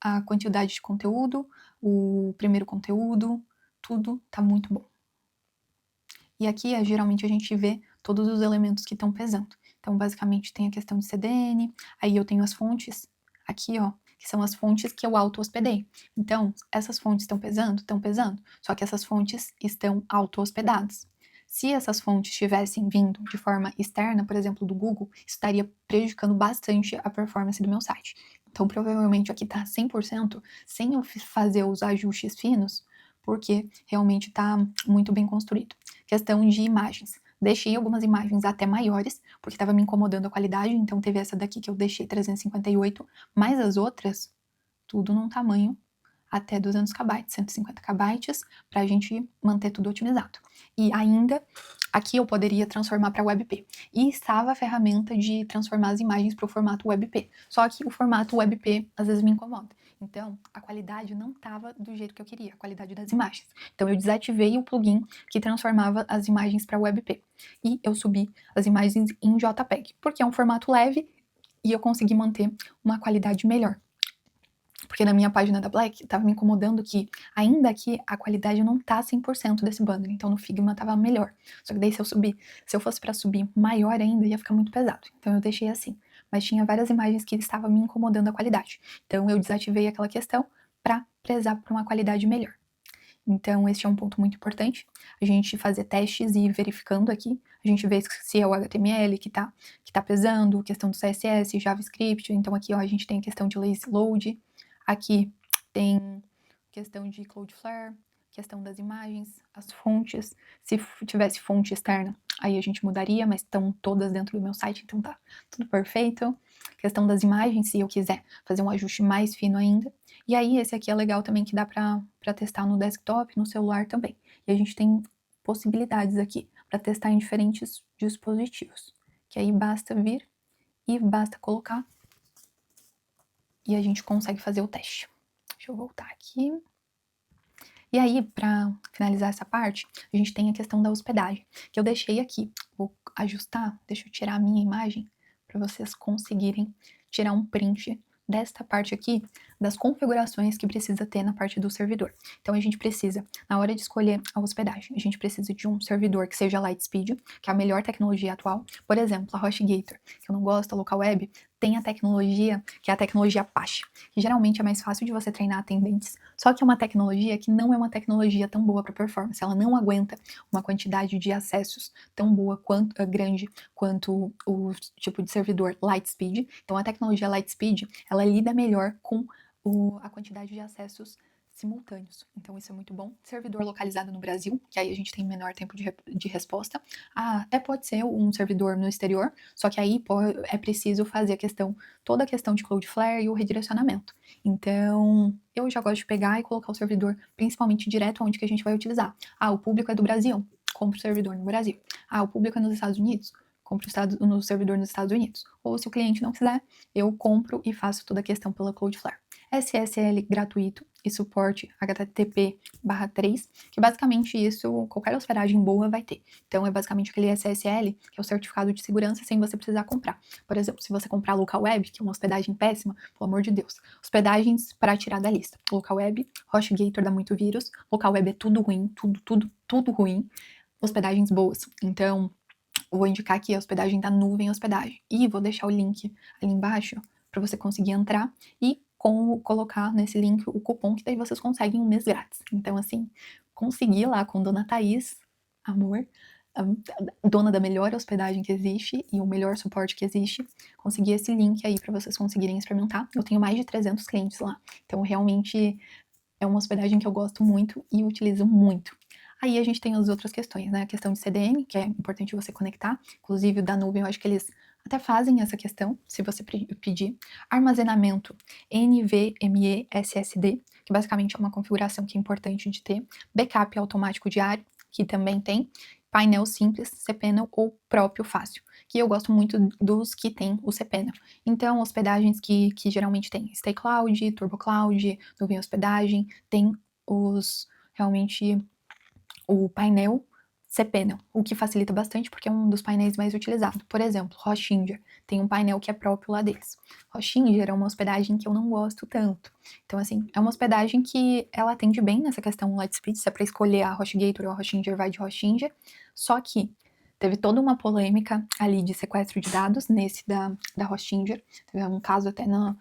a quantidade de conteúdo, o primeiro conteúdo, tudo tá muito bom. E aqui, geralmente, a gente vê todos os elementos que estão pesando. Então, basicamente, tem a questão de CDN, aí eu tenho as fontes aqui, ó, que são as fontes que eu auto-hospedei. Então, essas fontes estão pesando? Estão pesando. Só que essas fontes estão auto-hospedadas. Se essas fontes tivessem vindo de forma externa, por exemplo, do Google, isso estaria prejudicando bastante a performance do meu site. Então, provavelmente, aqui tá 100%, sem eu fazer os ajustes finos, porque realmente está muito bem construído. Questão de imagens. Deixei algumas imagens até maiores, porque estava me incomodando a qualidade, então teve essa daqui que eu deixei 358, mas as outras, tudo num tamanho até 200 KB, 150 KB, para a gente manter tudo otimizado. E ainda, aqui eu poderia transformar para WebP. E estava a ferramenta de transformar as imagens para o formato WebP. Só que o formato WebP às vezes me incomoda. Então, a qualidade não estava do jeito que eu queria, a qualidade das imagens. Então, eu desativei o plugin que transformava as imagens para WebP. E eu subi as imagens em JPEG, porque é um formato leve e eu consegui manter uma qualidade melhor. Porque na minha página da Black tava me incomodando que, ainda que a qualidade não tá 100% desse banner, então no Figma tava melhor. Só que daí se eu fosse para subir maior ainda, ia ficar muito pesado. Então eu deixei assim. Mas tinha várias imagens que estavam me incomodando a qualidade. Então eu desativei aquela questão para prezar por uma qualidade melhor. Então, esse é um ponto muito importante, a gente fazer testes e ir verificando aqui, a gente vê se é o HTML que tá pesando, questão do CSS, JavaScript, então aqui, ó, a gente tem a questão de lazy load, aqui tem questão de Cloudflare, questão das imagens, as fontes, se tivesse fonte externa, aí a gente mudaria, mas estão todas dentro do meu site, então tá tudo perfeito. Questão das imagens, se eu quiser fazer um ajuste mais fino ainda. E aí, esse aqui é legal também, que dá pra testar no desktop, no celular também. E a gente tem possibilidades aqui para testar em diferentes dispositivos. Que aí basta vir e basta colocar e a gente consegue fazer o teste. Deixa eu voltar aqui. E aí, para finalizar essa parte, a gente tem a questão da hospedagem, que eu deixei aqui. Vou ajustar, deixa eu tirar a minha imagem para vocês conseguirem tirar um print desta parte aqui, das configurações que precisa ter na parte do servidor. Então a gente precisa, na hora de escolher a hospedagem, a gente precisa de um servidor que seja Lightspeed, que é a melhor tecnologia atual. Por exemplo, a HostGator, que eu não gosto, a Local Web, tem a tecnologia, que é a tecnologia Apache, que geralmente é mais fácil de você treinar atendentes, só que é uma tecnologia que não é uma tecnologia tão boa para performance, ela não aguenta uma quantidade de acessos tão boa quanto grande quanto o tipo de servidor Lightspeed. Então a tecnologia Lightspeed, ela lida melhor com a quantidade de acessos simultâneos. Então isso é muito bom. Servidor localizado no Brasil, que aí a gente tem menor tempo de resposta. Até pode ser um servidor no exterior, só que aí é preciso fazer toda a questão de Cloudflare e o redirecionamento. Então, eu já gosto de pegar e colocar o servidor principalmente direto onde que a gente vai utilizar. O público é do Brasil, compro o servidor no Brasil. O público é nos Estados Unidos, compro no servidor nos Estados Unidos. Ou se o cliente não quiser, eu compro e faço toda a questão pela Cloudflare. SSL gratuito e suporte HTTP/3, que basicamente isso qualquer hospedagem boa vai ter. Então é basicamente aquele SSL, que é o certificado de segurança, sem você precisar comprar. Por exemplo, se você comprar Local Web, que é uma hospedagem péssima, pelo amor de Deus, hospedagens para tirar da lista. Local Web, HostGator dá muito vírus, Local Web é tudo ruim, tudo ruim. Hospedagens boas. Então, vou indicar aqui a hospedagem da Nuvem Hospedagem. E vou deixar o link ali embaixo para você conseguir entrar e colocar nesse link o cupom, que daí vocês conseguem um mês grátis. Então, assim, consegui lá com Dona Thaís, amor, a dona da melhor hospedagem que existe e o melhor suporte que existe, consegui esse link aí para vocês conseguirem experimentar. Eu tenho mais de 300 clientes lá, então realmente é uma hospedagem que eu gosto muito e utilizo muito. Aí a gente tem as outras questões, né? A questão de CDN, que é importante você conectar. Inclusive, o da nuvem, eu acho que eles até fazem essa questão, se você pedir. Armazenamento NVMe SSD, que basicamente é uma configuração que é importante de ter. Backup automático diário, que também tem. Painel simples, cPanel ou próprio fácil, que eu gosto muito dos que tem o cPanel. Então, hospedagens que geralmente tem Stay Cloud, Turbo Cloud, Nuvem Hospedagem, tem realmente o painel cPanel, o que facilita bastante porque é um dos painéis mais utilizados. Por exemplo, Hostinger tem um painel que é próprio lá deles. Hostinger é uma hospedagem que eu não gosto tanto. Então, assim, é uma hospedagem que ela atende bem nessa questão Lightspeed, se é para escolher a HostGator ou a Hostinger, vai de Hostinger. Só que teve toda uma polêmica ali de sequestro de dados nesse da Hostinger. Teve um caso até no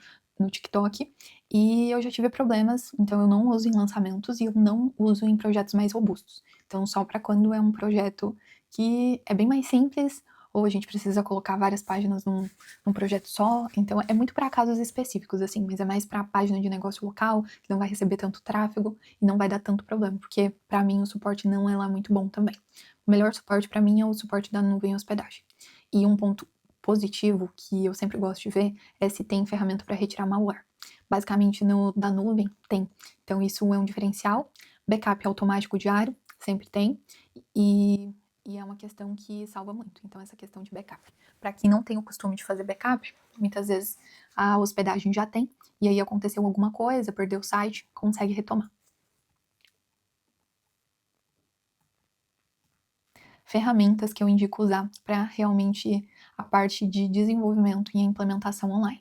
TikTok, e eu já tive problemas, então eu não uso em lançamentos e eu não uso em projetos mais robustos. Então, só para quando é um projeto que é bem mais simples, ou a gente precisa colocar várias páginas num projeto só. Então, é muito para casos específicos, assim, mas é mais para página de negócio local, que não vai receber tanto tráfego e não vai dar tanto problema, porque para mim o suporte não é lá muito bom também. O melhor suporte para mim é o suporte da nuvem hospedagem. E um ponto positivo que eu sempre gosto de ver é se tem ferramenta para retirar malware. Basicamente, da nuvem tem. Então, isso é um diferencial. Backup automático diário, sempre tem. E é uma questão que salva muito. Então, essa questão de backup. Para quem não tem o costume de fazer backup, muitas vezes a hospedagem já tem, e aí aconteceu alguma coisa, perdeu o site, consegue retomar. Ferramentas que eu indico usar para realmente a parte de desenvolvimento e implementação online.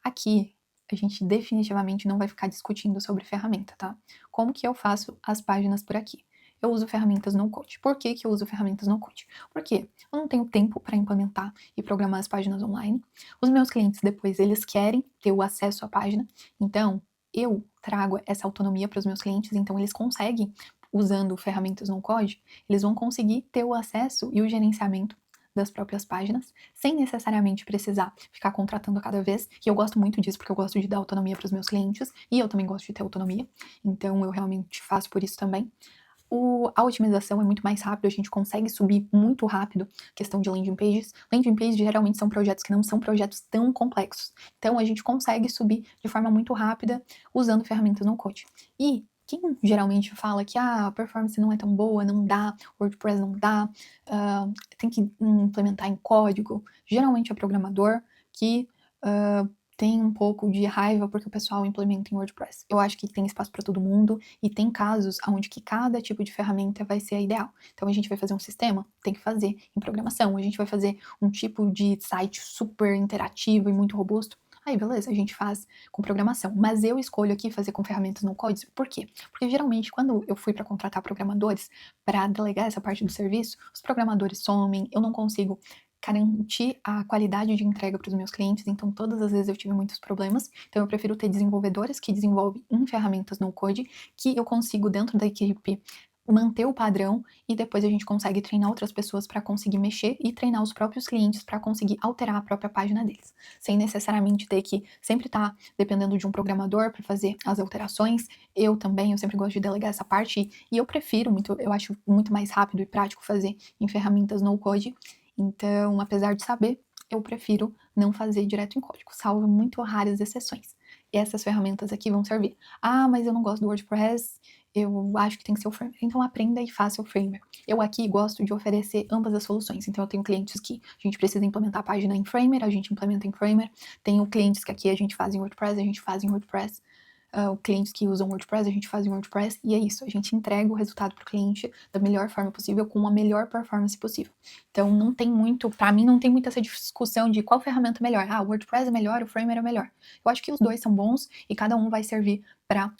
Aqui, a gente definitivamente não vai ficar discutindo sobre ferramenta, tá? Como que eu faço as páginas por aqui? Eu uso ferramentas no-code. Por que eu uso ferramentas no-code? Porque eu não tenho tempo para implementar e programar as páginas online. Os meus clientes depois, eles querem ter o acesso à página. Então, eu trago essa autonomia para os meus clientes, então eles conseguem usando ferramentas no code, eles vão conseguir ter o acesso e o gerenciamento das próprias páginas, sem necessariamente precisar ficar contratando a cada vez, e eu gosto muito disso porque eu gosto de dar autonomia para os meus clientes, e eu também gosto de ter autonomia, então eu realmente faço por isso também. A otimização é muito mais rápida, a gente consegue subir muito rápido questão de landing pages. Landing pages geralmente são projetos que não são projetos tão complexos, então a gente consegue subir de forma muito rápida usando ferramentas no code. E quem geralmente fala que a performance não é tão boa, não dá, WordPress não dá, tem que implementar em código, geralmente é programador que tem um pouco de raiva porque o pessoal implementa em WordPress. Eu acho que tem espaço para todo mundo e tem casos onde que cada tipo de ferramenta vai ser a ideal. Então a gente vai fazer um sistema, tem que fazer em programação. A gente vai fazer um tipo de site super interativo e muito robusto. Aí, beleza, a gente faz com programação. Mas eu escolho aqui fazer com ferramentas no code. Por quê? Porque geralmente, quando eu fui para contratar programadores para delegar essa parte do serviço, os programadores somem, eu não consigo garantir a qualidade de entrega para os meus clientes, então todas as vezes eu tive muitos problemas, então eu prefiro ter desenvolvedores que desenvolvem em ferramentas no code, que eu consigo dentro da equipe manter o padrão e depois a gente consegue treinar outras pessoas para conseguir mexer e treinar os próprios clientes para conseguir alterar a própria página deles, sem necessariamente ter que sempre estar dependendo de um programador para fazer as alterações. Eu também, eu sempre gosto de delegar essa parte e eu prefiro muito, eu acho muito mais rápido e prático fazer em ferramentas no code. Então, apesar de saber, eu prefiro não fazer direto em código, salvo muito raras exceções. E essas ferramentas aqui vão servir. Ah, mas eu não gosto do WordPress, eu acho que tem que ser o Framer. Então aprenda e faça o Framer. Eu aqui gosto de oferecer ambas as soluções. Então eu tenho clientes que a gente precisa implementar a página em Framer, a gente implementa em Framer. Tenho clientes que aqui a gente faz em WordPress, a gente faz em WordPress. Clientes que usam WordPress, a gente faz em WordPress, e é isso, a gente entrega o resultado para o cliente da melhor forma possível, com a melhor performance possível. Então não tem muito, para mim não tem muito essa discussão de qual ferramenta é melhor. Ah, o WordPress é melhor, o Framer é melhor. Eu acho que os dois são bons e cada um vai servir para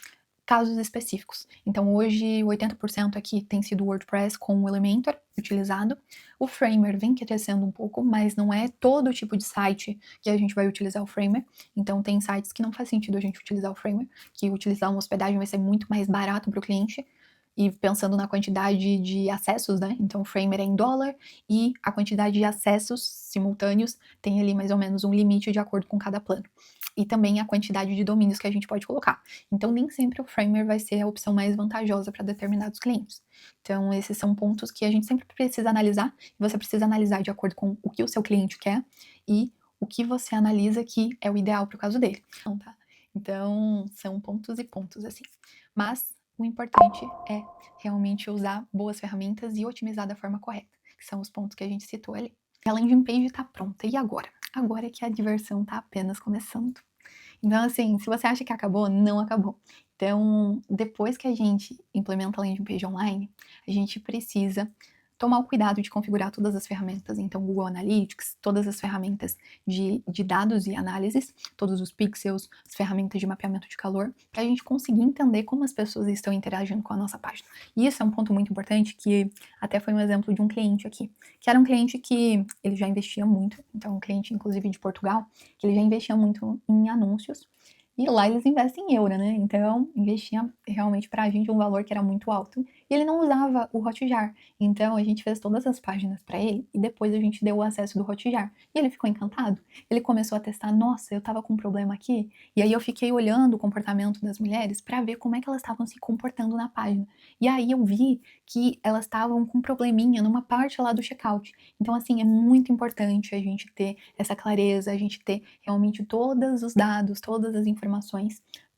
casos específicos. Então hoje 80% aqui tem sido o WordPress com o Elementor utilizado. O Framer vem crescendo um pouco, mas não é todo tipo de site que a gente vai utilizar o Framer. Então tem sites que não faz sentido a gente utilizar o Framer, que utilizar uma hospedagem vai ser muito mais barato para o cliente. E pensando na quantidade de acessos, né? Então o Framer é em dólar e a quantidade de acessos simultâneos tem ali mais ou menos um limite de acordo com cada plano. E também a quantidade de domínios que a gente pode colocar. Então, nem sempre o Framer vai ser a opção mais vantajosa para determinados clientes. Então, esses são pontos que a gente sempre precisa analisar. E você precisa analisar de acordo com o que o seu cliente quer e o que você analisa que é o ideal para o caso dele. Então, tá? Então, são pontos e pontos, assim. Mas o importante é realmente usar boas ferramentas e otimizar da forma correta, que são os pontos que a gente citou ali. A landing page está pronta. E agora? Agora é que a diversão está apenas começando. Então, assim, se você acha que acabou, não acabou. Então, depois que a gente implementa a landing page online, a gente precisa tomar o cuidado de configurar todas as ferramentas, então Google Analytics, todas as ferramentas de dados e análises, todos os pixels, as ferramentas de mapeamento de calor, para a gente conseguir entender como as pessoas estão interagindo com a nossa página. E isso é um ponto muito importante, que até foi um exemplo de um cliente aqui, que era um cliente que ele já investia muito, então um cliente inclusive de Portugal, que ele já investia muito em anúncios, e lá eles investem em euro, né? Então, investia realmente pra gente um valor que era muito alto. E ele não usava o Hotjar. Então, a gente fez todas as páginas para ele e depois a gente deu o acesso do Hotjar. E ele ficou encantado. Ele começou a testar, nossa, eu tava com um problema aqui. E aí eu fiquei olhando o comportamento das mulheres para ver como é que elas estavam se comportando na página. E aí eu vi que elas estavam com um probleminha numa parte lá do checkout. Então, assim, é muito importante a gente ter essa clareza, a gente ter realmente todos os dados, todas as informações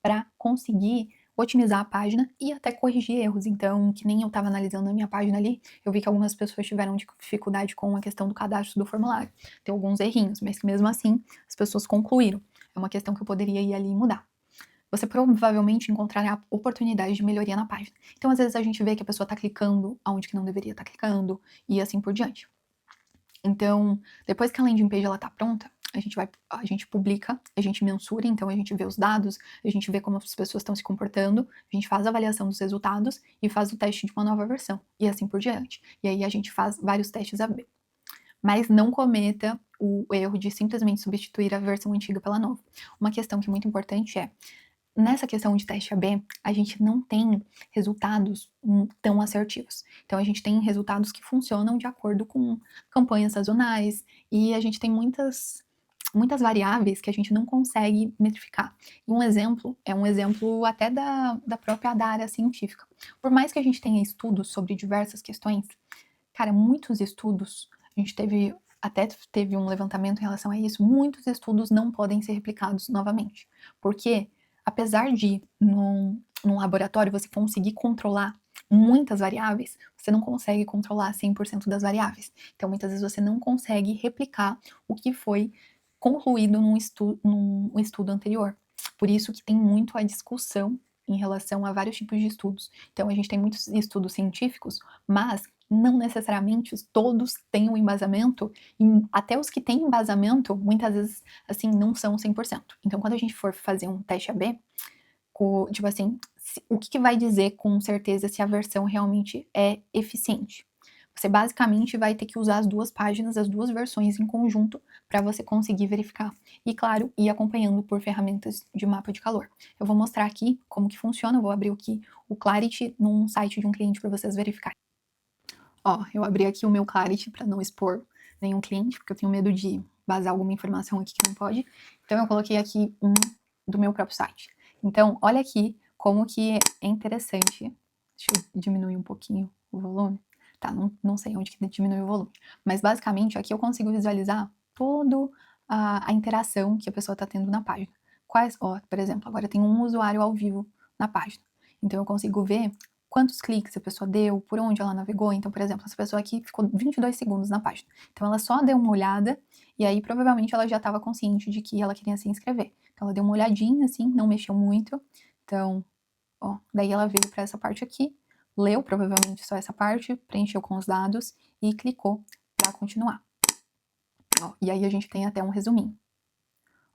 para conseguir otimizar a página e até corrigir erros. Então, que nem eu estava analisando a minha página ali, eu vi que algumas pessoas tiveram dificuldade com a questão do cadastro do formulário. Tem alguns errinhos, mas que mesmo assim as pessoas concluíram. É uma questão que eu poderia ir ali e mudar. Você provavelmente encontrará oportunidades de melhoria na página. Então, às vezes a gente vê que a pessoa está clicando aonde que não deveria estar clicando e assim por diante. Então, depois que a landing page está pronta, a gente publica, a gente mensura, então a gente vê os dados, a gente vê como as pessoas estão se comportando, a gente faz a avaliação dos resultados e faz o teste de uma nova versão, e assim por diante. E aí a gente faz vários testes AB. Mas não cometa o erro de simplesmente substituir a versão antiga pela nova. Uma questão que é muito importante é, nessa questão de teste AB, a gente não tem resultados tão assertivos. Então, a gente tem resultados que funcionam de acordo com campanhas sazonais, e a gente tem muitas variáveis que a gente não consegue metrificar. E um exemplo é um exemplo até da própria área científica. Por mais que a gente tenha estudos sobre diversas questões, cara, muitos estudos, a gente teve um levantamento em relação a isso, muitos estudos não podem ser replicados novamente. Porque, apesar de, num laboratório, você conseguir controlar muitas variáveis, você não consegue controlar 100% das variáveis. Então, muitas vezes você não consegue replicar o que foi concluído num estudo anterior. Por isso que tem muito a discussão em relação a vários tipos de estudos. Então, a gente tem muitos estudos científicos, mas não necessariamente todos têm um embasamento, e até os que têm embasamento, muitas vezes, assim, não são 100%. Então, quando a gente for fazer um teste AB, tipo assim, o que vai dizer com certeza se a versão realmente é eficiente? Você basicamente vai ter que usar as duas páginas, as duas versões em conjunto, para você conseguir verificar. E claro, ir acompanhando por ferramentas de mapa de calor. Eu vou mostrar aqui como que funciona, eu vou abrir aqui o Clarity num site de um cliente para vocês verificarem. Ó, eu abri aqui o meu Clarity para não expor nenhum cliente, porque eu tenho medo de vazar alguma informação aqui que não pode. Então eu coloquei aqui um do meu próprio site. Então, olha aqui como que é interessante. Deixa eu diminuir um pouquinho o volume. Tá, não sei onde que diminui o volume. Mas basicamente aqui eu consigo visualizar toda a interação que a pessoa está tendo na página. Ó, por exemplo, agora tem um usuário ao vivo na página. Então eu consigo ver quantos cliques a pessoa deu, por onde ela navegou. Então, por exemplo, essa pessoa aqui ficou 22 segundos na página. Então ela só deu uma olhada e aí provavelmente ela já estava consciente de que ela queria se inscrever. Então ela deu uma olhadinha assim, não mexeu muito. Então, ó, daí ela veio para essa parte aqui, leu provavelmente só essa parte, preencheu com os dados e clicou para continuar. Ó, e aí a gente tem até um resuminho.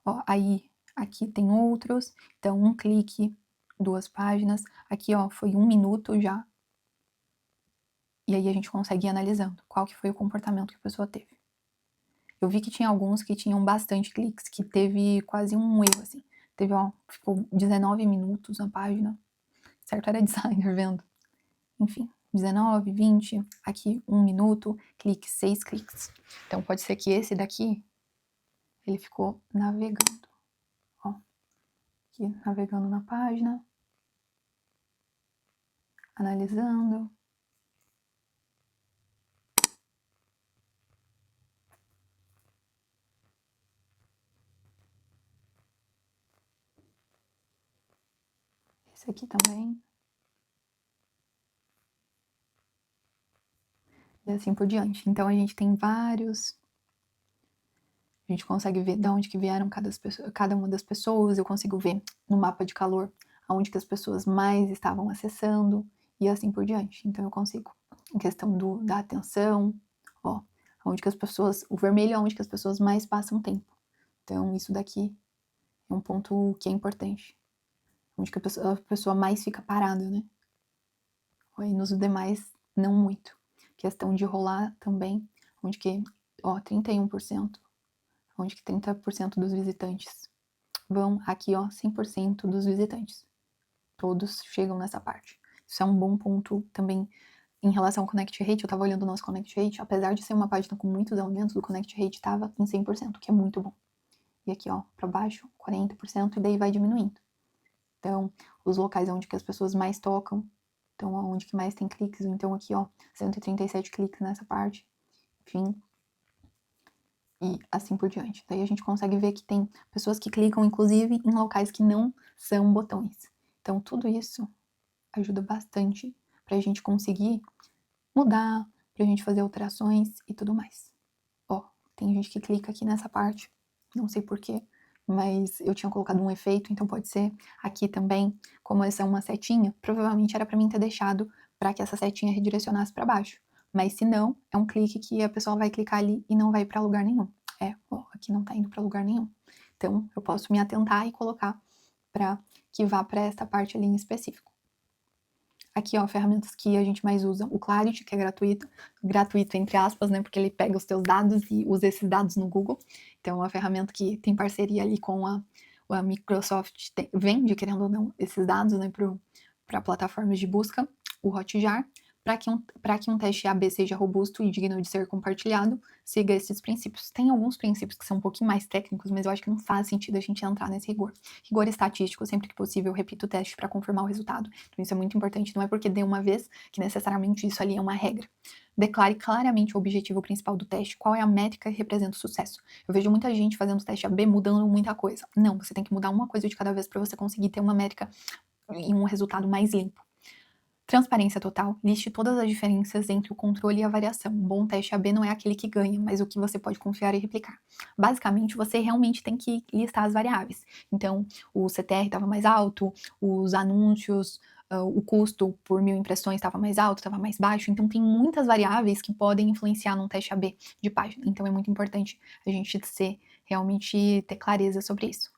Ó, aí aqui tem outros, então um clique, 2 páginas. Aqui, ó, foi 1 minuto já. E aí a gente consegue ir analisando qual que foi o comportamento que a pessoa teve. Eu vi que tinha alguns que tinham bastante cliques, que teve quase um erro, assim. Teve, ó, ficou 19 minutos na página. Certo, era designer vendo. Enfim, 19, 20, aqui 1 minuto, clique, 6 cliques. Então pode ser que esse daqui, ele ficou navegando. Ó, aqui navegando na página, analisando. Esse aqui também. E assim por diante. Então a gente tem vários. A gente consegue ver de onde que vieram cada uma das pessoas. Eu consigo ver no mapa de calor aonde que as pessoas mais estavam acessando e assim por diante. Então eu consigo, em questão da atenção, ó, onde que as pessoas, o vermelho é onde que as pessoas mais passam tempo. Então isso daqui é um ponto que é importante. Onde que a pessoa mais fica parada, né? E nos demais, não muito. Questão de rolar também, onde que, ó, 31%, onde que 30% dos visitantes vão aqui, ó, 100% dos visitantes. Todos chegam nessa parte. Isso é um bom ponto também em relação ao Connect Rate. Eu tava olhando o nosso Connect Rate, apesar de ser uma página com muitos elementos, o Connect Rate tava em 100%, que é muito bom. E aqui, ó, para baixo, 40%, e daí vai diminuindo. Então, os locais onde que as pessoas mais tocam, então onde que mais tem cliques, então aqui, ó, 137 cliques nessa parte, enfim, e assim por diante. Daí a gente consegue ver que tem pessoas que clicam, inclusive, em locais que não são botões. Então, tudo isso ajuda bastante pra gente conseguir mudar, pra gente fazer alterações e tudo mais. Ó, tem gente que clica aqui nessa parte, não sei porquê, mas eu tinha colocado um efeito, então pode ser aqui também, como essa é uma setinha, provavelmente era para mim ter deixado para que essa setinha redirecionasse para baixo. Mas se não, é um clique que a pessoa vai clicar ali e não vai para lugar nenhum. Ó, aqui não tá indo para lugar nenhum. Então eu posso me atentar e colocar para que vá para essa parte ali em específico. Aqui, ó, ferramentas que a gente mais usa. O Clarity, que é gratuito entre aspas, né, porque ele pega os teus dados e usa esses dados no Google. Então, é uma ferramenta que tem parceria ali com a Microsoft vende, querendo ou não, esses dados, né, para plataformas de busca, o Hotjar, para que um teste AB seja robusto e digno de ser compartilhado, siga esses princípios. Tem alguns princípios que são um pouquinho mais técnicos, mas eu acho que não faz sentido a gente entrar nesse rigor. Rigor estatístico, sempre que possível, eu repito o teste para confirmar o resultado. Então isso é muito importante, não é porque deu uma vez que necessariamente isso ali é uma regra. Declare claramente o objetivo principal do teste, qual é a métrica que representa o sucesso. Eu vejo muita gente fazendo o teste AB mudando muita coisa. Não, você tem que mudar uma coisa de cada vez para você conseguir ter uma métrica e um resultado mais limpo. Transparência total. Liste todas as diferenças entre o controle e a variação. Um bom teste AB não é aquele que ganha, mas o que você pode confiar e replicar. Basicamente, você realmente tem que listar as variáveis. Então, o CTR estava mais alto, os anúncios, o custo por 1000 impressões estava mais alto, estava mais baixo. Então, tem muitas variáveis que podem influenciar num teste AB de página. Então, é muito importante a gente realmente ter clareza sobre isso.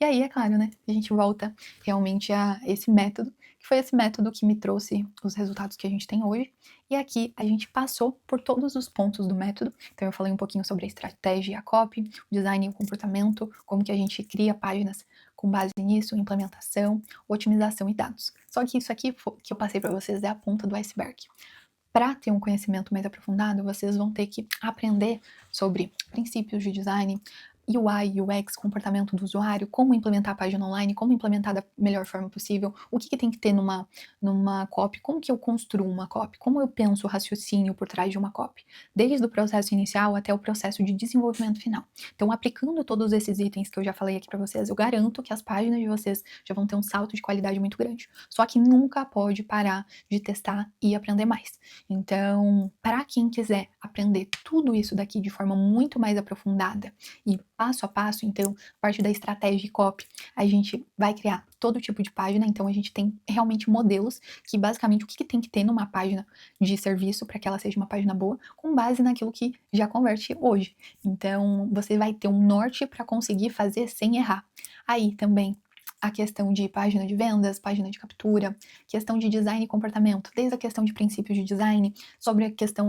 E aí, é claro, né, a gente volta realmente a esse método, que foi esse método que me trouxe os resultados que a gente tem hoje. E aqui a gente passou por todos os pontos do método. Então eu falei um pouquinho sobre a estratégia e a copy, o design e o comportamento, como que a gente cria páginas com base nisso, implementação, otimização e dados. Só que isso aqui que eu passei para vocês é a ponta do iceberg. Para ter um conhecimento mais aprofundado, vocês vão ter que aprender sobre princípios de design, UI, UX, comportamento do usuário, como implementar a página online, como implementar da melhor forma possível, o que tem que ter numa copy, como que eu construo uma copy, como eu penso o raciocínio por trás de uma copy, desde o processo inicial até o processo de desenvolvimento final. Então, aplicando todos esses itens que eu já falei aqui para vocês, eu garanto que as páginas de vocês já vão ter um salto de qualidade muito grande. Só que nunca pode parar de testar e aprender mais. Então, para quem quiser aprender tudo isso daqui de forma muito mais aprofundada e passo a passo, então, parte da estratégia e copy, a gente vai criar todo tipo de página, então a gente tem realmente modelos que basicamente o que tem que ter numa página de serviço para que ela seja uma página boa, com base naquilo que já converte hoje. Então, você vai ter um norte para conseguir fazer sem errar. Aí também a questão de página de vendas, página de captura, questão de design e comportamento, desde a questão de princípios de design,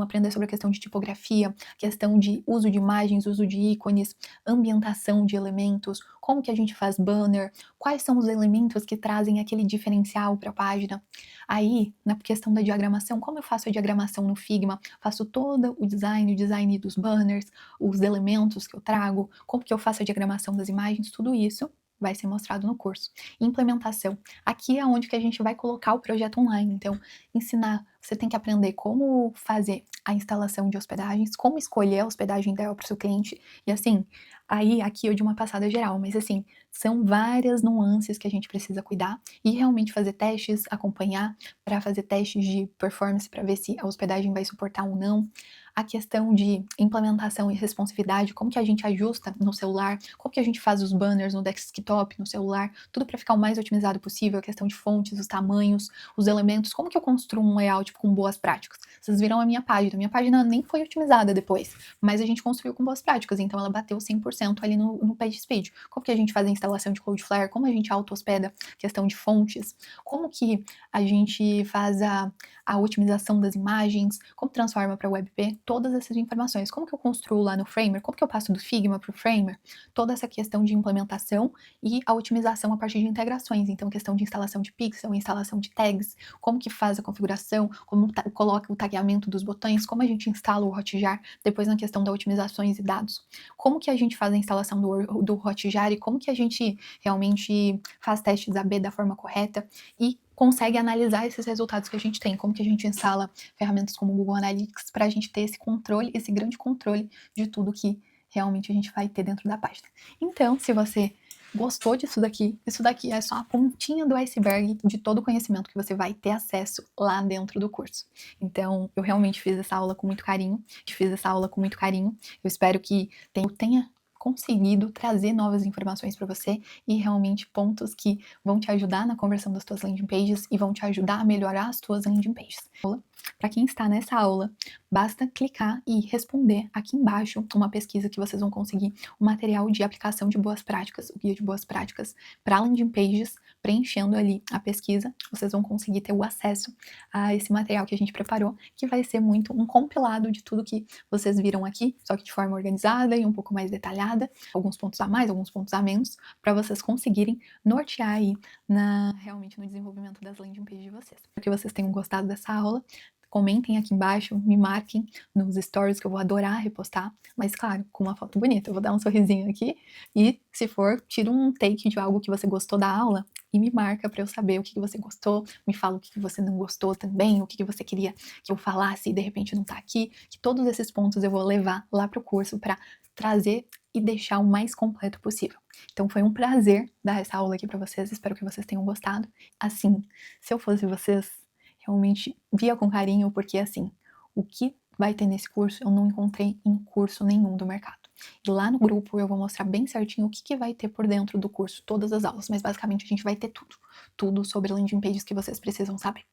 aprender sobre a questão de tipografia, questão de uso de imagens, uso de ícones, ambientação de elementos, como que a gente faz banner, quais são os elementos que trazem aquele diferencial para a página. Aí, na questão da diagramação, como eu faço a diagramação no Figma, faço todo o design dos banners, os elementos que eu trago, como que eu faço a diagramação das imagens, tudo isso vai ser mostrado no curso. Implementação. Aqui é onde que a gente vai colocar o projeto online. Então, ensinar, você tem que aprender como fazer a instalação de hospedagens, como escolher a hospedagem ideal para o seu cliente. E assim, aí aqui eu de uma passada geral, mas assim, são várias nuances que a gente precisa cuidar e realmente fazer testes, acompanhar para fazer testes de performance para ver se a hospedagem vai suportar ou não. A questão de implementação e responsividade, como que a gente ajusta no celular, como que a gente faz os banners no desktop, no celular, tudo para ficar o mais otimizado possível, a questão de fontes, os tamanhos, os elementos, como que eu construo um layout com boas práticas. Vocês viram a minha página nem foi otimizada depois, mas a gente construiu com boas práticas, então ela bateu 100% ali no PageSpeed. Como que a gente faz a instalação de Cloudflare, como a gente auto-hospeda, questão de fontes, como que a gente faz a otimização das imagens, como transforma para WebP, todas essas informações. Como que eu construo lá no Framer, como que eu passo do Figma para o Framer, toda essa questão de implementação e a otimização a partir de integrações. Então, questão de instalação de pixel, instalação de tags, como que faz a configuração, como coloca o tagueamento dos botões, como a gente instala o Hotjar, depois na questão da otimizações e dados. Como que a gente faz a instalação do Hotjar e como que a gente realmente faz testes AB da forma correta e consegue analisar esses resultados que a gente tem, como que a gente instala ferramentas como o Google Analytics para a gente ter esse controle, esse grande controle de tudo que realmente a gente vai ter dentro da página. Então, se você gostou disso daqui, isso daqui é só a pontinha do iceberg de todo o conhecimento que você vai ter acesso lá dentro do curso. Então, eu realmente fiz essa aula com muito carinho, eu espero que tenha conseguido trazer novas informações para você e realmente pontos que vão te ajudar na conversão das tuas landing pages e vão te ajudar a melhorar as tuas landing pages. Para quem está nessa aula, basta clicar e responder aqui embaixo uma pesquisa que vocês vão conseguir o material de aplicação de boas práticas, o guia de boas práticas para landing pages, preenchendo ali a pesquisa, vocês vão conseguir ter o acesso a esse material que a gente preparou, que vai ser muito um compilado de tudo que vocês viram aqui, só que de forma organizada e um pouco mais detalhada, cada, alguns pontos a mais, alguns pontos a menos, para vocês conseguirem nortear aí realmente no desenvolvimento das landing pages de vocês. Espero que vocês tenham gostado dessa aula. Comentem aqui embaixo, me marquem nos stories que eu vou adorar repostar, mas claro, com uma foto bonita. Eu vou dar um sorrisinho aqui e, se for, tira um take de algo que você gostou da aula e me marca para eu saber o que você gostou, me fala o que você não gostou também, o que você queria que eu falasse e de repente não tá aqui, que todos esses pontos eu vou levar lá pro curso para trazer e deixar o mais completo possível. Então foi um prazer dar essa aula aqui para vocês, espero que vocês tenham gostado. Assim, se eu fosse vocês, realmente via com carinho, porque assim, o que vai ter nesse curso eu não encontrei em curso nenhum do mercado. E lá no grupo eu vou mostrar bem certinho o que vai ter por dentro do curso, todas as aulas, mas basicamente a gente vai ter tudo sobre landing pages que vocês precisam saber.